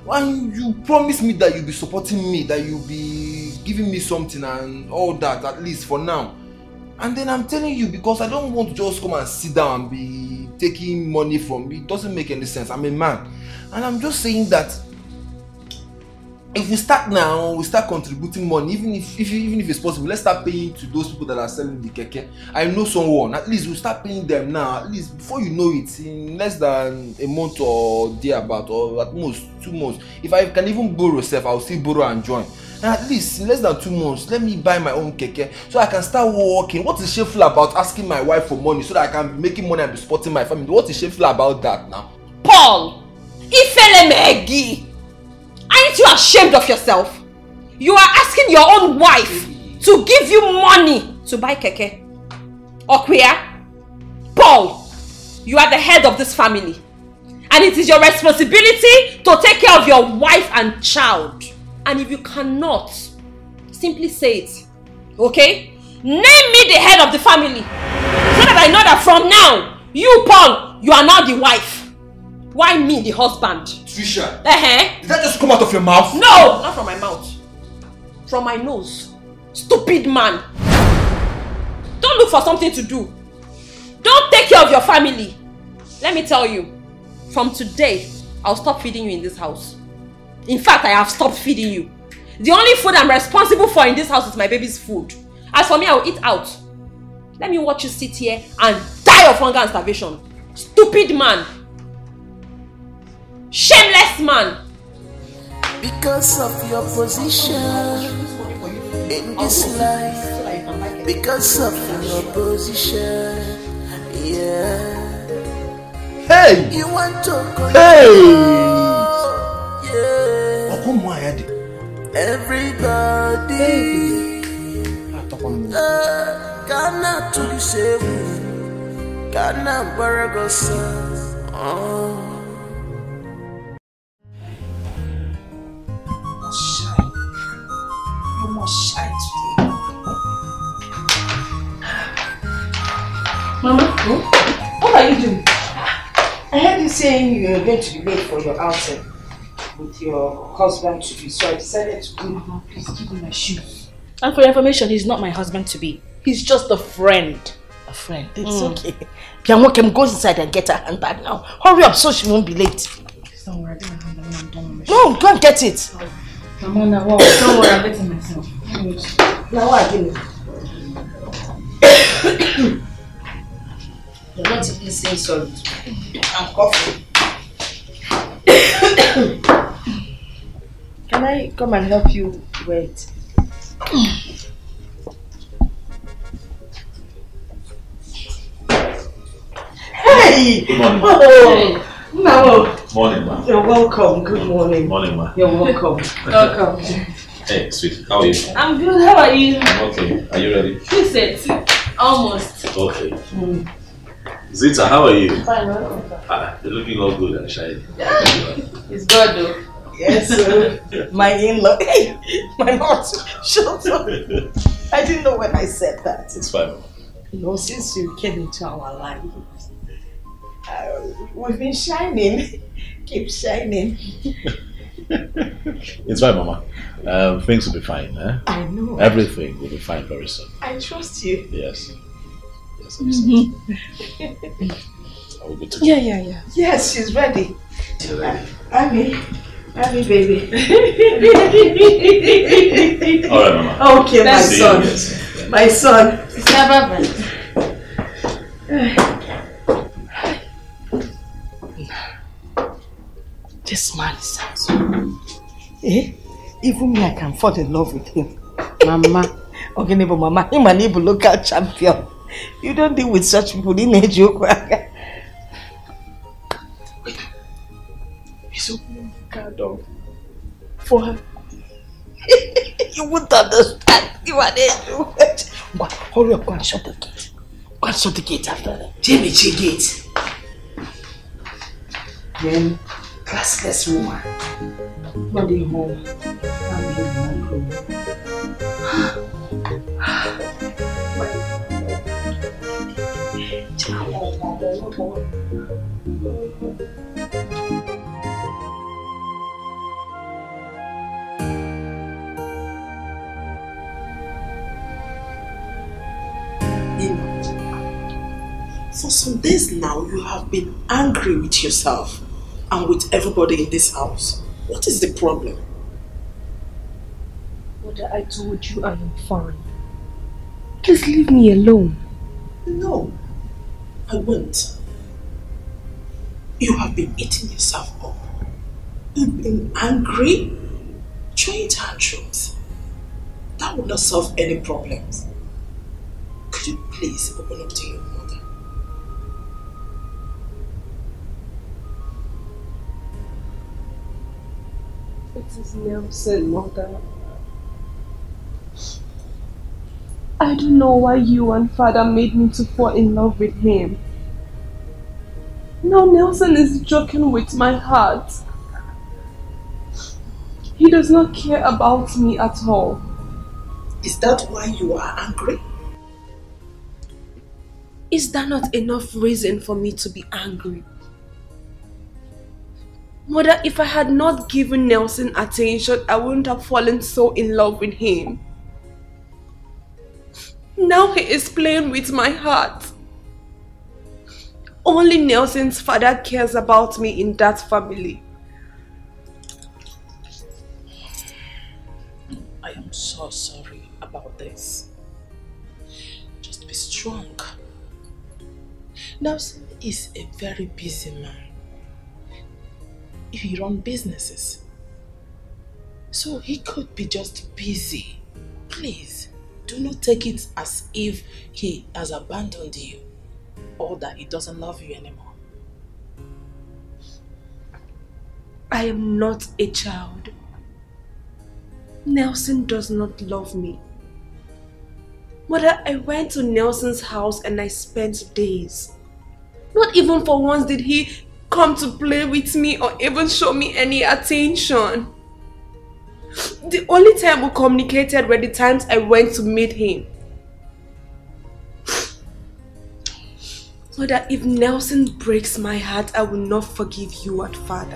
And you promised me that you'll be supporting me, that you'll be giving me something and all that, at least for now. And then I'm telling you, because I don't want to just come and sit down and be taking money from me. It doesn't make any sense. I'm a man. And I'm just saying that if we start now, we start contributing money, even if it's possible, let's start paying to those people that are selling the keke. I know someone, at least we'll start paying them now, at least before you know it, in less than a month or thereabout, or at most 2 months. If I can even borrow self, I'll still borrow and join. And at least in less than 2 months, let me buy my own keke so I can start working. What is shameful about asking my wife for money so that I can be making money and be supporting my family? What is shameful about that now? Paul! Ifelemegi! Aren't you ashamed of yourself? You are asking your own wife to give you money to buy keke. Okwia? Paul, you are the head of this family. And it is your responsibility to take care of your wife and child. And if you cannot, simply say it. Okay? Name me the head of the family. So that I know that from now, you, Paul, you are now the wife. Why me, the husband? Trisha, did that just come out of your mouth? No, not from my mouth. From my nose. Stupid man. Don't look for something to do. Don't take care of your family. Let me tell you, from today, I'll stop feeding you in this house. In fact, I have stopped feeding you. The only food I'm responsible for in this house is my baby's food. As for me, I will eat out. Let me watch you sit here and die of hunger and starvation. Stupid man. Shameless man. Because of your position in this life, because of your position, yeah. Hey! You want to control, yeah. Everybody, Ghana to the same, Ghana Baragosa. You must shine today. Mama, what are you doing? I heard you saying you were going to be late for your outing with your husband to be, so I decided to go. Mama, please give me my shoes. And for your information, he's not my husband to be. He's just a friend. A friend? It's okay. Bianwokem goes inside and get her handbag now. Hurry up so she won't be late. Don't worry, I'm done. No, go and get it. Mama, now, don't worry, I'm getting myself. Now what again? You're not even saying sorry. I'm coughing. Can I come and help you wait? Hey! Good morning. Oh, no. Morning, ma. You're welcome. Good morning. Morning, ma. You're welcome. Welcome. Hey, sweet. How are you? I'm good. How are you? I'm okay. Are you ready? You said almost. Okay. Zita, how are you? Fine, welcome. You're looking all good and shiny. It's good though. Yes, my in-law. Hey, my mouth. Shut up. I didn't know when I said that. It's fine. You know, since you came into our life, we've been shining. Keep shining. It's fine, Mama. Things will be fine. Eh? I know. Everything will be fine very soon. I trust you. Yes. Yes, I will be too. Yeah. Yes, she's ready. You're ready. Abby, baby. Alright, Mama. Okay, my See son. you, yes. My son. This man is handsome. Eh? Even me, I can fall in love with him. Mama. Okay, neighbor, Mama. Him and Ibu local champion. You don't deal with such people in a joke. Wait. He's opening the car door for her. You wouldn't understand. You are there. Hurry up, go and shut the gate. Go and shut the gate after that. Jamie, gate. Then, classless woman. Body home. For some days now, you have been angry with yourself and with everybody in this house. What is the problem? Mother, I told you I am fine. Please leave me alone. No, I won't. You have been eating yourself up. You've been angry, throwing tantrums. That will not solve any problems. Could you please open up to your mother? It is Nelson, Mother. I don't know why you and Father made me to fall in love with him. Now Nelson is joking with my heart. He does not care about me at all. Is that why you are angry? Is that not enough reason for me to be angry? Mother, if I had not given Nelson attention, I wouldn't have fallen so in love with him. Now he is playing with my heart. Only Nelson's father cares about me in that family. I am so sorry about this. Just be strong. Nelson is a very busy man. He runs businesses. So he could be just busy. Please, do not take it as if he has abandoned you or that he doesn't love you anymore. I am not a child. Nelson does not love me. Mother, I went to Nelson's house and I spent days. Not even for once did he come to play with me or even show me any attention. The only time we communicated were the times I went to meet him. Mother, if Nelson breaks my heart, I will not forgive you and Father.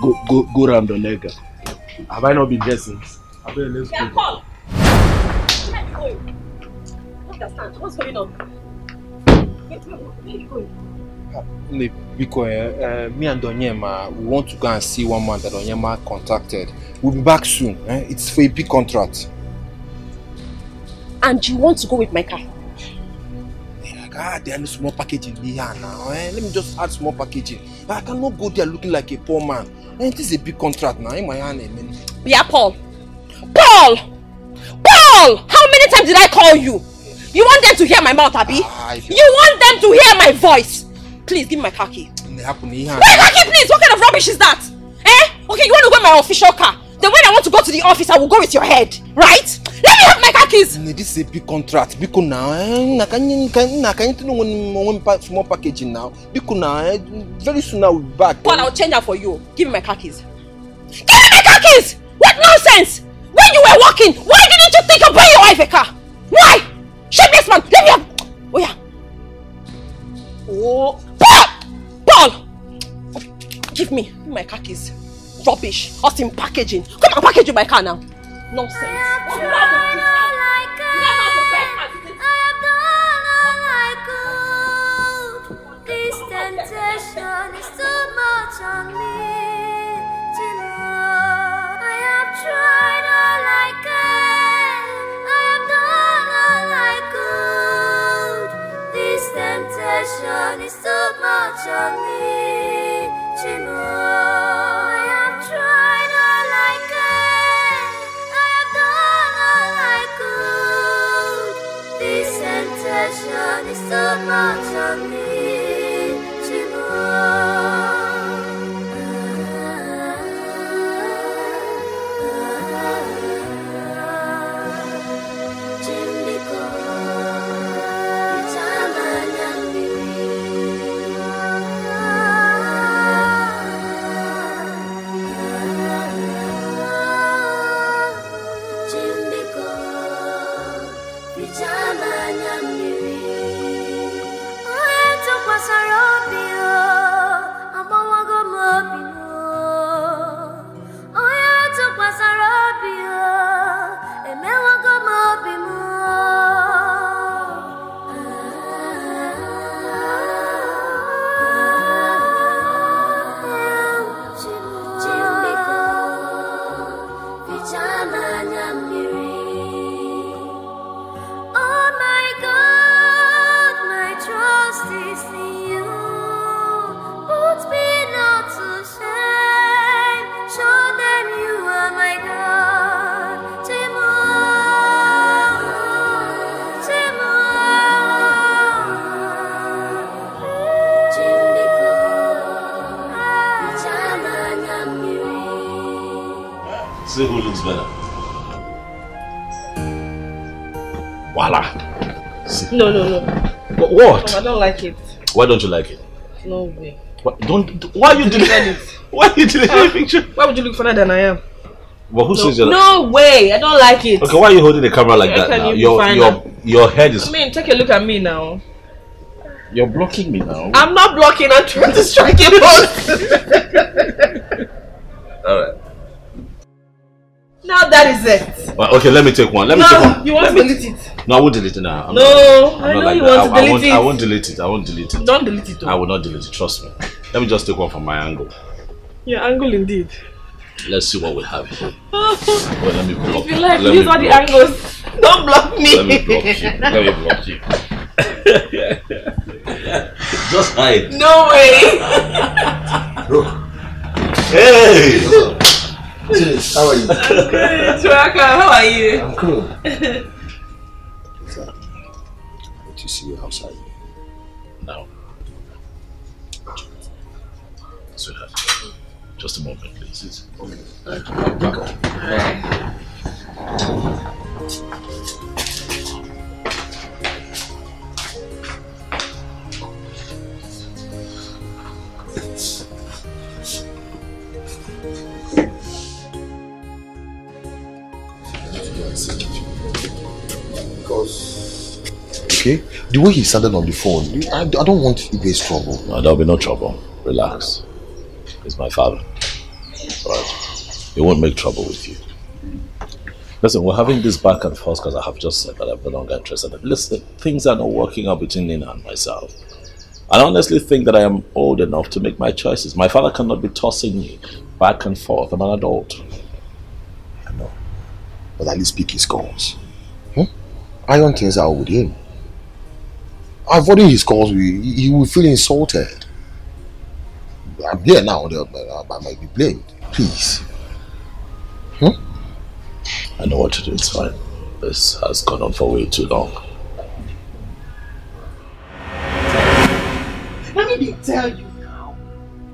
Go round the leg. Have I not been there since? Let's go. Paul! Let's go. Understand? What's going on? Where are you going? Because me and Donyema, we want to go and see one man that Donyema contacted. We'll be back soon. It's for a big contract. And you want to go with my car? God, there is small packaging here now. Let me just add small packaging. I cannot go there looking like a poor man. This is a big contract now. In my hand, yeah, Paul. Paul! Paul! How many times did I call you? You want them to hear my mouth, Abby? You want them to hear my voice? Please give me my car key. Wait, car key, please! What kind of rubbish is that? Okay, you want to go in my official car? Then when I want to go to the office, I will go with your head, right? Let me have my car keys! This is a big contract. Because now, can you small packaging now? Because now, very soon I will be back. Paul, I'll change that for you. Give me my car keys. Give me my car keys! What nonsense! When you were walking, why didn't you think of buying your wife a car? Why? Shameless man, let me have... Oh yeah. Oh, Paul! Give me my car keys. Rubbish, awesome packaging. Come on, package my car now. Nonsense. This temptation is too much on me. I have tried all I can. I have done all I could. This temptation is too much on me. I have tried all I can. I have done all I could. This temptation is too much on me. See who looks better. Voila. See. No. What? I don't like it. Why don't you like it? No way. Why are you deleting it? Why are you deleting the picture? Why would you look funnier than I am? Well, who says you're No way, I don't like it. Okay, why are you holding the camera like that now? Your head is... I mean, take a look at me now. You're blocking me now. I'm not blocking, I'm trying to strike a pose. Alright. Now that is it. Well, okay, let me take one. Let me take one. You want to delete it? No, I won't delete it now. I know you want to delete it. I won't delete it. I won't delete it. Don't delete it. I will not delete it, trust me. Let me just take one from my angle. Your angle indeed. Let's see what we have here. Well, let me block. If you like, use all the angles. Don't block me. Let me block you. Let me block you. Just hide. No way. Hey! How are you? I'm good. Chwaka, how are you? I'm cool. Good to see you outside. Now. Sweetheart, just a moment, please. Thank you. Because, okay, the way he sounded on the phone, I don't want you guys trouble. No, there'll be no trouble. Relax. He's my father. But it won't make trouble with you. Listen, we're having this back and forth because I have just said that I'm no longer interested. Listen, things are not working out between Nina and myself. I honestly think that I am old enough to make my choices. My father cannot be tossing me back and forth. I'm an adult. I know. But at least pick his calls. Iron things out with him. Avoiding his calls, he will feel insulted. I'm here now, I might be blamed. Please. I know what to do, it's fine. This has gone on for way too long. Let me tell you now.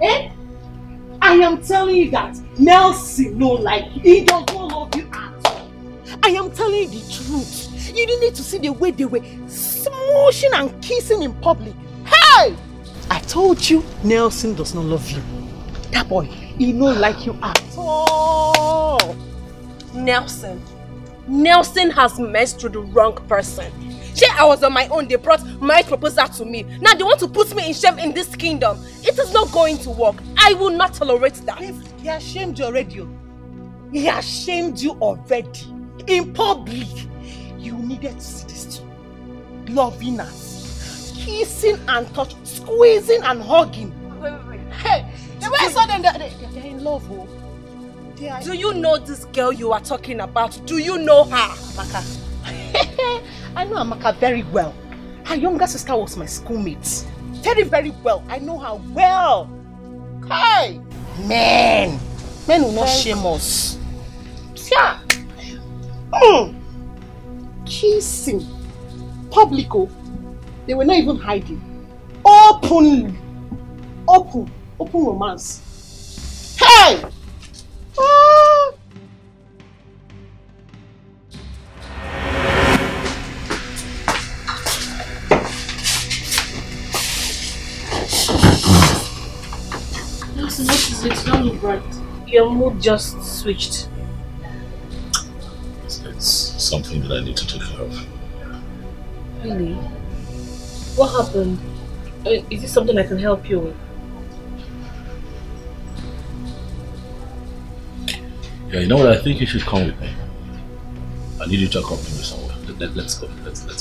I am telling you that Nelson no like you. He does not love you at all. I am telling you the truth. You didn't need to see the way they were smooshing and kissing in public. Hey! I told you Nelson does not love you. That boy, he don't like you at all. Nelson has messed with the wrong person. I was on my own, they brought marriage proposal to me. Now they want to put me in shame in this kingdom. It is not going to work. I will not tolerate that. He has shamed you already. He has shamed you already. In public. You needed to see this too. Loving us. Kissing and touching. Squeezing and hugging. Wait. Hey, the way I saw them, they're in love. Oh. Do you know this girl you are talking about? Do you know her? Amaka. I know Amaka very well. Her younger sister was my schoolmate. Very, very well. I know her well. Hey! Men will not shame us. Yeah. Kissing. Publico. They were not even hiding. Openly. Open romance. Hey! Nelson, what is it? Don't look right. Your mood just switched. It's something that I need to take care of. Really? What happened? Is this something I can help you with? Yeah, you know what? I think you should come with me. I need you to accompany me somewhere. Let's go. Let's go.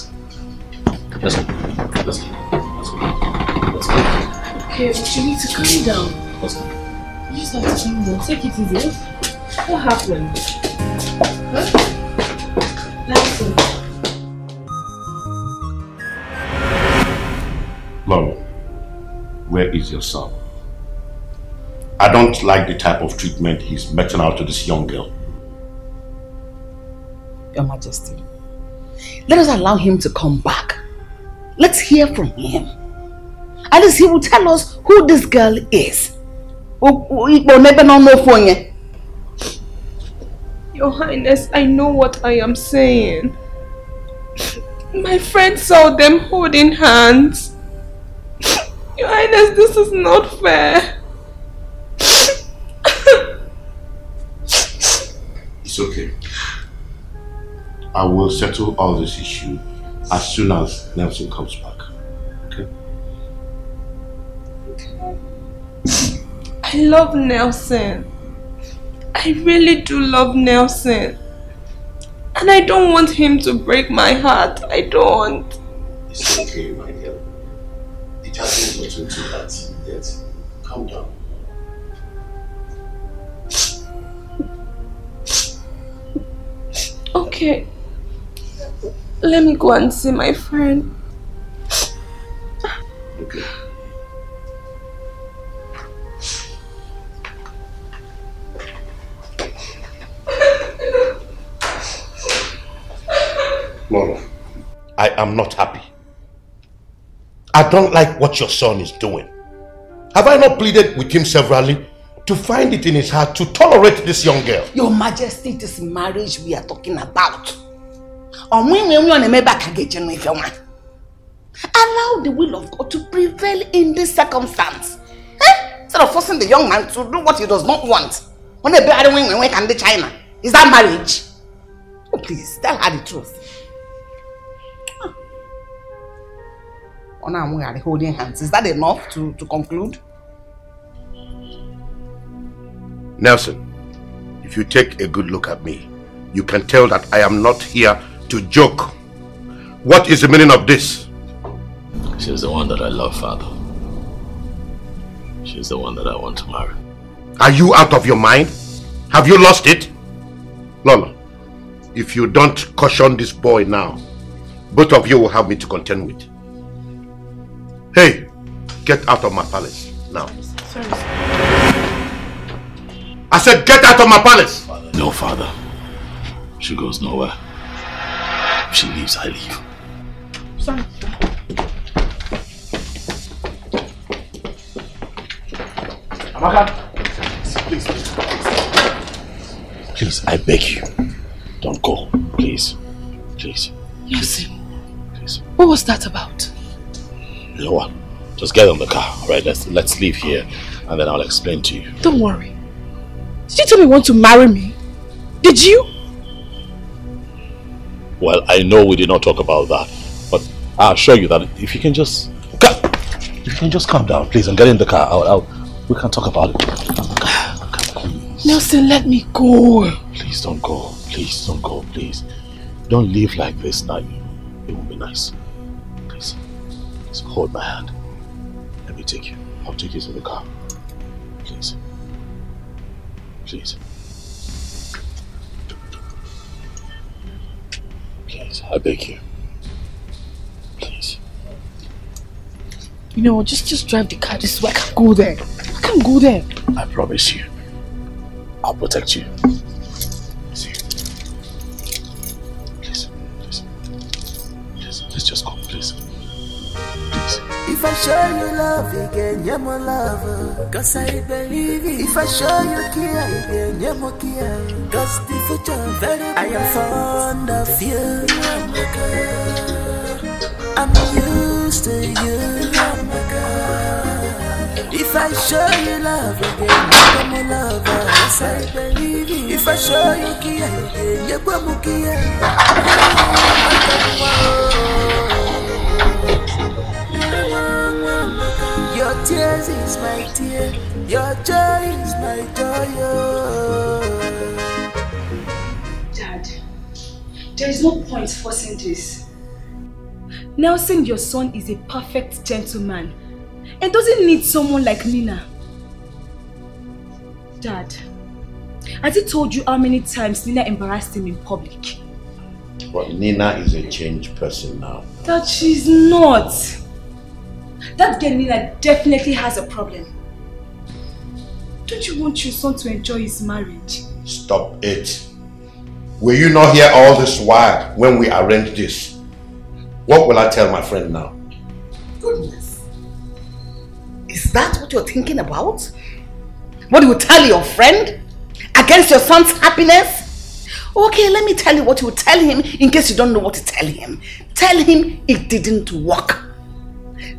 Okay, but you need to calm down. Let's go. You just have to calm down. Take it easy. What happened? Nelson. Lauren, where is your son? I don't like the type of treatment he's meting out to this young girl. Your Majesty, let us allow him to come back. Let's hear from him. At least he will tell us who this girl is. Your Highness, I know what I am saying. My friend saw them holding hands. Your Highness, this is not fair. It's okay. I will settle all this issue as soon as Nelson comes back. Okay? I love Nelson. I really do love Nelson. And I don't want him to break my heart. I don't. It's okay, my dear. It hasn't gotten to that yet. Calm down. Okay. Let me go and see my friend. Okay. Mama, I am not happy. I don't like what your son is doing. Have I not pleaded with him severally to find it in his heart to tolerate this young girl? Your Majesty, it is marriage we are talking about. Allow the will of God to prevail in this circumstance. Instead of forcing the young man to do what he does not want. When they bury when can the China? Is that marriage? Oh, please, tell her the truth. Oh, now we are holding hands. Is that enough to conclude? Nelson, if you take a good look at me, you can tell that I am not here to joke. What is the meaning of this? She's the one that I love, Father. She's the one that I want to marry. Are you out of your mind? Have you lost it? Lola, if you don't caution this boy now, both of you will have me to contend with. Hey, get out of my palace now. Sorry. I said get out of my palace! No, Father. She goes nowhere. If she leaves, I leave. Sorry. Amaka, please, I beg you, don't go, please, please. Nelson, please. What was that about? You know what? Just get on the car, all right? Let's leave here, and then I'll explain to you. Don't worry. Did you tell me you want to marry me? Did you? Well, I know we did not talk about that, but I assure you that if you can just calm down, please, and get in the car, we can talk about it. Please. Nelson, let me go. Please don't go. Please don't go. Please, don't leave like this now. It won't be nice. Please, just hold my hand. Let me take you. I'll take you to the car. Please. Please. Please, I beg you. Please. You know what? Just drive the car this way. I can't go there. I can't go there. I promise you. I'll protect you. See. Please. Let's just go, please. Please. If I show you love again, you're my lover. Cause I believe it. If I show you care again, you're my care. Cause the future very bright. I am fond of you. You're my girl. I'm used to you. You're my girl. If I show you love again, you're my lover. Cause I believe it. If I show you care again, you're my care. Your tears is my tear, your joy is my joy. Dad, there is no point forcing this. Nelson, your son, is a perfect gentleman and doesn't need someone like Nina. Dad, has he told you how many times Nina embarrassed him in public? But Nina is a changed person now. That she's not. That girl Nina definitely has a problem. Don't you want your son to enjoy his marriage? Stop it. Were you not here all this while when we arranged this? What will I tell my friend now? Goodness. Is that what you're thinking about? What you will tell your friend? Against your son's happiness? Okay, let me tell you what you will tell him in case you don't know what to tell him. Tell him it didn't work.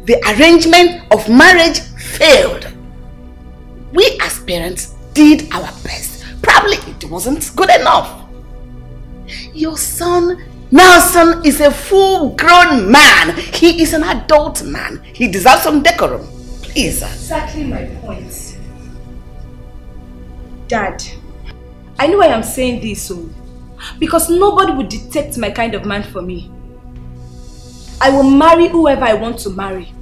The arrangement of marriage failed. We as parents did our best. Probably it wasn't good enough. Your son, Nelson, is a full-grown man. He is an adult man. He deserves some decorum. Please. Exactly my point. Dad, I know I am saying this because nobody would detect my kind of man for me. I will marry whoever I want to marry.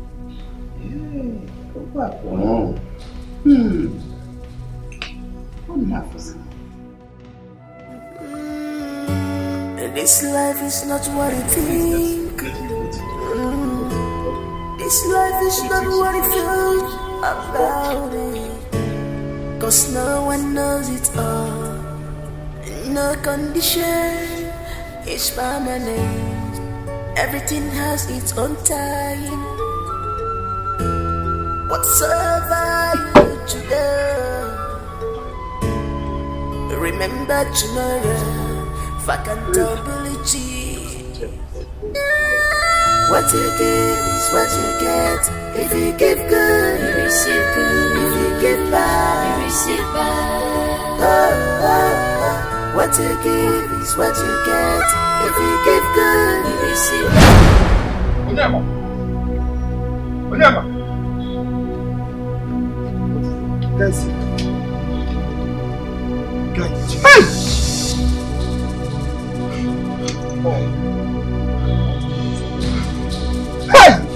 This life is not what you think. This life is not what you feel about it. Cause no one knows it all. No condition is permanent. Everything has its own time. Whatsoever you do, remember tomorrow. Accountability. What you give is what you get. If you give good, you receive good. If you give bad, you receive bad. What you give is what you get. If you give good, you receive bad. guy. Hey! Hey!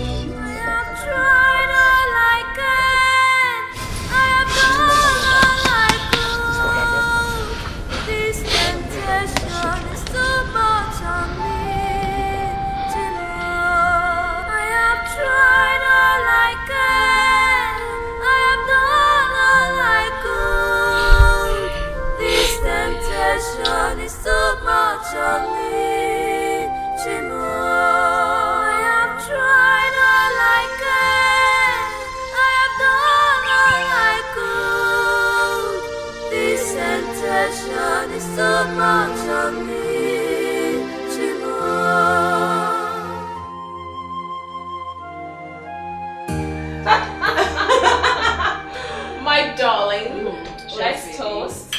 My darling, let's toast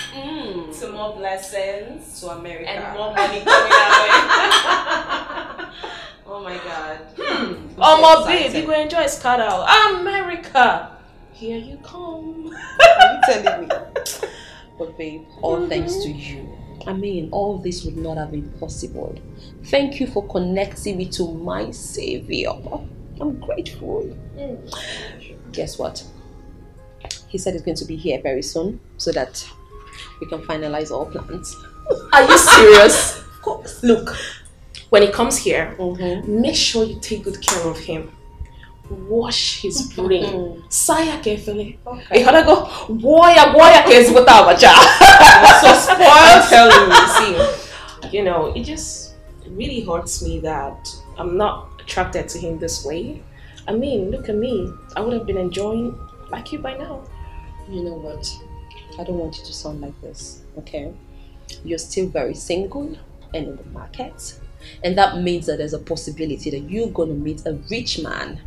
to more blessings, to America, and more money coming our way. Oh my God. Oh my babe, you gonna enjoy Scatter. America, here you come. Are you telling me? But babe, all thanks to you. I mean, all this would not have been possible. Thank you for connecting me to my savior. I'm grateful. Guess what? He said he's going to be here very soon so that we can finalize all plans. Are you serious? Of course. Look, when he comes here, make sure you take good care of him. Wash his brain. Saya carefully. Okay. You gotta go. Warrior is with our job. So spoiled. I'm telling you. See, you know, it just really hurts me that I'm not attracted to him this way. I mean, look at me. I would have been enjoying like you by now. You know what? I don't want you to sound like this, okay? You're still very single and in the market. And that means that there's a possibility that you're going to meet a rich man.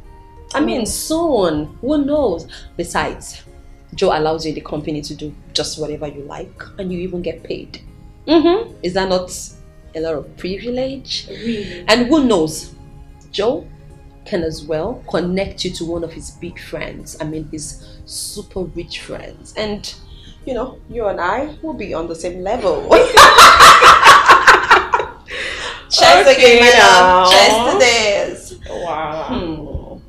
I mean, soon. Who knows? Besides, Joe allows you in the company to do just whatever you like. And you even get paid. Is that not a lot of privilege? Really? And who knows? Joe can as well connect you to one of his big friends. I mean, his super rich friends. And, you know, you and I will be on the same level. Cheers again, madam. Cheers to this. Wow.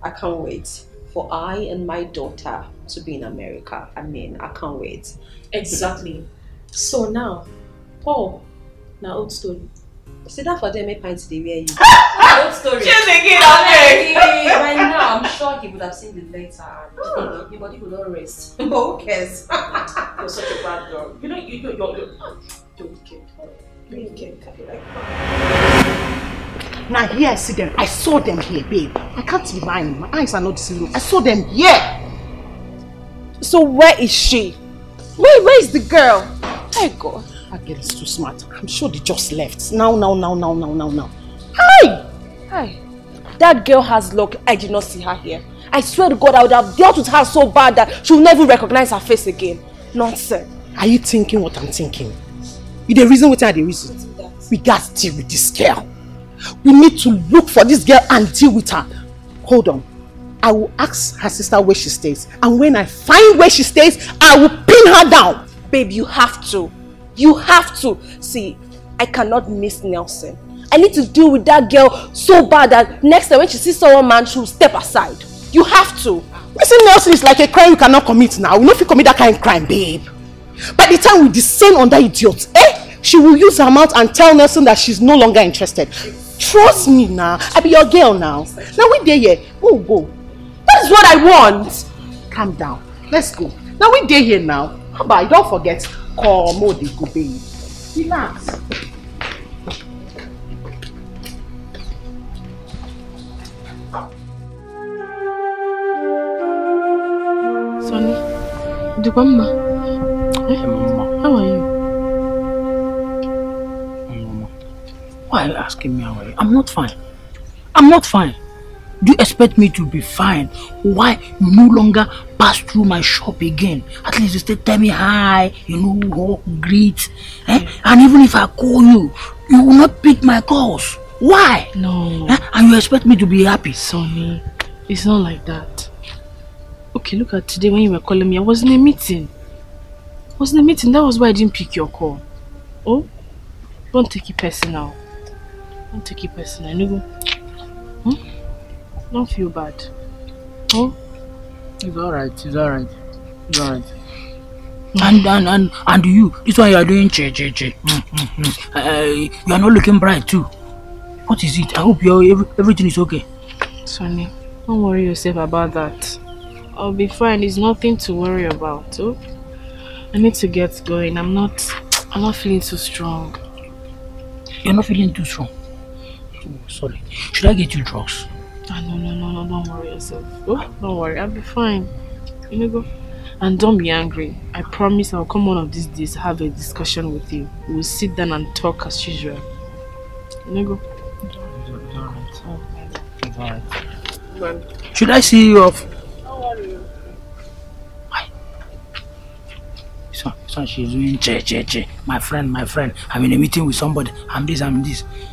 I can't wait for I and my daughter to be in America. I mean, I can't wait. Exactly. So now, Paul, now old story. See that for them, pints they wear you. Old story. Cheers again, by now, I'm sure he would have seen the letter. Your body would not rest. But who cares? You're such a bad girl. You know, you're wicked. You're wicked. Now here I see them. I saw them here, babe. I can't be lying. My eyes are not deceiving. I saw them here. So where is she? Where is the girl? Hey God. That girl is too smart. I'm sure they just left. Now. Hi! Hi. That girl has luck. I did not see her here. I swear to God, I would have dealt with her so bad that she will never recognize her face again. Nonsense. Are you thinking what I'm thinking? You the reason what are the reason? We got to deal with this girl. We need to look for this girl and deal with her. Hold on. I will ask her sister where she stays. And when I find where she stays, I will pin her down. Babe, you have to. You have to. See, I cannot miss Nelson. I need to deal with that girl so bad that next time when she sees someone man, she will step aside. You have to. Missing Nelson is like a crime you cannot commit now. You know if you commit that kind of crime, babe. By the time we descend on that idiot, she will use her mouth and tell Nelson that she's no longer interested. Trust me now. I be your girl now. Now we there here. We'll go. That is what I want. Calm down. Let's go. Now we there here now. How about don't forget call Modi go babe. Relax. Sonny, the mama. Mama. How are you? Mama. Why are you asking me how are you? I'm not fine. I'm not fine. Do you expect me to be fine? Why you no longer pass through my shop again? At least you still tell me hi, you know, walk, greet. And even if I call you, you will not pick my calls. Why? No. And you expect me to be happy? Sonny, it's not like that. Okay, look at today when you were calling me. I was in a meeting. was in the meeting. That was why I didn't pick your call. Oh, don't take it personal. Don't take it personal. You know? Don't feel bad. Oh, it's alright. It's alright. It's alright. And you, this one you are doing che. You are not looking bright too. What is it? I hope everything is okay. Sonny, don't worry yourself about that. I'll be fine. There's nothing to worry about. Oh, I need to get going. I'm not feeling too strong. You're not feeling too strong? Oh, sorry. Should I get you drugs? No, don't worry yourself. Oh, don't worry, I'll be fine. You know, go. And don't be angry. I promise I'll come one of these days to have a discussion with you. We'll sit down and talk as usual. You know, go. It's alright. Should I see you off? Don't worry. So she's doing che. My friend. I'm in a meeting with somebody. I'm this.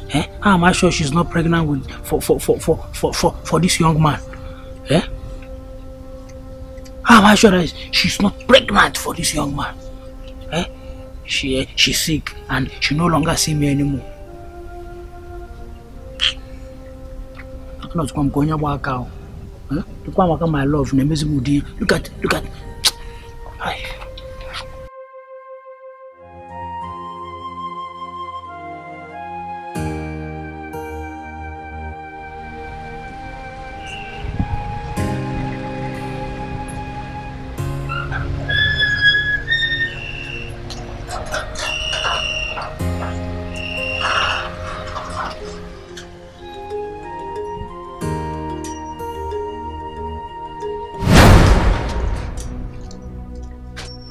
Eh? How am I sure she's not pregnant with for this young man? Eh? How am I sure that she's not pregnant for this young man? Eh? She's sick and she no longer see me anymore. I'm going to work out. Look at my love. Look at. Hi.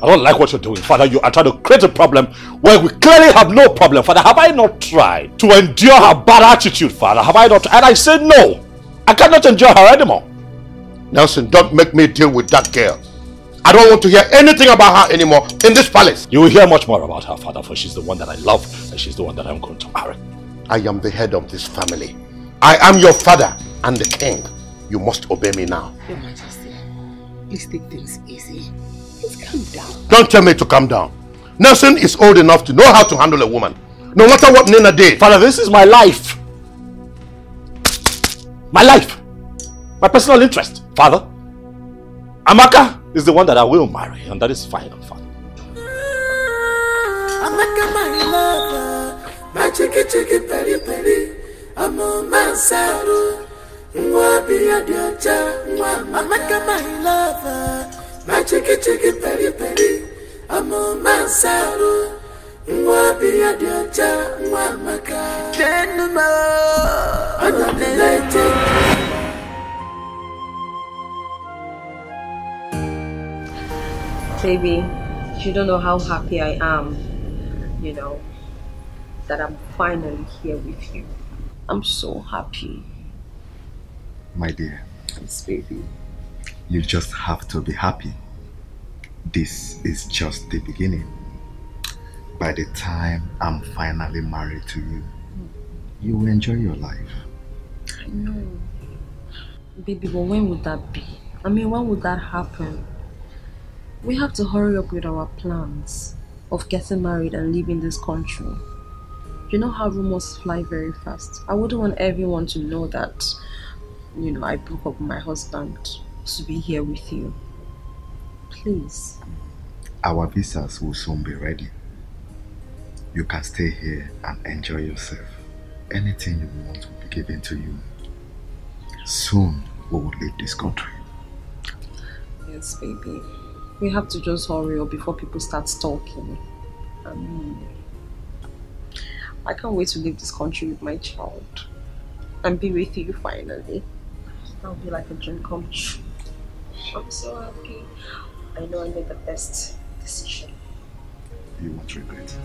I don't like what you're doing, Father. You are trying to create a problem where we clearly have no problem, Father. Have I not tried to endure her bad attitude, Father? Have I not? And I said no. I cannot endure her anymore. Nelson, don't make me deal with that girl. I don't want to hear anything about her anymore in this palace. You will hear much more about her, Father, for she's the one that I love and she's the one that I'm going to marry. I am the head of this family. I am your father and the king. You must obey me now. Your Majesty, please take things easy. Please calm down. Don't tell me to calm down. Nelson is old enough to know how to handle a woman. No matter what Nina did. Father, this is my life. My life. My personal interest. Father, Amaka is the one that I will marry, and that is final, Father. Amaka, my lover, my chicky peri. I'm a man saddle. Amaka, my lover, my chicky peri. I'm a man saddle. Baby, you don't know how happy I am, you know, that I'm finally here with you. I'm so happy. My dear, Yes, baby. you just have to be happy. This is just the beginning. By the time I'm finally married to you, you will enjoy your life. I know. Baby, but when would that be? I mean, when would that happen? We have to hurry up with our plans of getting married and leaving this country. You know how rumors fly very fast. I wouldn't want everyone to know that, you know, I broke up with my husband to be here with you. Please. Our visas will soon be ready. You can stay here and enjoy yourself. Anything you want will be given to you. Soon we will leave this country. Yes, baby. We have to just hurry up before people start stalking. I mean, I can't wait to leave this country with my child and be with you finally. That'll be like a dream come true. I'm so happy. I know I made the best decision. You won't regret it.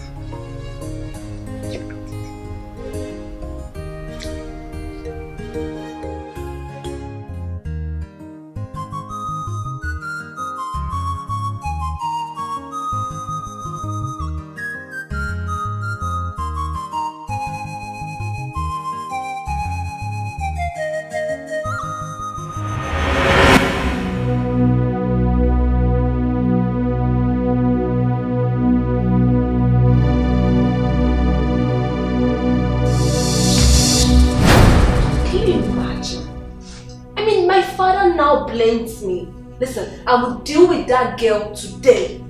Listen, I will deal with that girl today.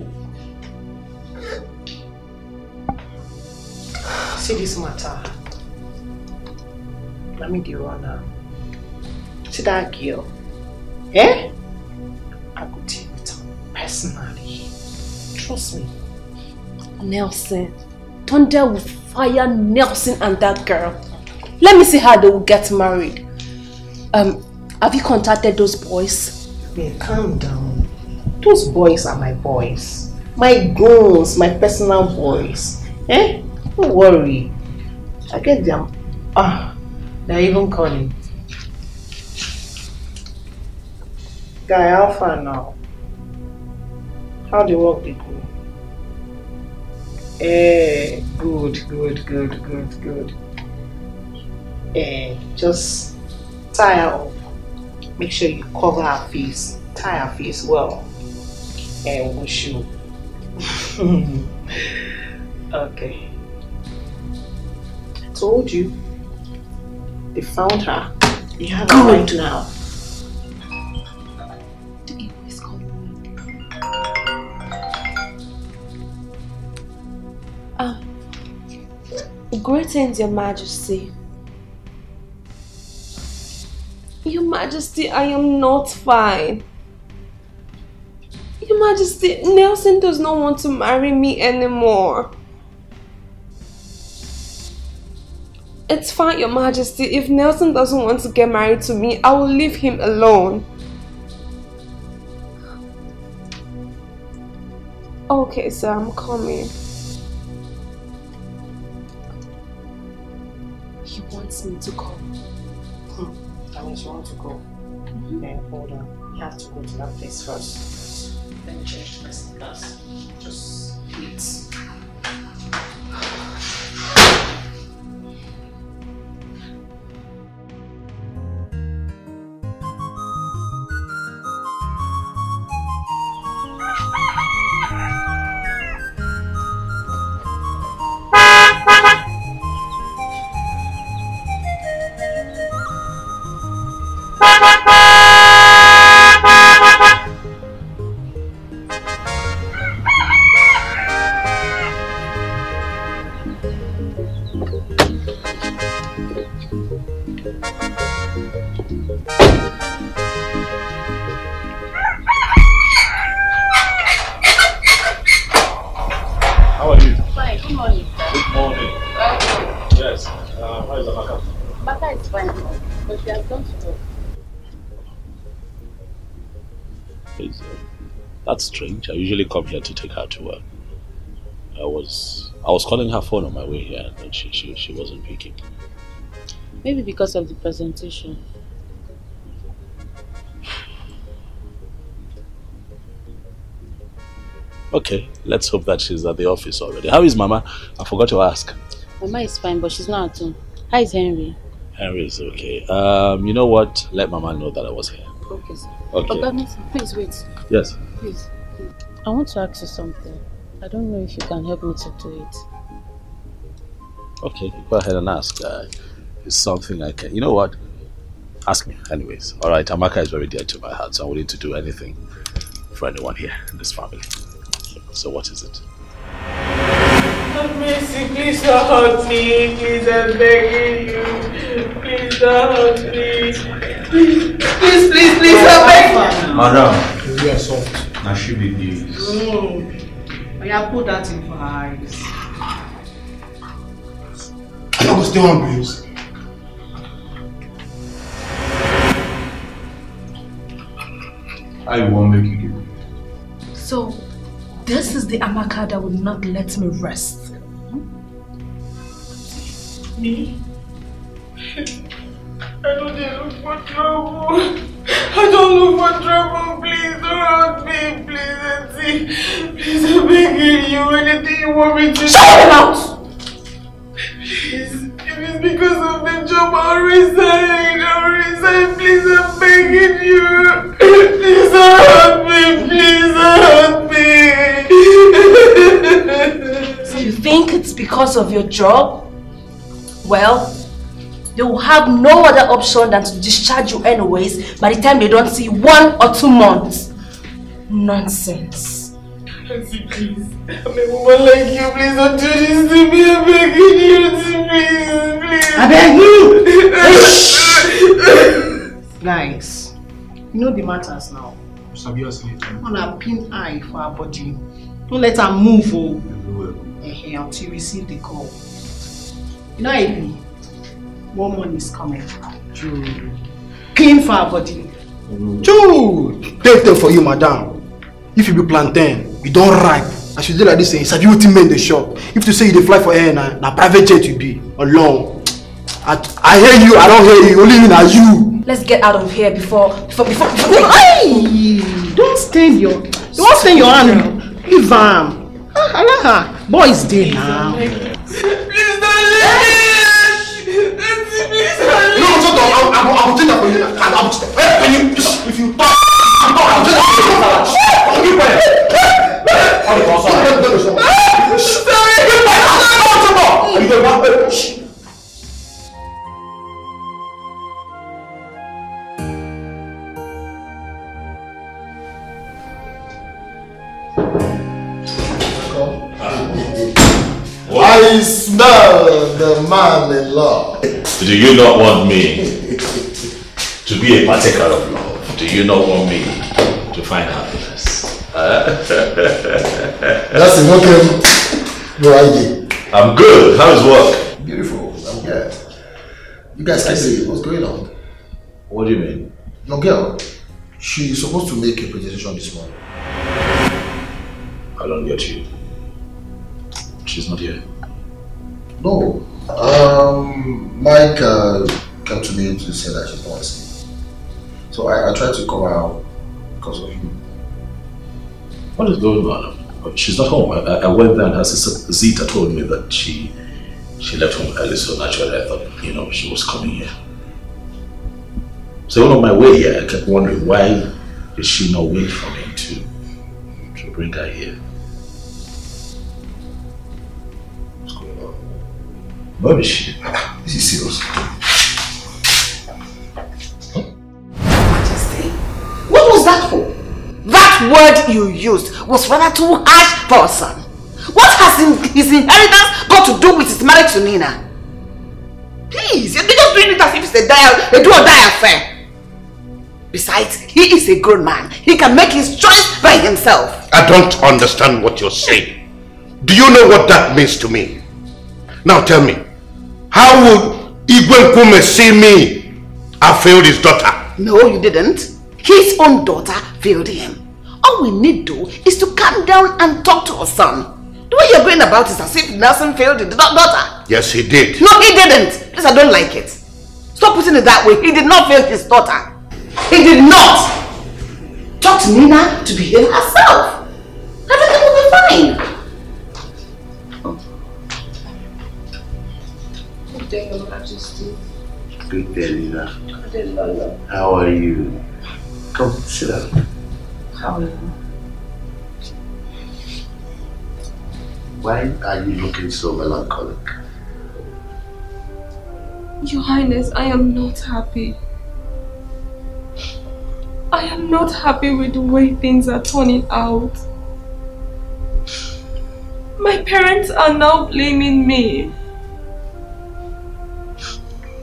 See this matter. Let me do one now. See that girl? Eh? I will deal with her personally. Trust me. Nelson, thunder will fire Nelson and that girl. Let me see how they will get married. Have you contacted those boys? Yeah, calm down. Those boys are my boys. My goons, my personal boys. Eh? Don't worry. I get them. They're even calling. Guy, how far now? How the work they go? Good. Just tie her up. Make sure you cover her face. Tie her face well. And wash you. Okay. I told you. They found her. You have her right now. Greetings, Your Majesty. Your Majesty, I am not fine. Your Majesty, Nelson does not want to marry me anymore. It's fine, Your Majesty. If Nelson doesn't want to get married to me, I will leave him alone. Okay, sir, I'm coming. He wants me to come. That means you want to go. Then hold on. You have to go to that place first. Then change the sneakers. Just eat. That's strange. I usually come here to take her to work. I was calling her phone on my way here and she wasn't picking. Maybe because of the presentation. Okay, let's hope that she's at the office already. How is Mama? I forgot to ask. Mama is fine, but she's not at home. How is Henry? Henry is okay. You know what? Let Mama know that I was here. Okay, sir. Okay. Oga, please wait. Yes. Please. I want to ask you something. I don't know if you can help me to do it. Okay, go ahead and ask. It's something I can... You know what? Ask me anyways. Alright, Amaka is very dear to my heart, so I'm willing to do anything for anyone here in this family. So what is it? Mercy, please don't hurt me. Please, I'm begging you. Please don't hurt me. Please, I'm begging you. Madam, we are soft. Now she be this. Oh, yeah, put that in for her eyes. Can you stay on, please? I won't make you give me. So, this is the Amaka that will not let me rest. Me? I don't look for trouble. I don't look for trouble. Please don't hurt me. Please, Auntie. Please, I'm begging you. Anything you want me to do. Shut your mouth! Please. If it's because of the job, I'll resign. Please, I'm begging you. Please don't hurt me. Please don't hurt me. So you think it's because of your job? Well, they will have no other option than to discharge you anyways by the time they don't see 1 or 2 months. Nonsense. Auntie, please. I'm a woman like you. Please don't do this to me. I'm begging you to please. I beg you! Guys, you know the matters now. On a pin eye for our body. Don't let her move until you receive the call. You know, Ivy, one money is coming. Clean for our body. Take them for you, madam. If you be plantain, you don't ripe. I should do like this, it's a beauty man in the shop. If to say you fly for air now, private jet you be alone. I hear you, I don't hear you, only you are you. Let's get out of here before. Hey! Don't stain your hand. Leave him. Boys day now. Please don't leave me. Please don't leave me. No, I'll take that for you. If you talk, I'll take that for you. I smell the man-in-law. Do you not want me to be a partaker of love? Do you not want me to find happiness? That's it, okay. I'm good. How is work? Beautiful. I'm here. You guys can see what's going on. What do you mean? Your girl, she's supposed to make a presentation this morning. I don't get you. She's not here. No. Mike came to me to say that she's not asleep. So I tried to come out because of you. What is going on? She's not home. I went there and her sister Zita told me that she left home early, so naturally I thought, she was coming here. So on my way here, I kept wondering why did she not wait for me to bring her here? What's going on? Where is she? This is serious. What was that for? That word you used was rather too harsh for a son. What has his inheritance got to do with his marriage to Nina? Please, you're just doing it as if it's a do or die affair. Besides, he is a grown man. He can make his choice by himself. I don't understand what you're saying. Do you know what that means to me? Now tell me, how will Igwe Nkume see me? I failed his daughter. No, you didn't. His own daughter failed him. All we need to do is to calm down and talk to our son. The way you're going about is as if Nelson failed his daughter. Yes, he did. No, he didn't. Please, I don't like it. Stop putting it that way. He did not fail his daughter. He did not. Talk to Nina to behave herself. Everything will be fine. Good day, Your Majesty. Good day, Nina. How are you? Come, sit down. How are you? Why are you looking so melancholic? Your Highness, I am not happy. I am not happy with the way things are turning out. My parents are now blaming me.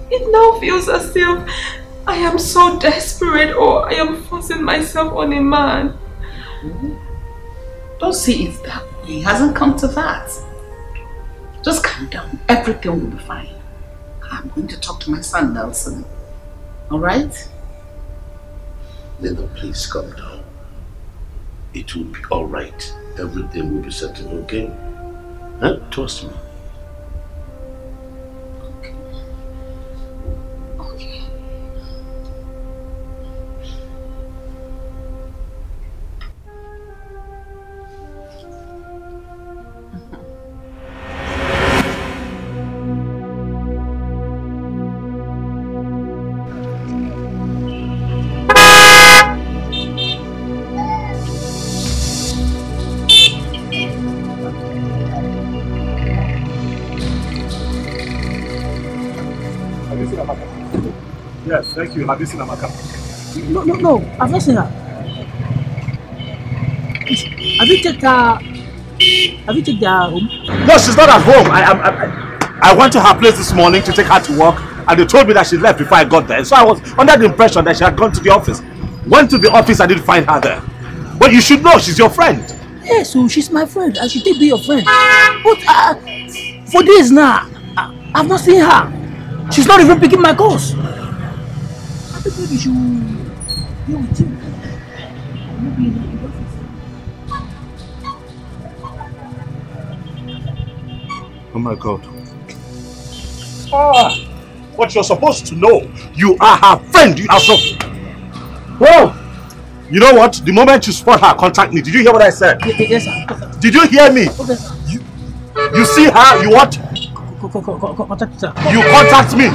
It now feels as if I am so desperate or I am forcing myself on a man. Don't see it that way. It hasn't come to that. Just calm down. Everything will be fine. I'm going to talk to my son, Nelson. Alright? Nina, please calm down. It will be alright. Everything will be settled, okay? Huh? Trust me. Yes, thank you. Have you seen Amaka? No, I've not seen her. Have you checked her? Have you checked their home? No, she's not at home. I went to her place this morning to take her to work, and they told me that she left before I got there. So I was under the impression that she had gone to the office. Went to the office, I didn't find her there. But you should know, she's your friend. Yes, so she's my friend, and she did be your friend. But for days now, I've not seen her. She's not even picking my calls. I think maybe she will be with you. Maybe in the office. Oh my God. But you're supposed to know, you are her friend. You are so... Whoa! You know what? The moment you spot her, contact me. Did you hear what I said? Yes, sir. Did you hear me? Okay, sir. You see her, you what? Contact her. You contact me.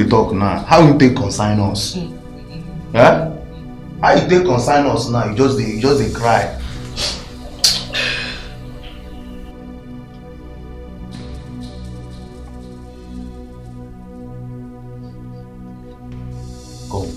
Talk now. How you take consign us? Yeah? How you take consign us now? You just they cry. Go.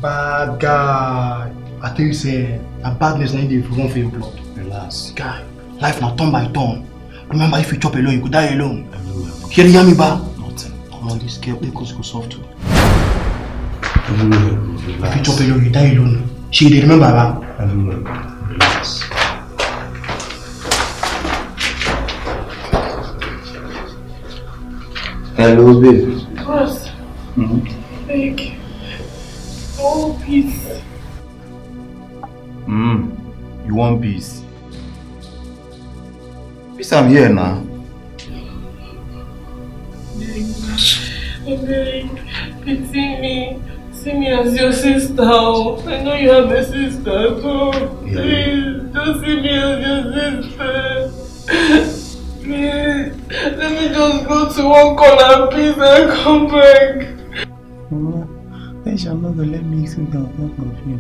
Bad guy. I tell you, say, a badness na dey run for your blood. Relax. Guy, life na turn by turn. Remember, if you chop alone, you could die alone. Here, hear me, ba? Nothing. Come on, this girl, they go soft too. Everywhere, relax. If you chop alone, you die alone. She dey remember, ba? Everywhere, relax. Hello, babe. Boss. Like, oh, peace. You want peace? Peace, I'm here now. Pity me. See me as your sister. I know you have a sister, so please, just see me as your sister. Please, let me just go to one corner, please, and come back. Then she's not gonna let me sit down in front of you.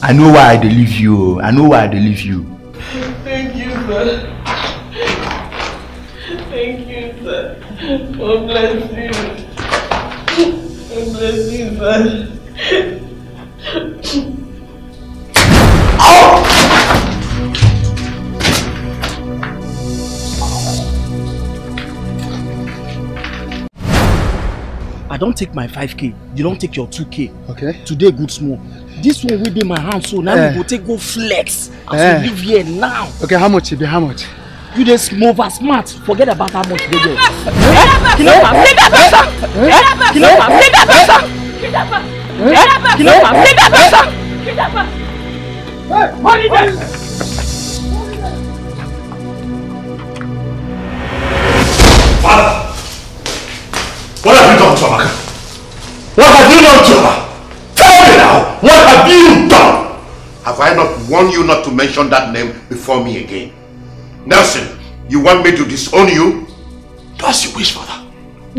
I know why I leave you. I know why I leave you. Thank you, sir. Thank you, sir. God bless you. God bless you, sir. I don't take my 5K. You don't take your 2K. Okay. Today, good small. This one will be my hand, so now we go take go flex. As we live here now. Okay, how much? How much? You just move as smart. Forget about how much they get. Father, what have you done to Amaka? What have you done to her? Tell me now, what have you done? Have I not warned you not to mention that name before me again? Nelson, you want me to disown you? Do as you wish, Father.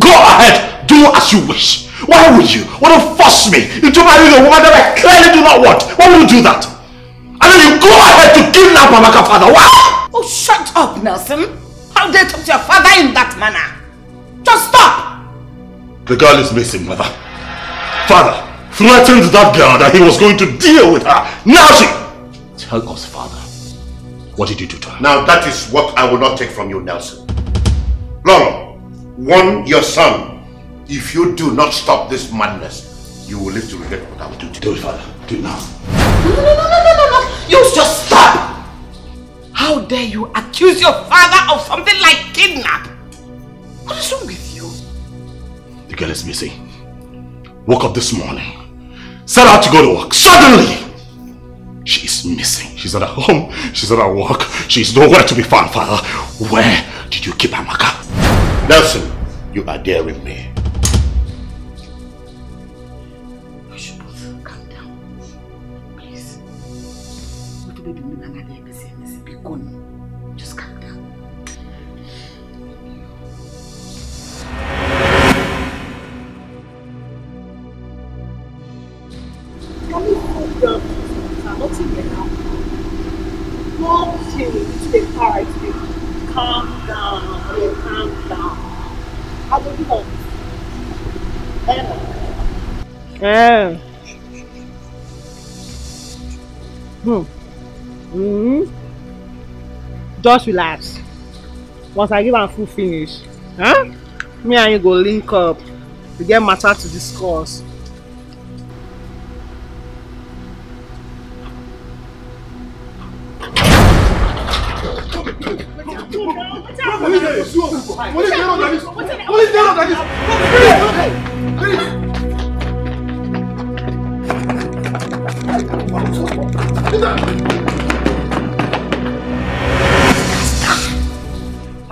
Go ahead, do as you wish. Why would you want to force me into marrying a woman that I clearly do not want? Why would you do that? And then you go ahead to kidnap Amaka, Father. Why? Oh, shut up, Nelson. How dare you talk to your father in that manner? Just stop! The girl is missing, Mother. Father threatened that girl that he was going to deal with her. Now she... tell us, Father. What did you do to her? Now that is what I will not take from you, Nelson. Lolo, warn your son. If you do not stop this madness, you will live to regret what I will do to you. Do it, Father. Do it now. No. You just stop! How dare you accuse your father of something like kidnap? What is wrong with you? The girl is missing. Woke up this morning. Set out to go to work. Suddenly, she is missing. She's not at home. She's not at work. She's nowhere to be found, Father. Where did you keep Amaka? Nelson, you are daring me. You should both calm down. Please. Just calm down. Can you hold down? Nothing here now. Nothing. It's the car. Calm down. Calm down. I will be home. Just relax. Once I give am full finish, me and you go link up. We get matter to discuss.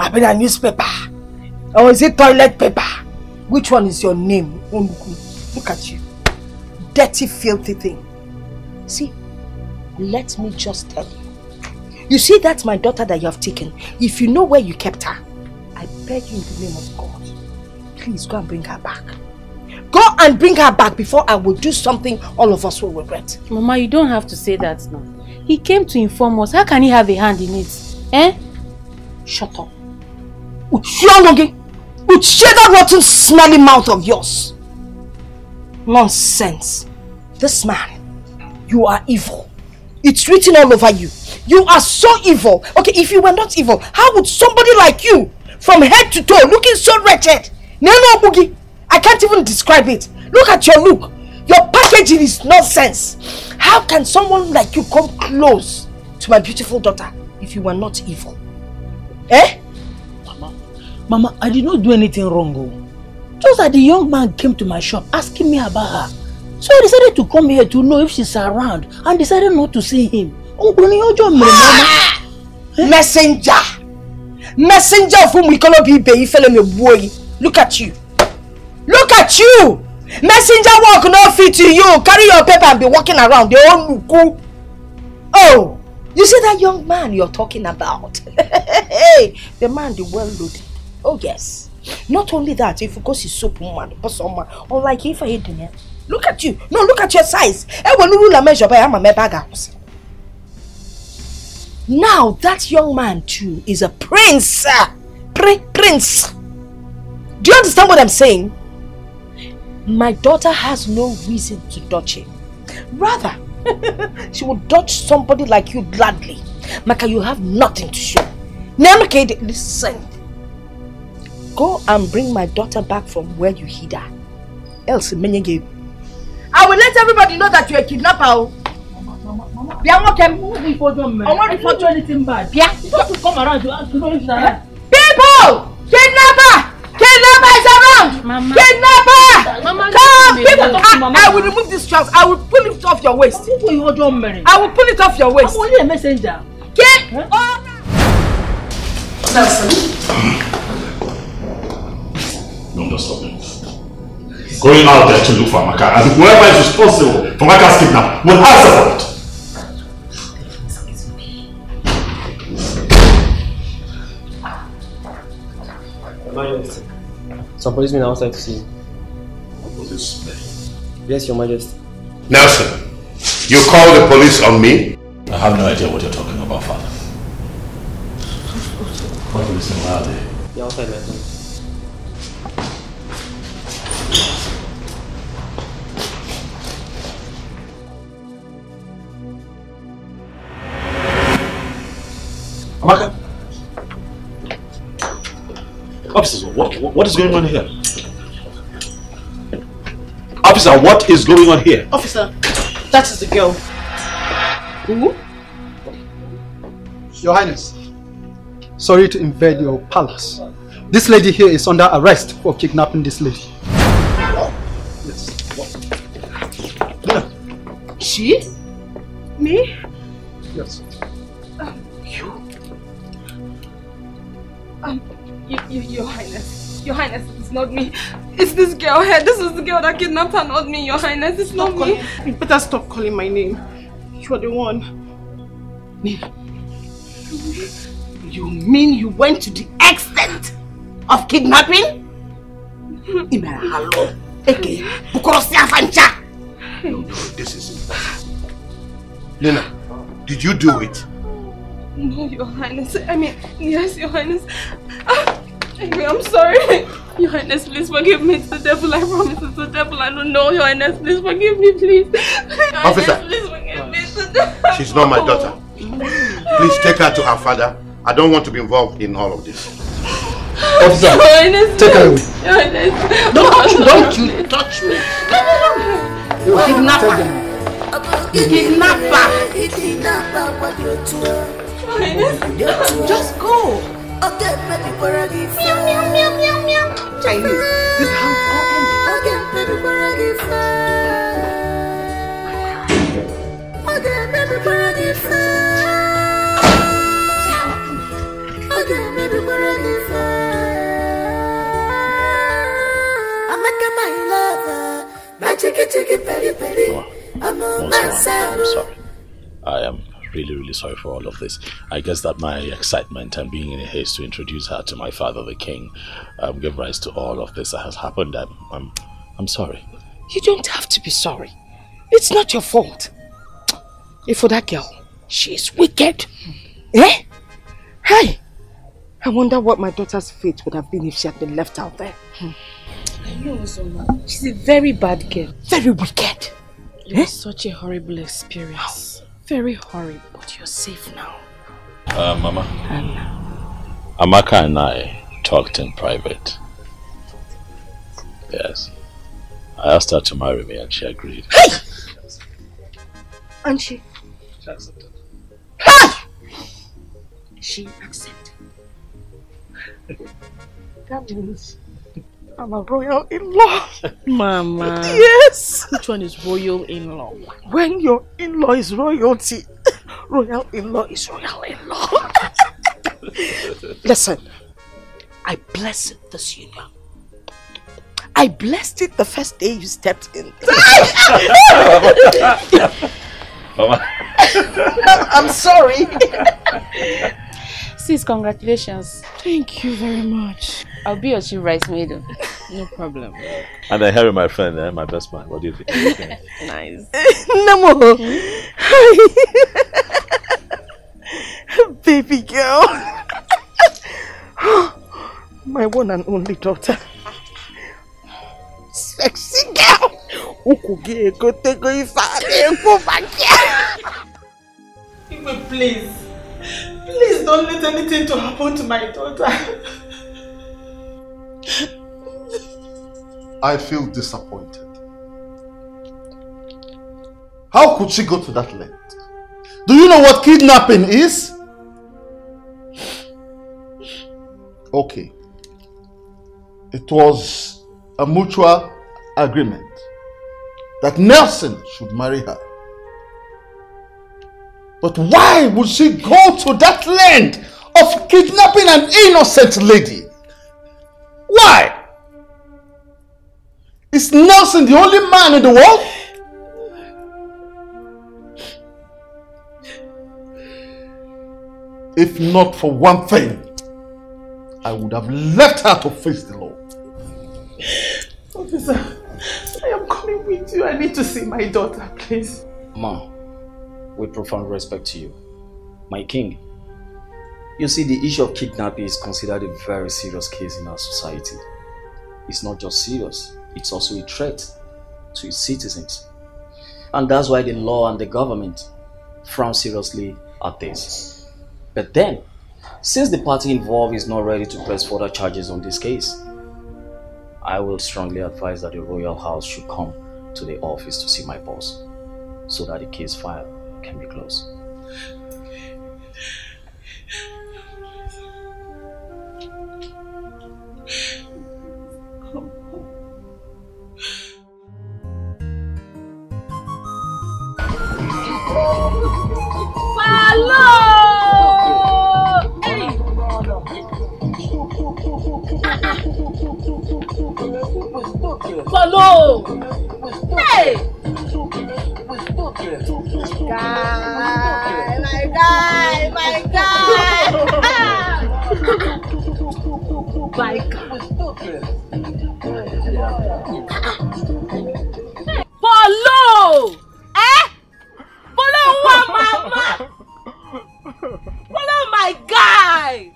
I bet a newspaper. Or is it toilet paper? Which one is your name? Look at you. Dirty, filthy thing. See, let me just tell you. You see, that's my daughter that you have taken. If you know where you kept her, I beg you in the name of God, please go and bring her back. Go and bring her back before I will do something all of us will regret. Mama, you don't have to say that now. He came to inform us. How can he have a hand in it? Shut up. With that rotten smelly mouth of yours. Nonsense. This man, you are evil. It's written all over you. You are so evil. Okay, if you were not evil, how would somebody like you, from head to toe, looking so wretched? No, Boogie. I can't even describe it. Look at your look. Your packaging is nonsense. How can someone like you come close to my beautiful daughter if you were not evil? Mama, I did not do anything wrong. Just that the young man came to my shop asking me about her. So I decided to come here to know if she's around and decided not to see him. Messenger! Messenger of whom we cannot be boy. Look at you. Look at you! Messenger work not fit to you. Carry your paper and be walking around. Oh, you see that young man you're talking about? Hey, the man, the well loaded. Oh yes. Not only that, if you go see soap woman, but someone, or like if I hate them, look at you. No, look at your size. Now that young man too is a prince. Prince. Do you understand what I'm saying? My daughter has no reason to dodge him. Rather, she would dodge somebody like you gladly. Maka, you have nothing to show. Listen. Go and bring my daughter back from where you hid her. Else, I will let everybody know that you're a kidnapper. I want to do anything bad. You have to come around to ask to know if that. People! Kidnapper! Kidnapper is around! Mama. Kidnapper! Mama, come! People! I will remove this trousers. I will pull it off your waist. I will pull it off your waist. I'm only a messenger. Get on! No, don't stop me. Going out there to look for Amaka, and whoever is responsible for Amaka's kidnap will answer for it. Some policemen are outside to see you. Policemen? Yes, Your Majesty. Nelson, you call the police on me? I have no idea what you're talking about, Father. What policemen are they? They're outside, my friend. Amaka. Officer, what is going on here? Officer, what is going on here? Officer, that is the girl. Who? Your Highness, sorry to invade your palace. This lady here is under arrest for kidnapping this lady. Yes. She? Me? Yes. Your Highness. Your Highness, it's not me. It's this girl here. This is the girl that kidnapped her, not me, Your Highness. It's not me. You better stop calling my name. You're the one. Me? You mean you went to the extent of kidnapping? Hello. No, this is impossible. Lena, did you do it? No, Your Highness. I mean, yes, Your Highness. Anyway, I'm sorry. Your Highness, please forgive me. It's the devil. I promise it's the devil. I don't know. Your Highness, please forgive me, please. Officer, please forgive me. It's the devil. She's not my daughter. Please take her to her father. I don't want to be involved in all of this. Officer, take her away. Your Highness. Don't you touch me. You kidnapper. Just go. Meow, meow, meow, meow. Chinese. This is how it's all I'm sorry. I am really sorry for all of this. I guess that my excitement and being in a haste to introduce her to my father, the king, gave rise to all of this that has happened. I'm sorry. You don't have to be sorry. It's not your fault. If for that girl, she is wicked. Eh? Hey! I wonder what my daughter's fate would have been if she had been left out there. I know, Zoma. She's a very bad girl. Very wicked. It was such a horrible experience. Very horrible. But you're safe now. Mama. Amaka and I talked in private. Yes. I asked her to marry me and she agreed. Hey! And she accepted. She accepted. That means I'm a royal in-law. Mama. Yes. Which one is royal in-law? When your in-law is royalty, royal in-law is royal in-law. Listen, I blessed this union. I blessed it the first day you stepped in. Mama. I'm sorry. Sis, congratulations. Thank you very much. I'll be your chief bridesmaid. No problem. And then Harry, my friend, my best man. What do you think? Nice. Namo. Baby girl. My one and only daughter. Sexy girl. Please. Please don't let anything to happen to my daughter. I feel disappointed. How could she go to that length? Do you know what kidnapping is? Okay. It was a mutual agreement that Nelson should marry her. But why would she go to that length of kidnapping an innocent lady? Why? Is Nelson the only man in the world? If not for one thing, I would have left her to face the law. Officer, I am coming with you. I need to see my daughter, please. Ma, with profound respect to you, my king, you see, the issue of kidnapping is considered a very serious case in our society. It's not just serious, it's also a threat to its citizens. And that's why the law and the government frown seriously at this. But then, Since the party involved is not ready to press further charges on this case, I will strongly advise that the royal house should come to the office to see my boss so that the case file can be closed. Follow! Hey! My guy! Follow! Eh? Follow what, mama? Follow my guy!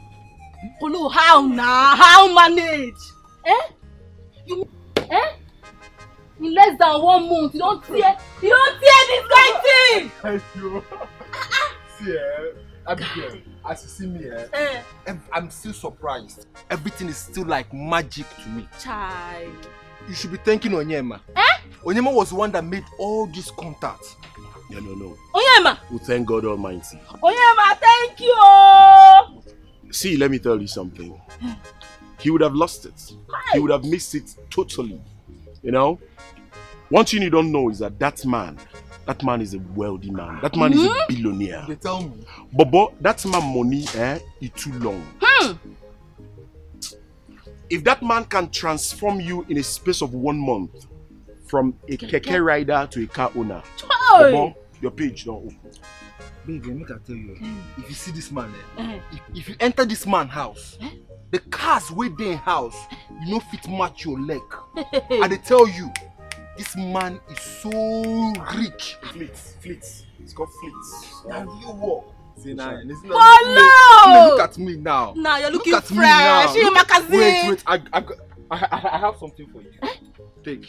Follow how now? How manage? Eh? You in less than 1 month, you don't tear this guy thing! Thank you. See, Abigail, as you see me, I'm still surprised. Everything is still like magic to me. Child. You should be thanking Onyema. Onyema was the one that made all these contacts. Yeah, no. Onyema! We thank God Almighty. Onyema, thank you! See, let me tell you something. He would have lost it. He would have missed it totally. You know? One thing you don't know is that man is a wealthy man. That man is a billionaire. They tell me. Bobo, that man money is too long. If that man can transform you in a space of 1 month from a keke rider to a car owner, Bobo, your page don't open. Baby, make I tell you, if you see this man, if you enter this man's house, the cars where they in house, you know fit match your leg. And they tell you, this man is so rich. Fleets. It's called Fleets. Now you walk. See now, Follow! look at me now. Now you're looking look at fresh. Me now. Wait, I have something for you. Take.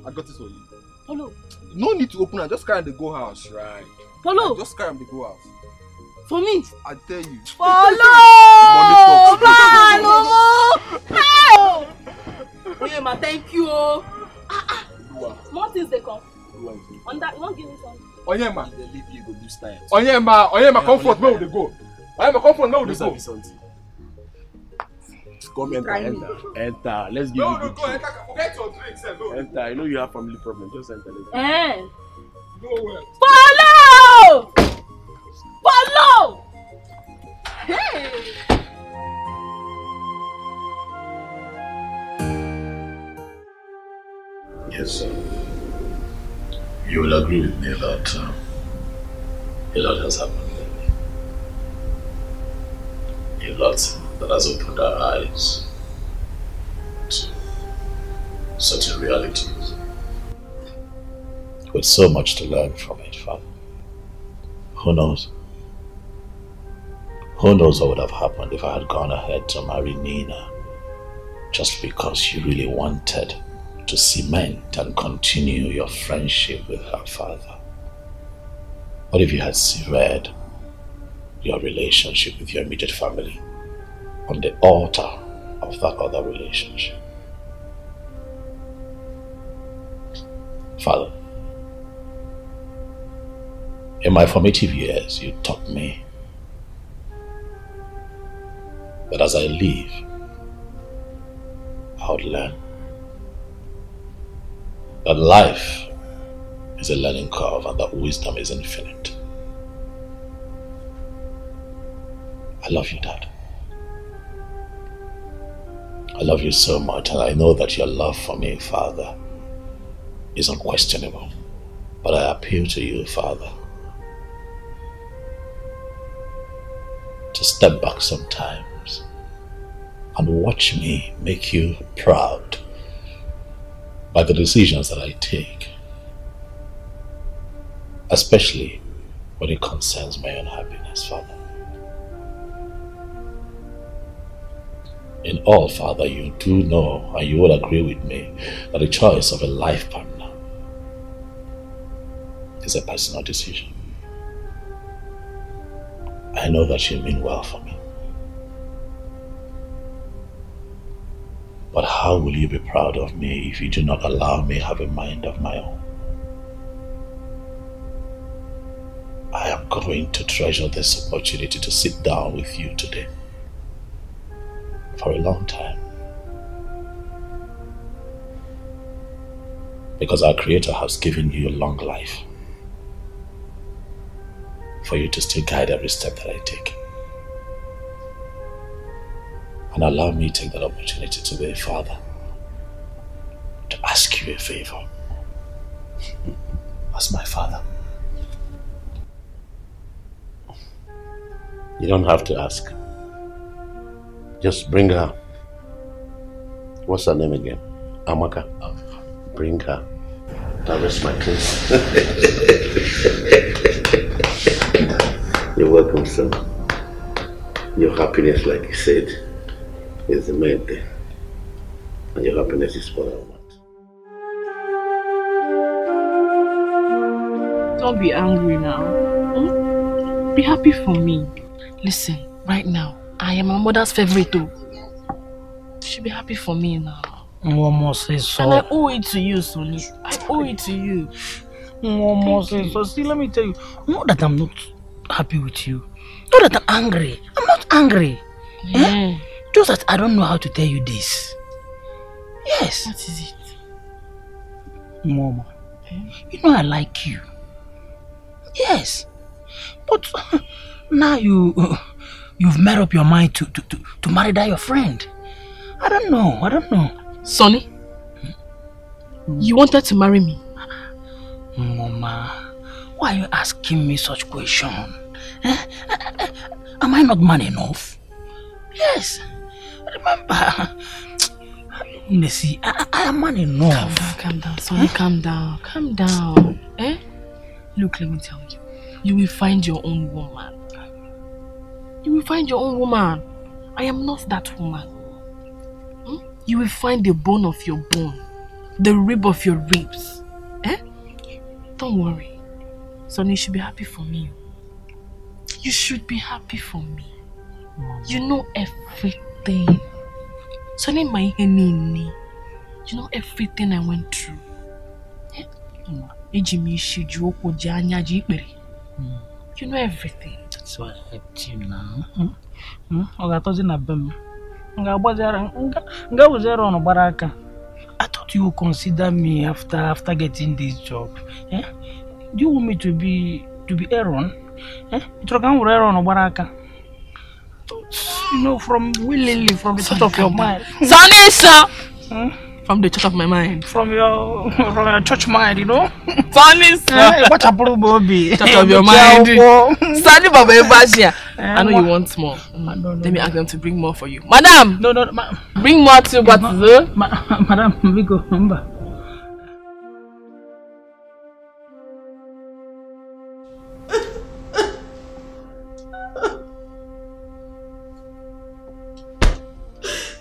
I got this for you. Follow. No need to open it. Just carry him to go house. Right. Follow. Just carry him to go house. For me? I tell you. Follow! Money talks. Thank you. More things they come. On that, you won't give me something. Onyema. They leave you, go do style. Onyema, comfort, where would they go? Onyema, comfort, where would they go? Come enter. Let's give you. No, go enter. Forget your drinks. Enter. I know you have family problem. Just enter. Follow! Follow! Hey! Yes, sir. You will agree with me that a lot has happened lately. A lot that has opened our eyes to certain realities. With so much to learn from it, Father. Who knows? Who knows what would have happened if I had gone ahead to marry Nina just because you really wanted to cement and continue your friendship with her father? What if you had severed your relationship with your immediate family on the altar of that other relationship? Father, in my formative years, you taught me that as I live, I would learn that life is a learning curve and that wisdom is infinite. I love you, Dad. I love you so much, and I know that your love for me, Father, is unquestionable. But I appeal to you, Father, to step back sometimes and watch me make you proud by the decisions that I take, especially when it concerns my own happiness, Father. In all, Father, you do know, and you will agree with me, that the choice of a life partner is a personal decision. I know that you mean well for me. But how will you be proud of me if you do not allow me to have a mind of my own? I am going to treasure this opportunity to sit down with you today for a long time. Because our Creator has given you a long life for you to still guide every step that I take. And allow me to take that opportunity to be a father, to ask you a favor as my father. You don't have to ask. Just bring her. What's her name again? Amaka. Bring her. That was my case. You're welcome, son. Your happiness, like you said, is the main thing. And your happiness is what I want. Don't be angry now. Be happy for me. Listen, right now, I am my mother's favorite too. You should be happy for me now. One more say so. And I owe it to you, Sonny. I owe it to you. One more say so. See, let me tell you, not that I'm not happy with you. Not that I'm angry. I'm not angry. Eh? Just that I don't know how to tell you this. Yes. What is it? Mama, you know I like you. Yes. But now you've made up your mind to marry that your friend. I don't know. Sonny, you wanted to marry me? Mama, why are you asking me such question? Am I not man enough? Yes. Remember, Nessie, I am man enough. Calm down, Sonny, calm down. Eh? Look, let me tell you. You will find your own woman. I am not that woman. You will find the bone of your bone, the rib of your ribs. Eh? Don't worry. Sonny, you should be happy for me. You should be happy for me. You know everything. Sonny, my henini. You know everything I went through. Eh? You know everything. That's why I helped you now. I thought you would consider me after getting this job. Eh? Do you want me to be Aaron? Eh? You know, from willingly, from the top of your mind. Sonny, sir! From the church of my mind. From your church mind, you know? Sonny, sir! What a Bobby. Church of your mind. Sonny, Baba, I know you want more. Let me ask them to bring more for you. Madam! No, bring more to what? Madam, we go. Remember.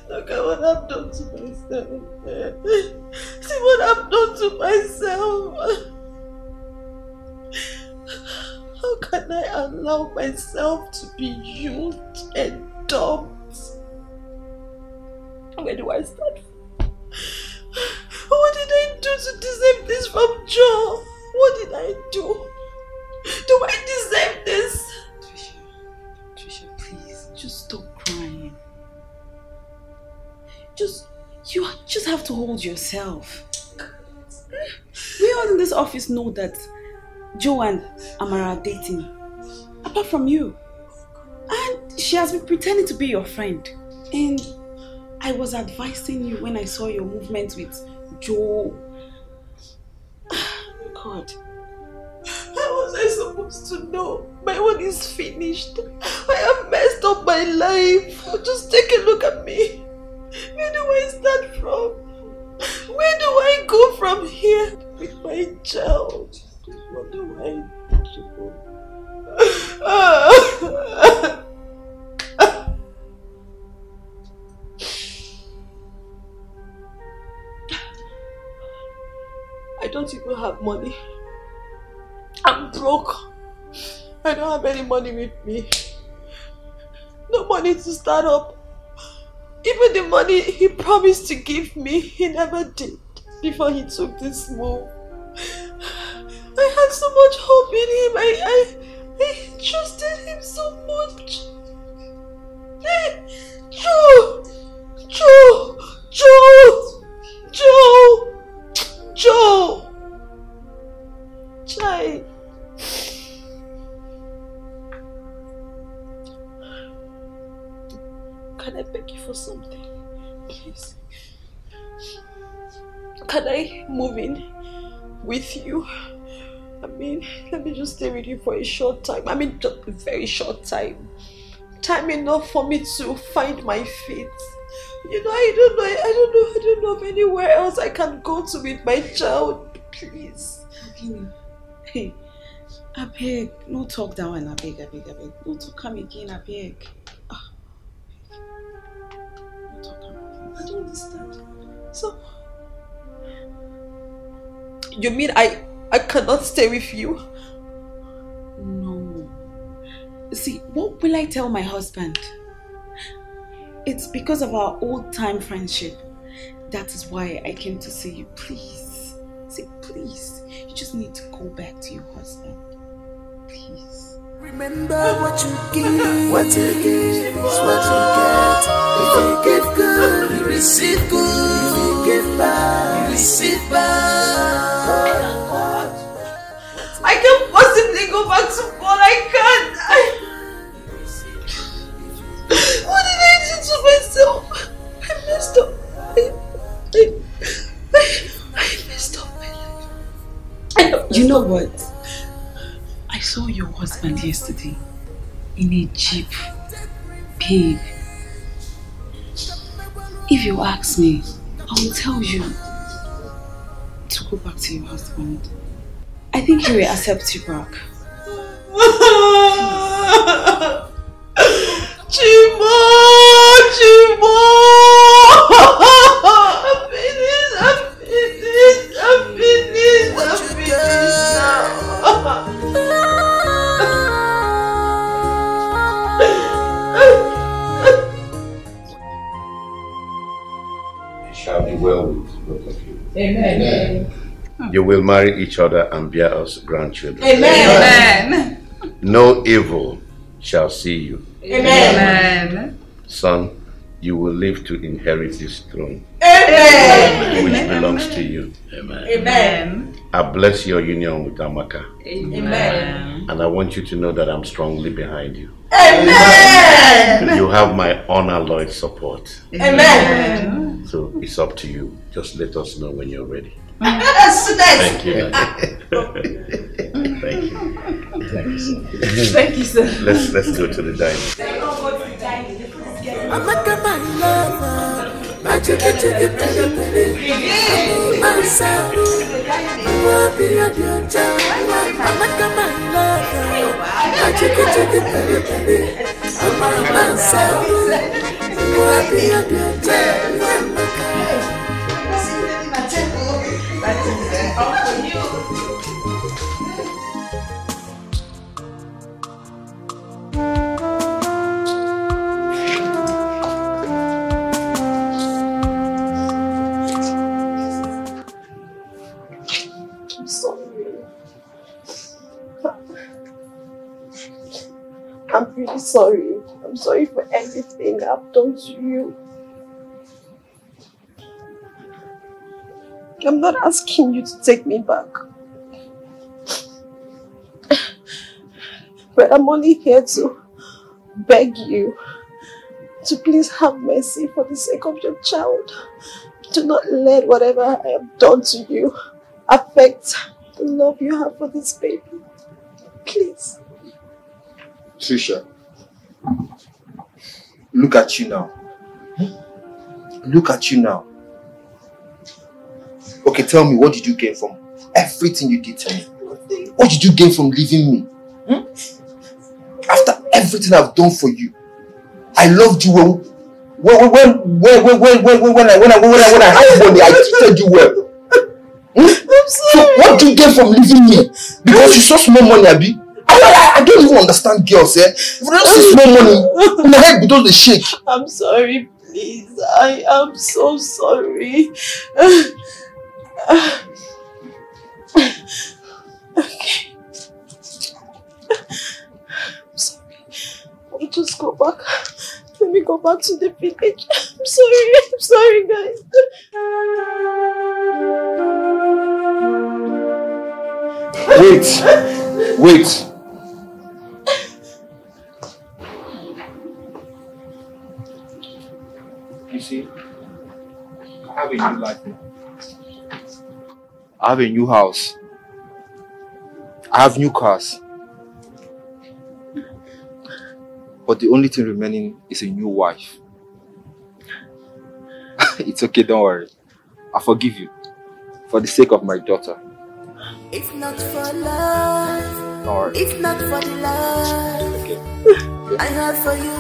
Look at what I've done to myself. See what I've done to myself. How can I allow myself to be used and dumped? Where do I start? What did I do to deserve this from Joe? What did I do? Do I deserve this? Trisha, please, just stop crying. You just have to hold yourself. We all in this office know that Joe and Amara are dating, apart from you. And she has been pretending to be your friend. And I was advising you when I saw your movements with Joe. God. How was I supposed to know? My one is finished. I have messed up my life. Just take a look at me. Where do I start from? Where do I go from here with my child? What do I do? I don't even have money. I'm broke. I don't have any money with me. No money to start up. Even the money he promised to give me, he never did before he took this move. I had so much hope in him. I trusted him so much. Joe! Chai. Can I beg you for something? Please. Can I move in with you? I mean, let me just stay with you for a short time. I mean, just a very short time. Time enough for me to find my feet. You know, I don't know of anywhere else I can go to with my child. Please. Hey, I beg. No talk down and I beg. No talk come again, I beg. No talk come again. I don't understand. So, you mean I cannot stay with you? No. See, what will I tell my husband? It's because of our old-time friendship. That is why I came to see you. Please. See, please. You just need to go back to your husband. Please. Remember what you give. What you give is what you get. If you give good, you receive good. If you give bad, you receive bad. I can't possibly go back to Paul. I can't. What did I do to myself? I messed up. I messed up my life. You know what? I saw your husband yesterday in a jeep. Babe, if you ask me, I will tell you to go back to your husband. I think he will accept you back. Chimo! I'm finished now. It shall be well with both of you. Amen. You will marry each other and bear us grandchildren. Amen. No evil shall see you. Amen. Son, you will live to inherit this throne. Amen. Which belongs to you. Amen. Amen. I bless your union with Amaka. Amen. And I want you to know that I'm strongly behind you. Amen. You have my unalloyed support. Amen. So it's up to you. Just let us know when you're ready. Thank you. Thank you. Thank you, sir. Let's go to the dining. Amaka, my lover, my chicken, baby. I'm sorry. Amaka, my lover, my chicken, baby. I'm I'm really sorry. I'm sorry for everything I've done to you. I'm not asking you to take me back. But I'm only here to beg you to please have mercy for the sake of your child. Do not let whatever I have done to you affect the love you have for this baby. Please. Trisha, look at you now. Look at you now. Okay, tell me, what did you gain from everything you did to me? What did you gain from leaving me? After everything I've done for you, I loved you when I had money, I treated you well. I'm sorry. So what do you gain from leaving me? Because you saw small money, Abi? I don't even understand girls, eh? If you don't see small money, my head does the shake. I'm sorry, please. I am so sorry. Okay. I'm sorry. Let me just go back. Let me go back to the village. I'm sorry, guys. Wait. You see, I have a new life now. I have a new house. I have new cars. But the only thing remaining is a new wife. It's okay, don't worry. I forgive you. For the sake of my daughter. If not for love, Don't worry. if not for the love I have for you,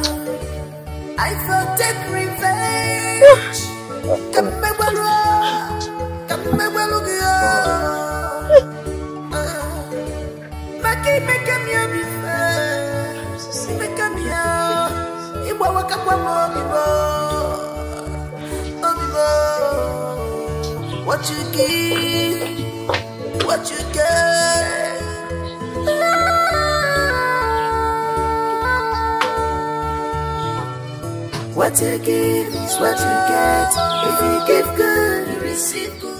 I will take revenge. Come back, what you give, what you get. What you give is what you get. If you give good, you receive good.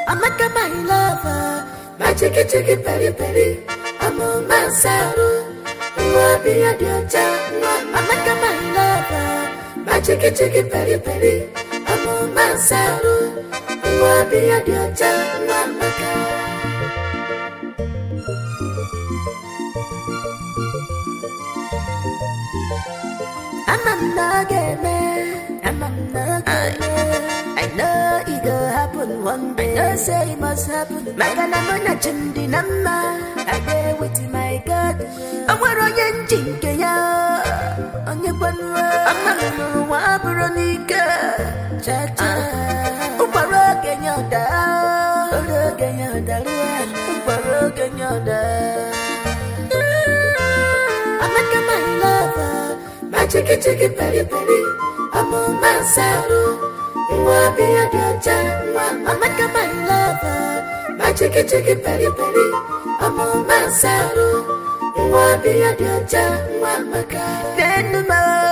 I'm like my lover, my chicky peri peri. I'm on my saddle. You are be a dear child. I'm like my lover, my chicky peri peri. I'm on my saddle. You are be a dear child. I'm like I'm not getting mad. I'm not getting mad. I know it go happen one day. I know say it must happen. My God, I'm not chindi nama. I dare with my God. I'm wearing jinky on your one word. I'm not gonna want Veronica. Cha cha. Uparo kenyada. Uparo kenyada. Uparo kenyada. I'm like my lover. My chicky peri peri. I'm on my saddle. You want be a dear child. I'm like my lover. My chicky peri peri. I'm on my saddle. You want be a dear child. I'm a guy.